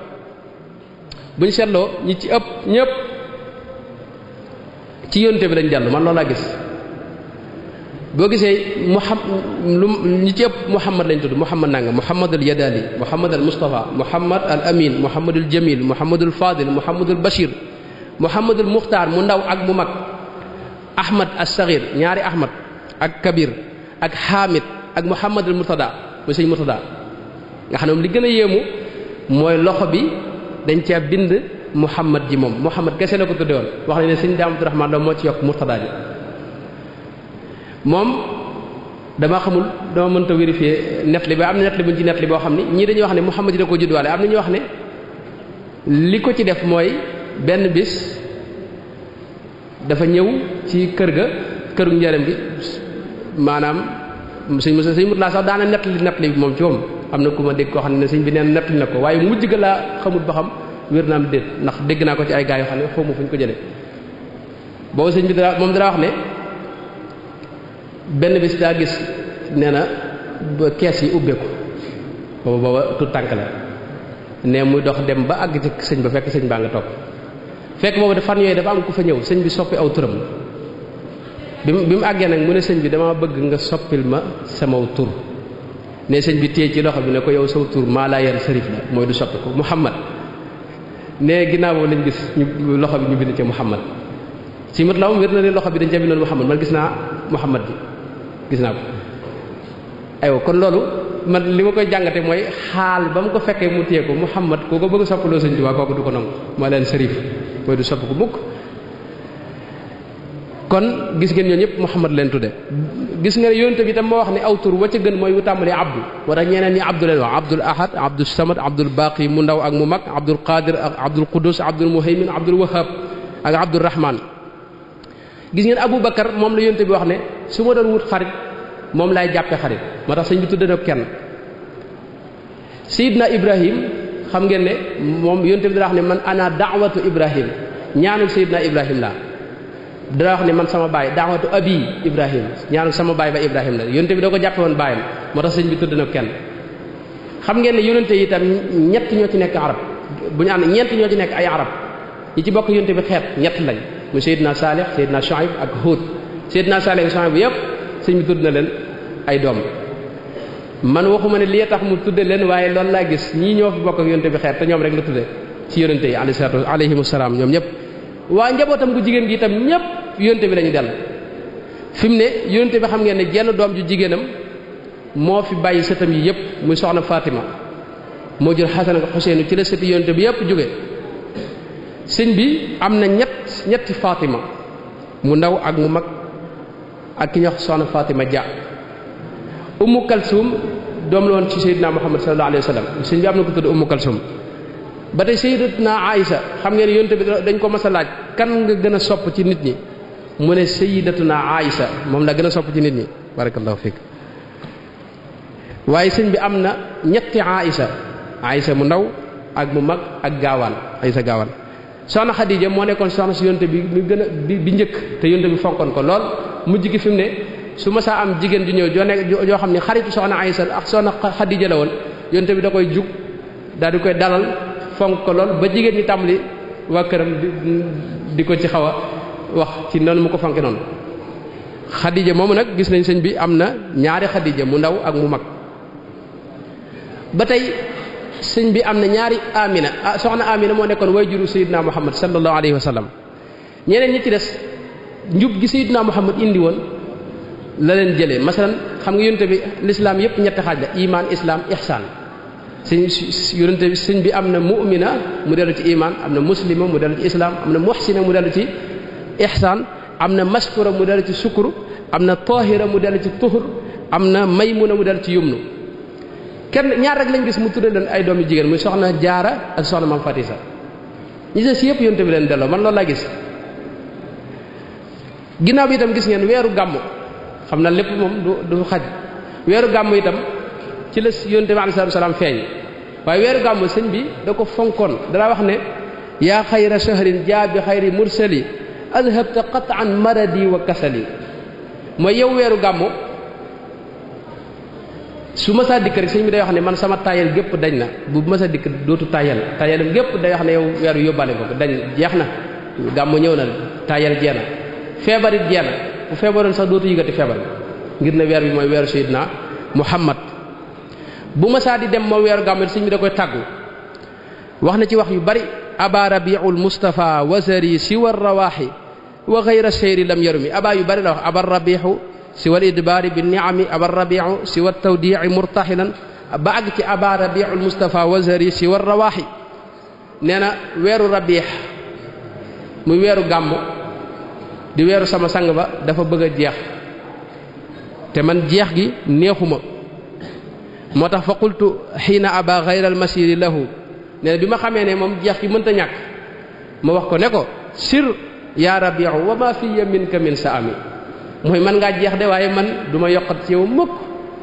bu ñu seetloo ñi ci ëpp ñëpp ci yonte bi lañ dellu man loolu laa gis boo gisee ñi ci ëpp Muhammad lañ tudd Muhammad nanga Muhammad al Yadali Muhammad al Mustafa Muhammad al Amin Muhammad al Jamil Muhammad al Fadil Muhammad al Bashir Muhammad al Mukhtar mu ndaw ak mu mag Ahmad as Saghir ñaari Ahmad ak Kabir ak Hamid ak Muhammad al Murtada mooy sëñ Murtada nga xam ne moom li gën a yéemu mooy loxo bi dañ caa bind Muhammad ji moom Muhammad kese la ko tudde woon wax ne ne sëñ Daam Abdurahmaan doom moo ci yokk Murtada ji moom dama xamul dama mënta vérifier nettali ba am na nettali buñ ci nettali boo xam ni ñii dañuy wax ne Muhammad ji da ko juddwaale am na ñuy wax ne li ko ci def mooy benn bis dafa ñëw ci kër ga këru njëriñ gi maanaam sëñ Murtada sax daana nettali bi moom ci moom am na ku ma dégg koo xam ne sëñ bi neen nettali na ko waaye mujj ga laa xamul ba xam wér na am déet ndax dégg naa ko ci ay gaa yoo xam ne xaw ma fu ñu ko jëlee boobu sëñ bi moom dara wax ne benn bis daa gis nee na ba kees yi ubbeeku booba tu tànk la ne muy dox dem ba àgg ci sëñ ba fekk sëñ baa nga toog fekk boobu fan yooyu dafa am ku fa ñëw sëñ bi soppi aw turam bi mu àggee nag mu ne sëñ bi dama bëgg nga soppil ma samaw tur ne sëñ bi téye ci loxo bi ne ko yow saw tur maa laa yar sërif la mooy du soppi ko Muhammad ne ginnaaw boobu lañ gis ñu loxo bi ñu bind ci Muhammad si mat la wér na ne loxo bi dañ ca bindoon Muhammad man gis naa Muhammad bi gis naa ko aywa kon loolu man li ma koy jàngate mooy xaal ba mu ko fekkee mu téye ko Muhammad koo ko bëgg a soppaloo sëñ Tuubaa kooku du ko nangu moo leen sërif mooy du soppi ko mukk kon gis ngeen ñoo ñëpp Muhammad leen tudde gis nga ne yonent bi tam moo wax ne aw tur wa ca gën mooy wu tàmbali abdu wala ñeneen ñi abdu leen wax abdul ahad abdul samad abdul baqi mu ndaw ak mu mag abdul qadir ak abdul qudus abdul muhaymin abdul wahab ak abdul rahman gis ngeen Abu Bakar moom la yonent bi wax ne su ma doon wut xarit moom laay jàppe xarit moo tax sëñ bi tudde na kenn Seydina Ibrahim xam ngeen ne moom yonent bi dana wax ne man ana daawatu Ibrahim ñaanul Seydina Ibrahim laa dana wax ne man sama baay daawatu abi Ibrahim ñaanul sama baay ba Ibrahim la yonent bi da ko jàppe woon baayam moo tax sëñ bi tudde na kenn xam ngeen ne yonent yi itam ñett ñoo ci nekk arab bu ñu ànd ñeent ñoo ci nekk ay arab ñi ci bokk yonent bi xeet ñett lañ mu Seydina Salih Seydina Shuaib ak Hud Seydina Salih ak Shuaib yëpp sëñ bi tudd na leen ay doom man waxuma ne lii tax mu tudde leen waaye loolu laa gis ñii ñoo fi bokk ak yonte bi xeet te ñoom rek la tudde ci yonente yi alayhimu salaam ñoom ñëpp waa njabootam gu jigéen gi itam ñëpp yonte bi la ñu dell fi mu ne yonte bi xam ngeen ne jenn doom ju jigéenam moo fi bàyyi sëtam yi yëpp muy soxna Fatima moo jël Xasan ak Xuseenu ci la sëti yonte bi yëpp jóge sëñ bi am na ñetti Fatima mu ndaw ak mu mag ak ki ñuy wax soxna Fatima Dia Ummu Kalsum doom la woon ci Seydina Muhammad sallallahu alayhi wa sallam sëñ bi am na ko tudd Ummu Kalsum ba tey Sayyidatuna Aïsa xam ngeen yonte bi dañ ko mas a laaj kan nga gën a sopp ci nit ñi mu ne Sayyidatuna Aïsa moom la gën a sopp ci nit ñi barakallahu fiik waaye sëñ bi am na ñetti Aïsa mu ndaw ak mu mag ak gaawaan Aïsa gaawaan soxna Xadija moo nekkoon soxna si yonte bi mu gën a bi njëkk te yonte bi fonkoon ko lool mujj gi fi mu ne su ma saa am jigéen ju ñëw joo xam ne xaritu soxna Aysa ak soxna Xadija la woon yonte bi da koy jug daal di koy dalal fonk ko lool ba jigéen ñi tàmbali waa këram di ko ci xaw a wax ci noonu mu ko fonke noonu Xadija moomu nag gis nañ sëñ bi am na ñaari Xadija mu ndaw ak mu mag ba tey sëñ bi am na ñaari Amina soxna Amina moo nekkoon way juru Seydina Muhammad sallallahu alayhi wa sallam ñeneen ñi ci des njub gi Seydina Muhammad indi woon la leen jëlee masalan xam nga yonente bi l'islam yëpp ñetti xaaj la iman islam ihsan yonente bi sëñ bi am na mu'mina mu dellu ci iman am na muslima mu dellu ci islam am na muhsina mu dellu ci ihsan am na mashkura mu dellu ci sukru am na tahira mu dellu ci tuhur am na maymuna mu dellu ci yumnu kenn ñaar rek lañ gis mu tudde leen ay doom yu jigéen muy soxna jaara ak soxna mam fatisa ñi des yëpp yonente bi leen delloo man loolu laa gis ginnaaw bi itam gis ngeen weeru gàmmu xam na lépp moom du xaj weeru gàmmu itam ci la yonent bi alayhi salaam feeñ waaye weeru gàmmu sëñ bi da ko fonkoon danaa wax ne yaa xayra shahrin jaa bi xayri mursali adhabta qat'an maradi wa kasali mooy yow weeru gàmmu su ma saa dikk rek sëñ bi day wax ne man sama tayal gépp dañ na bu ma sa dikk dootu tayalam gépp day wax ne yow weeru yóbbaale ko dañ jeex na gàmmu ñëw na tayal jeena feebar it jeena bu feebaroon sax dootu yëgati feebar ngir ne weer bi mooy weeru Seydina Muhammad bu ma saa di dem moom weeru gàmmu sëñ bi da koy tàggu wax na ci wax yu bari aba rabiul mustafa wazari siwa rawaaxi wa gayra seyri lam yarumi aba yu bari la wax aba rabihu siwa al idbaari bi niami aba rabiu siwa tawdii murtaxilan ba àgg ci aba rabiul mustafa wazari siwa rawaaxi nee na weeru rabiix muy weeru gàmmu di weeru sama sang ba dafa bëgg a jeex te man jeex gi neexuma moo tax fa qultu xiina aba gayra al masiri lahu nee na bi ma xamee ne moom jeex gi mënta ñàkk ma wax ko ne ko sir yaa rabiu wa ma fiya minka min sa ami mooy man ngaa jeex de waaye man du ma yokkat ci yow mukk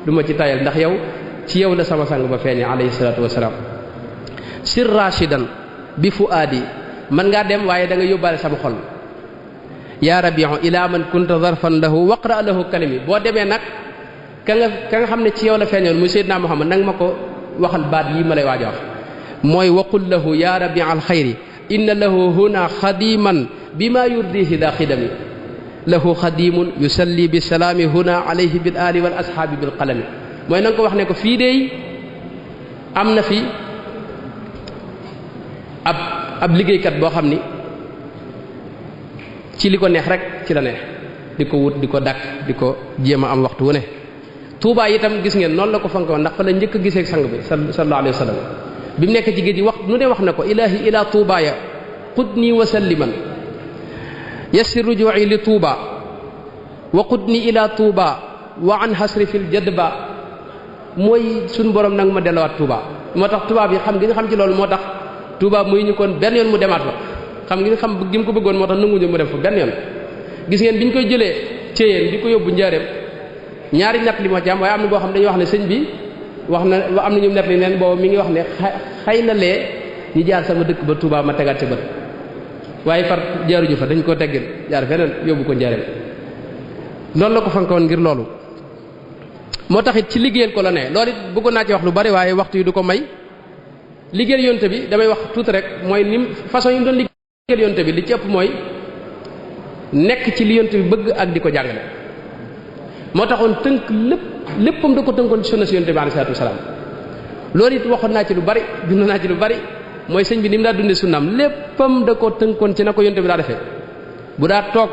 du ma ci tayal ndax yow ci yow la sama sang ba feeñe alayhi salaatu wasalaam sir rashidan bi fuaadi man ngaa dem waaye da nga yóbbaale sama xol yaa rabiu ila man kunta zarfan lahu waqra lahu kalimi boo demee nag ka nga xam ne ci yow la feeñoon muy Seydina Muhammad nag ma ko waxal baat yi ma lay waaj a wax mooy waqul lahu ya rabi al xayri inna lahu huna xadiman bima yurdihi da xidami lahu xadimun yusalli bi salaami huna alayhi bil ali wal ashaabi bil qalami mooy na nga ko wax ne ko fii de am na fi ab liggéeykat boo xam ni ci li ko neex rek ci la neex di ko wut di ko dàkk di ko jéem a am waxtu wu ne Tuubaa itam gis ngeen noonu la ko fanko ndax fa la njëkk a gisee sang bi sallallahu alayhi wa sallam bi mu nekk ci géej gi wax nu ne wax na ko ilahi ila tuubaaya qudni wa salliman yassir ruju'i li tuuba wa qudni ila tuuba wa an hasri fil jadba mooy suñu borom nag ma delluwaat tuuba moo tax tuuba bi xam gi nga xam ci loolu moo tax tuuba muy ñu kon benn yoon mu demaat fa xam gi nga xam gi mu ko bëggoon moo tax nanguñu mu dem fa benn yoon gis ngeen bi ñu koy jëlee Ceyeen di ko yóbbu Njaareem ñaari natt li moo ci am waaye am na boo xam dañuy wax ne sëñ bi wax na am na ñu nett li neen boobu mi ngi wax ne xëy na lee ñu jaar sama dëkk ba Touba ma tegaat ca bët waaye far jaaruñu fa dañ koo teggil jaar feneen yóbbu ko Njaareem loolu la ko fankoon ngir loolu moo tax it ci liggéeyal ko la ne loolu it bëggoon naa ci wax lu bari waaye waxtu yi du ko may liggéeyal yonte bi damay wax tuuti rek mooy ni façon yi mu doon liggéeyal yonte bi li ci ëpp mooy nekk ci li yonte bi bëgg ak di ko jàngale moo taxoon tënk léppam da ko tënkoon ci sunna si yonte bi alayhi salaatu wasalaam loolu it waxoon naa ci lu bari dund naa ci lu bari mooy sëñ bi ni mu daa dundee sunnaam léppam da ko tënkoon ci na ko yonte bi daa defee bu daa toog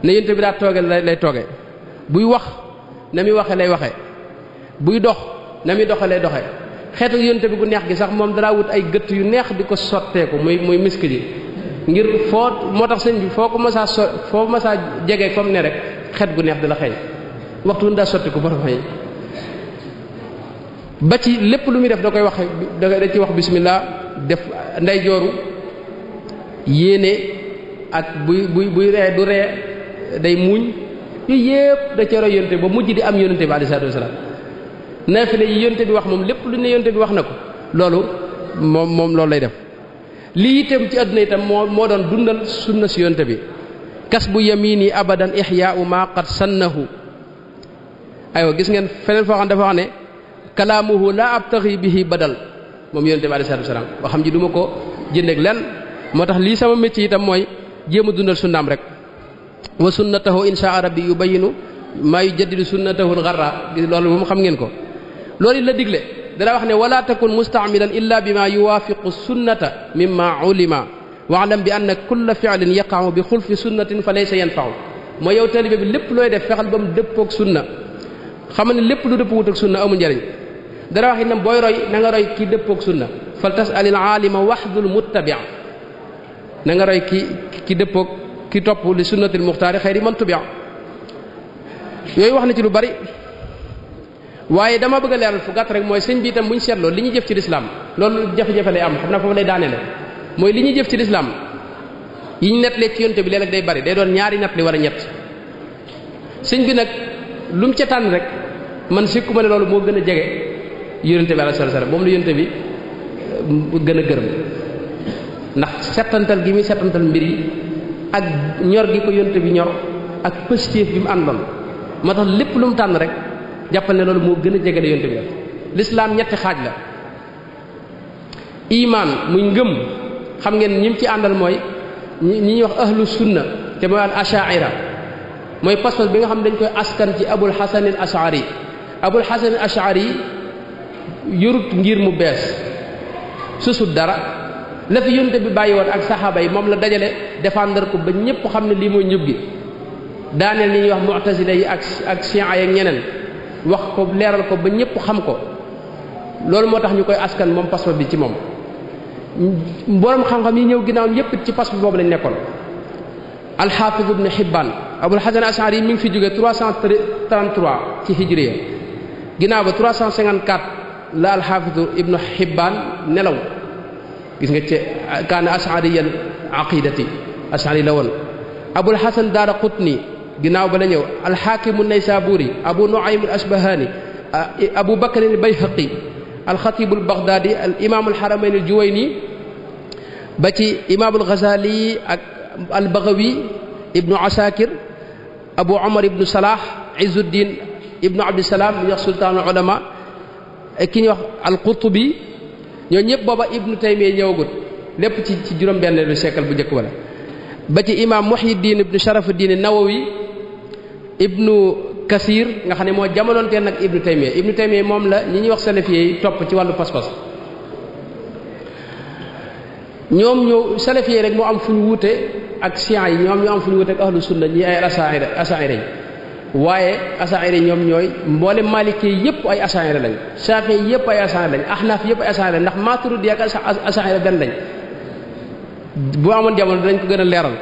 ne yonte bi daa toogee lay toogee buy wax na muy waxee lay waxee buy dox na muy doxee lay doxee xeetu yonte bi gu neex gi sax moom danaa wut ay gëtt yu neex di ko sotteeku muy misk ji ngir foo moo tax sëñ bi foo ko masaa foo masaa jege fa mu ne rek xet gu neex di la xeeñ waxtu daa sotti ko borom xëy ba ci lépp lu muy def da koy wax da ci wax bismillah def nday jooru yéene ak buy ree du ree day muuñ yooyu yépp da ca roy yonte ba mujj di am yonente bi alayhi salaatu wasalaam naafile yi yonte bi wax moom lépp lu ne yonte bi wax na ko loolu moom loolu lay def lii itam ci àdduna itam moo doon dundal sunna si yonte bi kas bu yamini abadan ihyaa'u ma qad sannahu aywa gis ngeen feneen foo xam dafa wax ne kalaamuhu la abtaxi bihi badal moom yonente bi alayhi salaatu wasalaam waxam ji du ma ko jëndeeg lenn moo tax lii sama métier itam mooy jéem a dundal sunnaam rek wa sunnatahu insha rabbi yubayinu maa yujaddidu sunnatahu al-gharra loolu moom xam ngeen ko loolu la digle dana wax ne wala takun mustaamilan illa bima yuwaafiqu sunnata mimma ulima waalam bi anna kulla fi'lin yaqa'u bi xulfi sunnatin fa laysa yanfa'u mooy yow taalibe bi lépp looy def fexal ba mu dëppoog sunna xam ne lépp lu dëpp wut ak sunna amul njariñ dara wax itam booy roy na nga roy ki dëppoog sunna fal tasalil aalima waxdul muttabi' na nga roy ki dëppoog ki topp li sunnatil muxtaari xayri man tubi' yooyu wax na ci lu bari waaye dama bëgg a leeral fu gàtt rek mooy sëñ bi itam bu ñu seetloo li ñu jëf ci lislaam loolu jafe-jafe lay am xam naa foofu lay daanele mooy li ñuy jëf ci lislaam yi ñu nettalee ci yonte bi léeg-léeg day bari day doon ñaari nettali wala ñett sëñ bi nag lu mu ca tànn rek man sikku ma ne loolu moo gën a jege yonente bi alayhi salaam moom la yonente bi gën a gërëm ndax settantal gi muy settantal mbir yi ak ñor gi ko yonente bi ñor ak pëstéef bi mu àndoon moo tax lépp lu mu tànn rek jàppal ne loolu moo gën a jege la yonente bi def lislaam ñetti xaaj la imaan muy ngëm xam ngeen ñi mu ci àndal mooy ñi ñuy wax ahlu sunna te mooy al ashaira mooy pas-pas bi nga xam ne dañ koy askan ci abul hasan al ashari abul hasan al ashari yorut ngir mu bees susut dara la fi yonte bi bàyyi woon ak saxaaba yi moom la dajale défendre ko ba ñëpp xam ne lii mooy njub gi daaneel ni ñuy wax mu'tazila yi ak shi'a yi ak ñeneen wax ko leeral ko ba ñëpp xam ko loolu moo tax ñu koy askan moom pas-pas bi ci moom borom xam-xam yi ñëw ginnaaw yépp ci pas-pas boobu lañ nekkoon al-Hafiz ibn Hibban Abul Hasan Ash'ari yi mi ngi fi jóge 333 ci hijriya ginnaaw ba 354 la al-Hafiz ibn Hibban nelaw gis nga ci kaana ash'ariyyan aqidati ash'ari la woon Abul Hasan Daraqutni ginnaaw ba la ñëw al-Hakim an-Naysaburi Abu Nu'aym al-Asbahani Abu Bakr al-Bayhaqi al-Khatib al-Baghdadi al-Imam al-Haramayn al-Juwayni ba ci Imam al-Ghazali ak al-Baghawi Ibnu Asakir Abu Umar ibnu Salah Izzuddin ibnu Abdissalam ñu wax sultaanul ulama ki ñuy wax al-Qurtubi ñoo ñëpp booba Ibnu Taymiyya ñëwagut lépp ci juróom-benneelu siècle bu njëkk wala ba ci Imam Muhyiddin ibnu Sharafuddin Nawawi Ibnu Kasir nga xam ne moo jamonoonteel nag Ibnu Taymiyya moom la ñi ñuy wax salafiyé yi topp ci wàllu pas-pas ñoom ñoo salafiyé rek moo am fu ñu wuute ak siyan yi ñoom ñoo am fu ñu wuute ak ahlu sunna ñi ay asaira yi waaye asaira yi ñoom ñooy mboole maliki yëpp ay asaira lañ shafi yëpp ay asaira lañ ahnaf yëpp ay asaira lañ ndax maturidi ak asaira benn lañ bu amoon jamono dinañ ko gën a leeral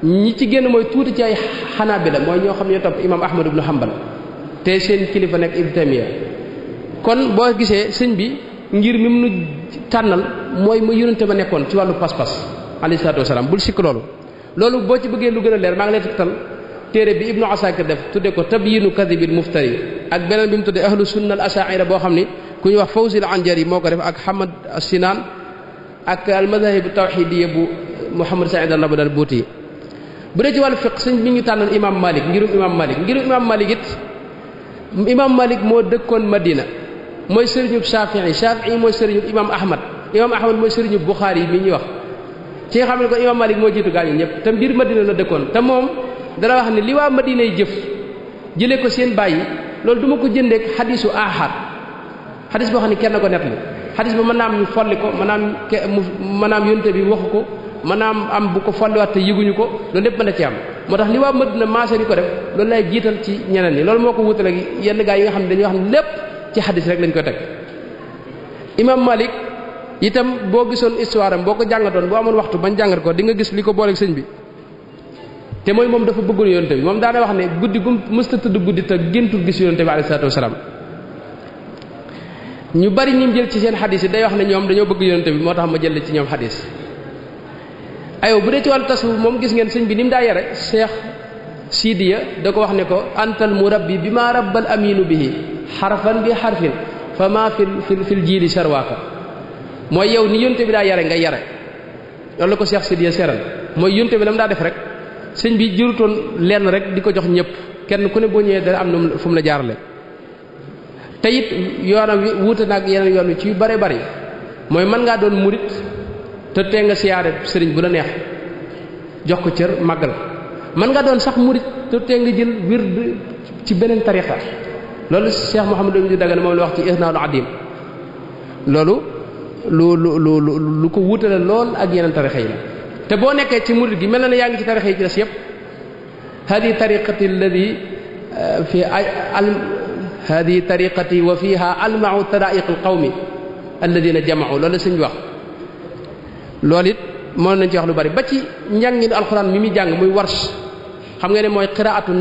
ñi ci génn mooy tuuti ci ay xanaabila mooy ñoo xam ne topp imam ahmad ibnu hanbal te seen kilifa nekk ibnu taymiya kon boo gisee sëñ bi ngir mi mu nu tànnal mooy mu yonente ba nekkoon ci wàllu pas-pas alayhi salaatu wasalaam bul sikk loolu boo ci bëggee lu gën a leer maa ngi lay tegtal téere bi ibnu asakir def tudde ko tabyinu kadibil muftari ak beneen bi mu tudde ahlu sunna al ashaira boo xam ni ku ñuy wax fawzil anjari moo ko def ak hamad sinaan ak al madahib tawhidiyya bu muhammad sa'id al nabadal buuti bu dee ci wàllu fiqh sëñ bi ñu tànnal imam malik ngirum imam malik it imam malik moo dëkkoon madina mooy sëriñub Shaafi'i mooy sëriñub imam ahmad mooy sëriñub Buxaari yi mi ñuy wax ci nga xam ne ko imam malik moo jiitu gaañu ñëpp te mbir madina la dëkkoon te moom dana wax ne li waa madina yi jëf jëlee ko seen bàyyi loolu du ma ko jëndeek xadisu ahad xadis boo xam ne kenn ko nettali xadis ba mën naa am ñu folli ko mën naa am yonte bi waxu ko mën naa am bu ko folliwaat te yëguñu ko loolu lépp mën na ci am moo tax li waa madina maase di ko def loolu lay jiital ci ñeneen ñi loolu moo ko wutale ak yenn gaa yi nga xam ne dañuy wax ne lépp ci xadis rek lañ koy teg imam malik itam boo gisoon histoire am boo ko jàngatoon boo amoon waxtu bañ jàngat ko di nga gis li ko booleeg sëñ bi te mooy moom dafa bëggul yonte bi moom daana wax ne guddi gum mësta tëdd guddi te géntul gis yonte bi alayhi salaatu wasalaam ñu bari ñim jël ci seen xadis yi day wax ne ñoom dañoo bëgg yonte bi moo tax ma jël ci ñoom xadis ayow bu dee ci wàllu tasawuf moom gis ngeen sëñ bi ni mu daa yare Cheikh Sidiya da ko wax ne ko antal murabbi bi ma rabbal aminu bihi xarfan bi xarfin fa ma fil jiili sarwaaka mooy yow ni yonte bi daa yare nga yare loolu la ko Cheikh Sidiya seeral mooy yonte bi la mu daa def rek sëñ bi jërutoon lenn rek di ko jox ñëpp kenn ku ne boo ñëwee dara am na fu mu la jaarale te it yoonam wi wuute naag yeneen yoon wi ci yu bare bari mooy mën ngaa doon murit te tee nga siyaare sëriñ bu la neex jox ko cër màggal mën ngaa doon sax murit te tee nga jël wird ci beneen tarixa loolu Cheikh Mouhamadou Lamine Dagana moom la wax ci Ihnaul Adim loolu lu ko wuutale lool ak yeneen tarixa yi la te boo nekkee ci murid gi mel na ne yaa ngi ci tarixa yi ci des yëpp hadi tariqati wa fiha almau taraiq alqawmi alladina jamau loolu la sëñ bi wax loolu it mën nañ ci wax lu bari ba ci njàngin alxuraan mi muy jàng muy warsh xam nga ne mooy qiraatu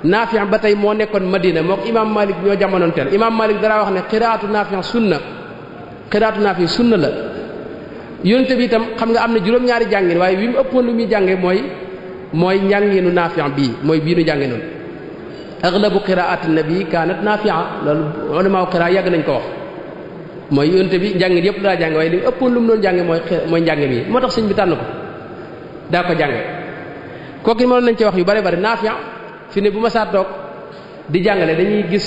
Naafi' ba tey moo nekkoon Madina mook imam Malik ñoo jamonoonteel imam Malik dara wax ne qiraatu Naafi' sunna la yonente bi itam xam nga am na juróom-ñaari jàngin waaye wi mu ëppoon lu muy jànge mooy njànginu Naafi' bii mooy bii nu jànge noonu aglabu qiraati nabi kaanat Naafi'a loolu ulama qiraa yàgg nañ ko wax mooy yonente bi njàngin yëpp daa jànge waaye li mu ëppoon lu mu doon jànge mooy njànge mi moo tax sëñ bi tànn ko daa ko jànge kooku mënoon nañ ci wax yu bari bari Naafi' fi ne bu ma saa toog di jàngale dañuy gis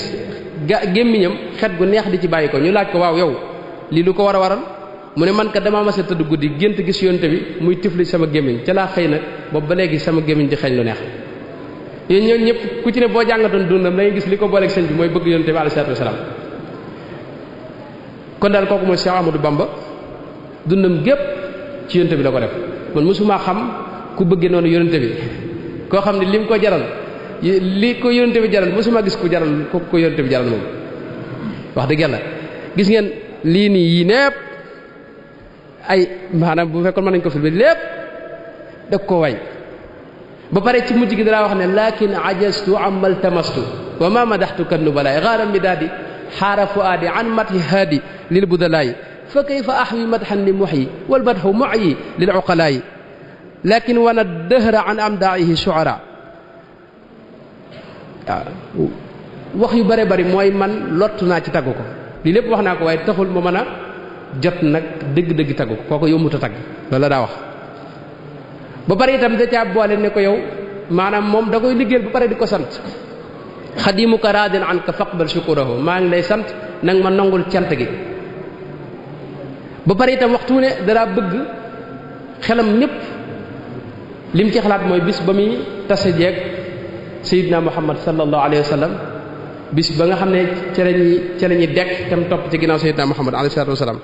gémmiñam xet gu neex di ci bàyyi ko ñu laaj ko waaw yow lii lu ko war a waral mu ne man kat damaa mas a tëdd guddi gént gis yonte bi muy tifli sama gémmiñ ca laa xëy nag boobu ba léegi sama gémmiñ di xeeñ lu neex yéen ñoo ñëpp ku ci ne boo jàngatoon dundam da ngay gis li ko booleeg sëñ bi mooy bëgg yonte bi alayhi salaatu wasalaam kon daal kooku mooy Cheikh Ahmadou Bamba dundam gépp ci yonte bi la ko def man mosuma xam ku bëggee noonu yonte bi koo xam ne lim ko jaral li ko yonte bi jaral mosuma gis ku jaral ko yonte bi jaral moom wax dëgg yàlla gis ngeen lii nii yii népp ay maanaam bu fekkoon mën nañ ko filmé lépp da ko way ba pare ci mujj gi dara wax ne lakin ajastu amal tamastu wa ma madaxtu kan nubalaay xaaram mi daal di xaara fuaadi an mati haadi lil budalaay fa kayfa ahwi madxan li muxyi wal madxu muxyi lil uqalaay lakin wana dëhra an amdaihi shuara waaw wax yu bare bari mooy man lottu naa ci tagg ko lii lépp wax naa ko waaye taxul ma mën a jot nag dëgg-dëgg tagg ko kooku yombut a tagg loolu la daa wax ba pare itam da caa boole ne ko yow maanaam moom da koy liggéeyal ba pare di ko sant xadimuka raadin an ka faqbal shukurahu maa ngi lay sant nang ma nangul cant gi ba pare itam waxtu ne dara bëgg xelam ñëpp lim ci xalaat mooy bis ba muy tase jeeg Seydina Muhammad sallallahu alayhi wa sallam bis ba nga xam ne ca la ñuy dekk tam topp ci ginnaaw Seydina Muhammad alayhi salaatu wa salaam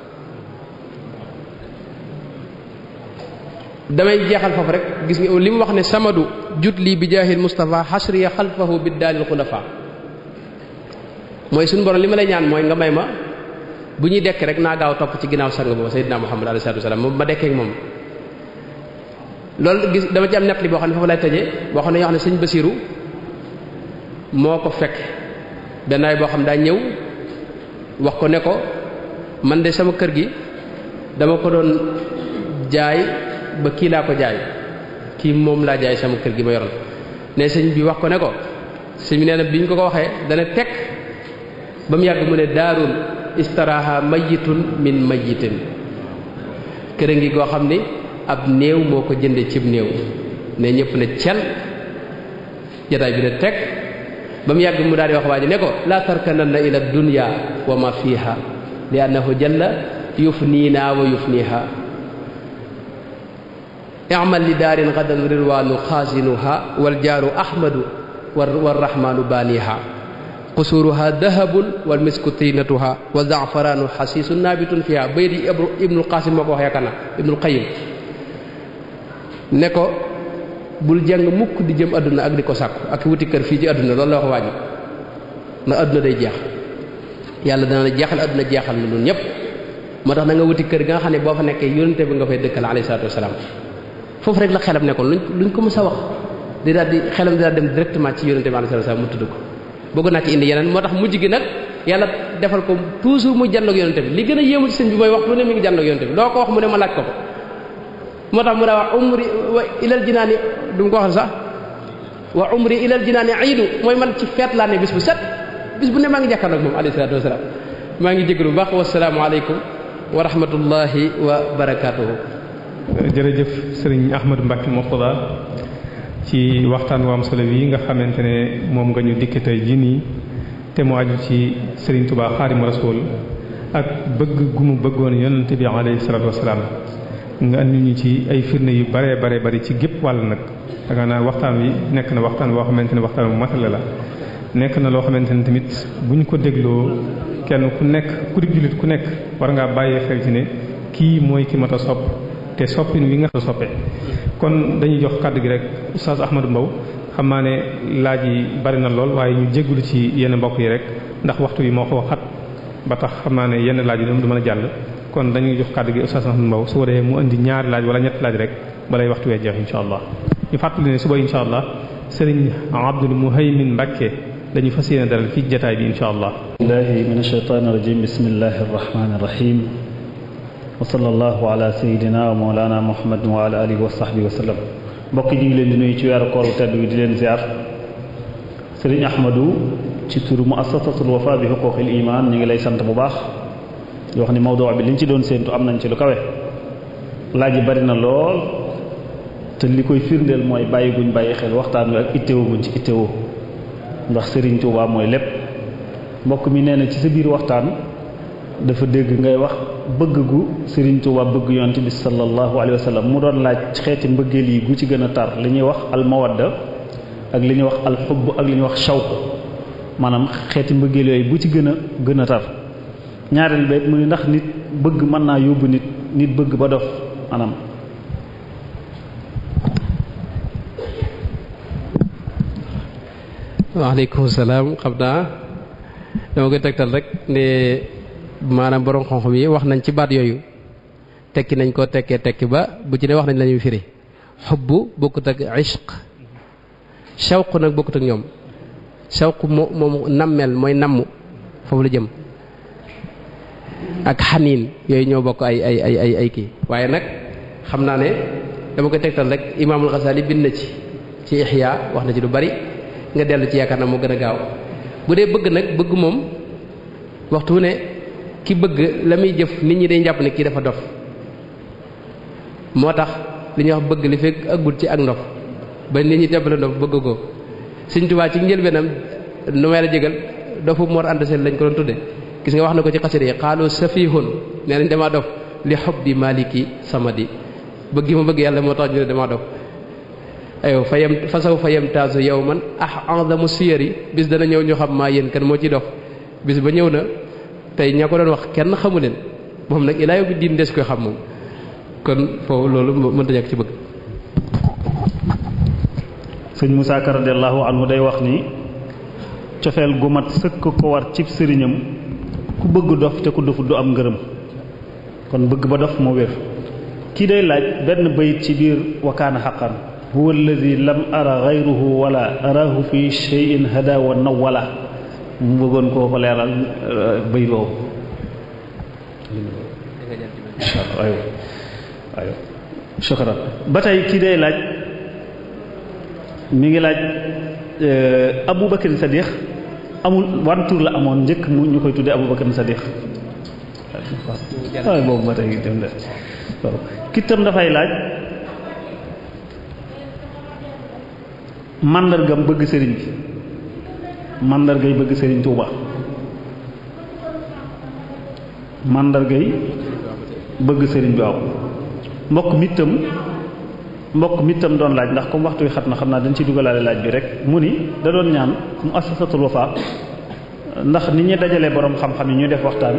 damay jeexal foofu rek gis nga li mu wax ne samadu jut lii bi jaahil Mustafa xasriya xalfahu bi daalil xulafa mooy suñu borom li ma lay ñaan mooy nga may ma bu ñuy dekk rek naa gaaw topp ci ginnaaw sang boobu Seydina Muhammad alayhi salaatu wa salaam moom ma dekkee ak moom loolu gis dama ci am nett li boo xam ne foofu lay tëjee boo xam ne yoo xam ne sëñ Basiru moo ko fekk benn waay boo xam daa ñëw wax ko ne ko man de sama kër gi dama ko doon jaay ba kii laa ko jaay kii moom laa jaay sama kër gi ma yoroon ne sëñ bi wax ko ne ko sëñ bi nee na bi ñu ko waxee dana teg ba mu yàgg mu ne daarun istaraha mayitun min mayitin kër ngi goo xam ni ab néew moo ko jënde cib néew ne ñëpp ne cel jataay bi ne teg ba mu yàgg mu daal di wax waa ji ne ko laa tarkananna ila dunya wa ma fiha li annahu jalla yufniina wa yufniha i'mal li daarin gadan rirwaanu xaasinuha wal jaaru ahmadu war rahmaanu baaniha qusuruha dahabun wal misku tinatuha wa zaafaraanu xasiisun naabitun fiha baydi ibnul qasim moo ko wax yaakaar naa ibnul qayyim ne ko bul jàng mukk di jëm adduna ak di ko sàkku ak wuti kër fii ci adduna loolu la wax waaju na adduna day jeex yàlla dana la jeexal adduna jeexal na ñun ñëpp moo tax na nga wuti kër ga nga xam ne boo fa nekkee yónnte bi nga fay dëkkal alayhi salaatu wasalaam foofu rek la xelam nekkoon luñ ko mës a wax di daal di xelam di daal dem directement ci yónnte bi alayhi salaatu wasalaam mu tudd ko bëgg naa ci indi yeneen moo tax mujj gi nag yàlla defal ko toujours muy jàndoog yónnte bi li gën a yéemu ci sëñ bi mooy waxtu ne mi ngi jàndoog yónnte bi loo ko wax mu ne ma laaj ko ko moo tax mu daa wax umri wa ilal jinaani du mu ko waxal sax wa umri ilal jinaani iidu mooy man ci feet laa ne bis bu set bis bu ne maa ngi jàkkaarloog moom alayhi salaatu wasalaam maa ngi jégalu bu baax wasalaamu aleykum wa rahmatullahi wa barakaatuhu. jërëjëf sëriñ Ahmadou Mbacké Mourtada ci waxtaan wu am solo wi nga xamante ne moom nga ñu dikk tey jii nii te mu aju ci Serigne Touba Xaadimu Rasuul ak bëgg gu mu bëggoon yonent bi alayhi salaatu wasalaam nga andi ñu ci ay firnde yu bare bari ci gépp wàll nag danga naa waxtaan wi nekk na waxtaan boo xamante ne waxtaan bu matale la nekk na loo xamante ne tamit bu ñu ko dégloo kenn ku nekk ku di jullit ku nekk war ngaa bàyyi xel ci ne kii mooy ki mat a sopp te soppin wi nga soppe kon dañuy jox kàddu gi rek Oustaz Ahmadou Mbow xam naa ne laaj yi bari na lool waaye ñu jéggulu ci yenn mbokk yi rek ndax waxtu yi moo ko xat ba tax xam naa ne yenn laaj yi du mën a jàll kon dañuy jox kàddu gi Oustaz Ahmadou Mbow su ko defee mu indi ñaari laaj wala ñetti laaj rek balay waxtu wee jeex insha allah ñu fàttali ne suba insha allah Serigne Abdoul Mouhaymin Mbacké dañu fas yéene dalal fii jotaay bi insha allah. billahi minash shaytaanir rajiim bismillahir rahmaanir rahiim wa sallallahu ala sayyidina wa mawlana muhammadin wa ala alihi wa sahbihi wa sallam mbokk yi ñu ngi leen di nuyu ci weeru koor tedd wi di leen ziar Serigne Ahmadou ci turu muassasatul wafa bi huquqil iman ñu ngi lay sant bu baax di wax ni mawdu bi liñ ci doon séentu am nañ ci lu kawe laaj yi bari na lool te li koy firndeel mooy bàyyi guñ bàyyi xel waxtaan wi ak itteewu guñ ci itteewu ndax Serigne Touba mooy lépp mbokk mi nee na ci sa biir waxtaan dafa dégg ngay wax bëgg gu Serigne Touba bëgg yonent bi sallallahu alayhi wa sallam mu doon laaj xeeti mbëggeel yi gu ci gën a tar li ñuy wax al mawadda ak li ñuy wax al xubb ak li ñuy wax shawq maanaam xeeti mbëggeel yooyu bu ci gën a tar ñaareel ba mu ne ndax nit bëgg mën naa yóbbu nit bëgg ba dof maanaam. waaleykum salaam xam naa dama koy tegtal rek ne maanaam borom xam-xam yi wax nañ ci baat yooyu tekki nañ ko tekki ba bu ci ne wax nañ la ñuy firi xubbu bokkut ak ishq shawq nag bokkut ak ñoom shawq moom nammeel mooy namm foofu la jëm ak xaniin yooyu ñoo bokk ay kii waaye nag xam naa ne dama koy tegtal rek imaamul Xasaali bind na ci Ihya wax na ci lu bari nga dellu ci yaakaar na moo gën a gaaw bu dee bëgg nag bëgg moom waxtu ne ki bëgg la muy jëf nit ñi day jàpp ne kii dafa dof moo tax li ñuy wax bëgg li fekk aggul ci ak ndof ba nit ñi jàpp la ndof bëgg ko Sëriñ Tuubaa ci njëlbeenam nu may la jégal dofu Mor Anta Sali lañ ko doon tudde gis nga wax na ko ci xasida yi xaalu safihun nee nañ damaa dof li hubbi maliki samadi bëgg ma bëgg yàlla moo tax ñu ne damaa dof aywa fa saw fa yem taasu yow man a'zamu siyari bis dana ñëw ñu xam maa yéen kan moo ci dof bis ba ñëw na tey ña ko doon wax kenn xamu leen moom nag ilaa yow bi diin des koy xam moom kon foofu loolu mënta ñàkk ci bëgg. sëñ Moussa Ka radiyallahu anhu day wax ni cofeel gu mat sëkk ko war cib sëriñam ku bëgg dof te ku dofu du am ngërëm kon bëgg ba dof moo wér kii day laaj benn bayit ci biir wakaana xaqan huwa alladi lam ara gayruhu wala arahu fi shay'in hada wa nawala mu bëggoon koo ko leeral bay boobu inshallah ayo shukran ba tey kii day laaj mi ngi laaj Abu Bakr Sadiq amul wan tur la amoon njëkk mu ñu koy tuddee Abu Bakr Sadiq waaye boobu ba tey dem de waaw kitam dafay laaj màndargam bëgg sëriñ bi màndargay bëgg sëriñ Touba màndargay bëgg sëriñ bi waaw mbokk mi itam doon laaj ndax comme waxtu wi xat na xam naa dañ ciy dugalaale laaj bi rek mu ni da doon ñaan mu assasatul Wafa ndax nit ñi dajalee borom xam-xam yi ñu def waxtaan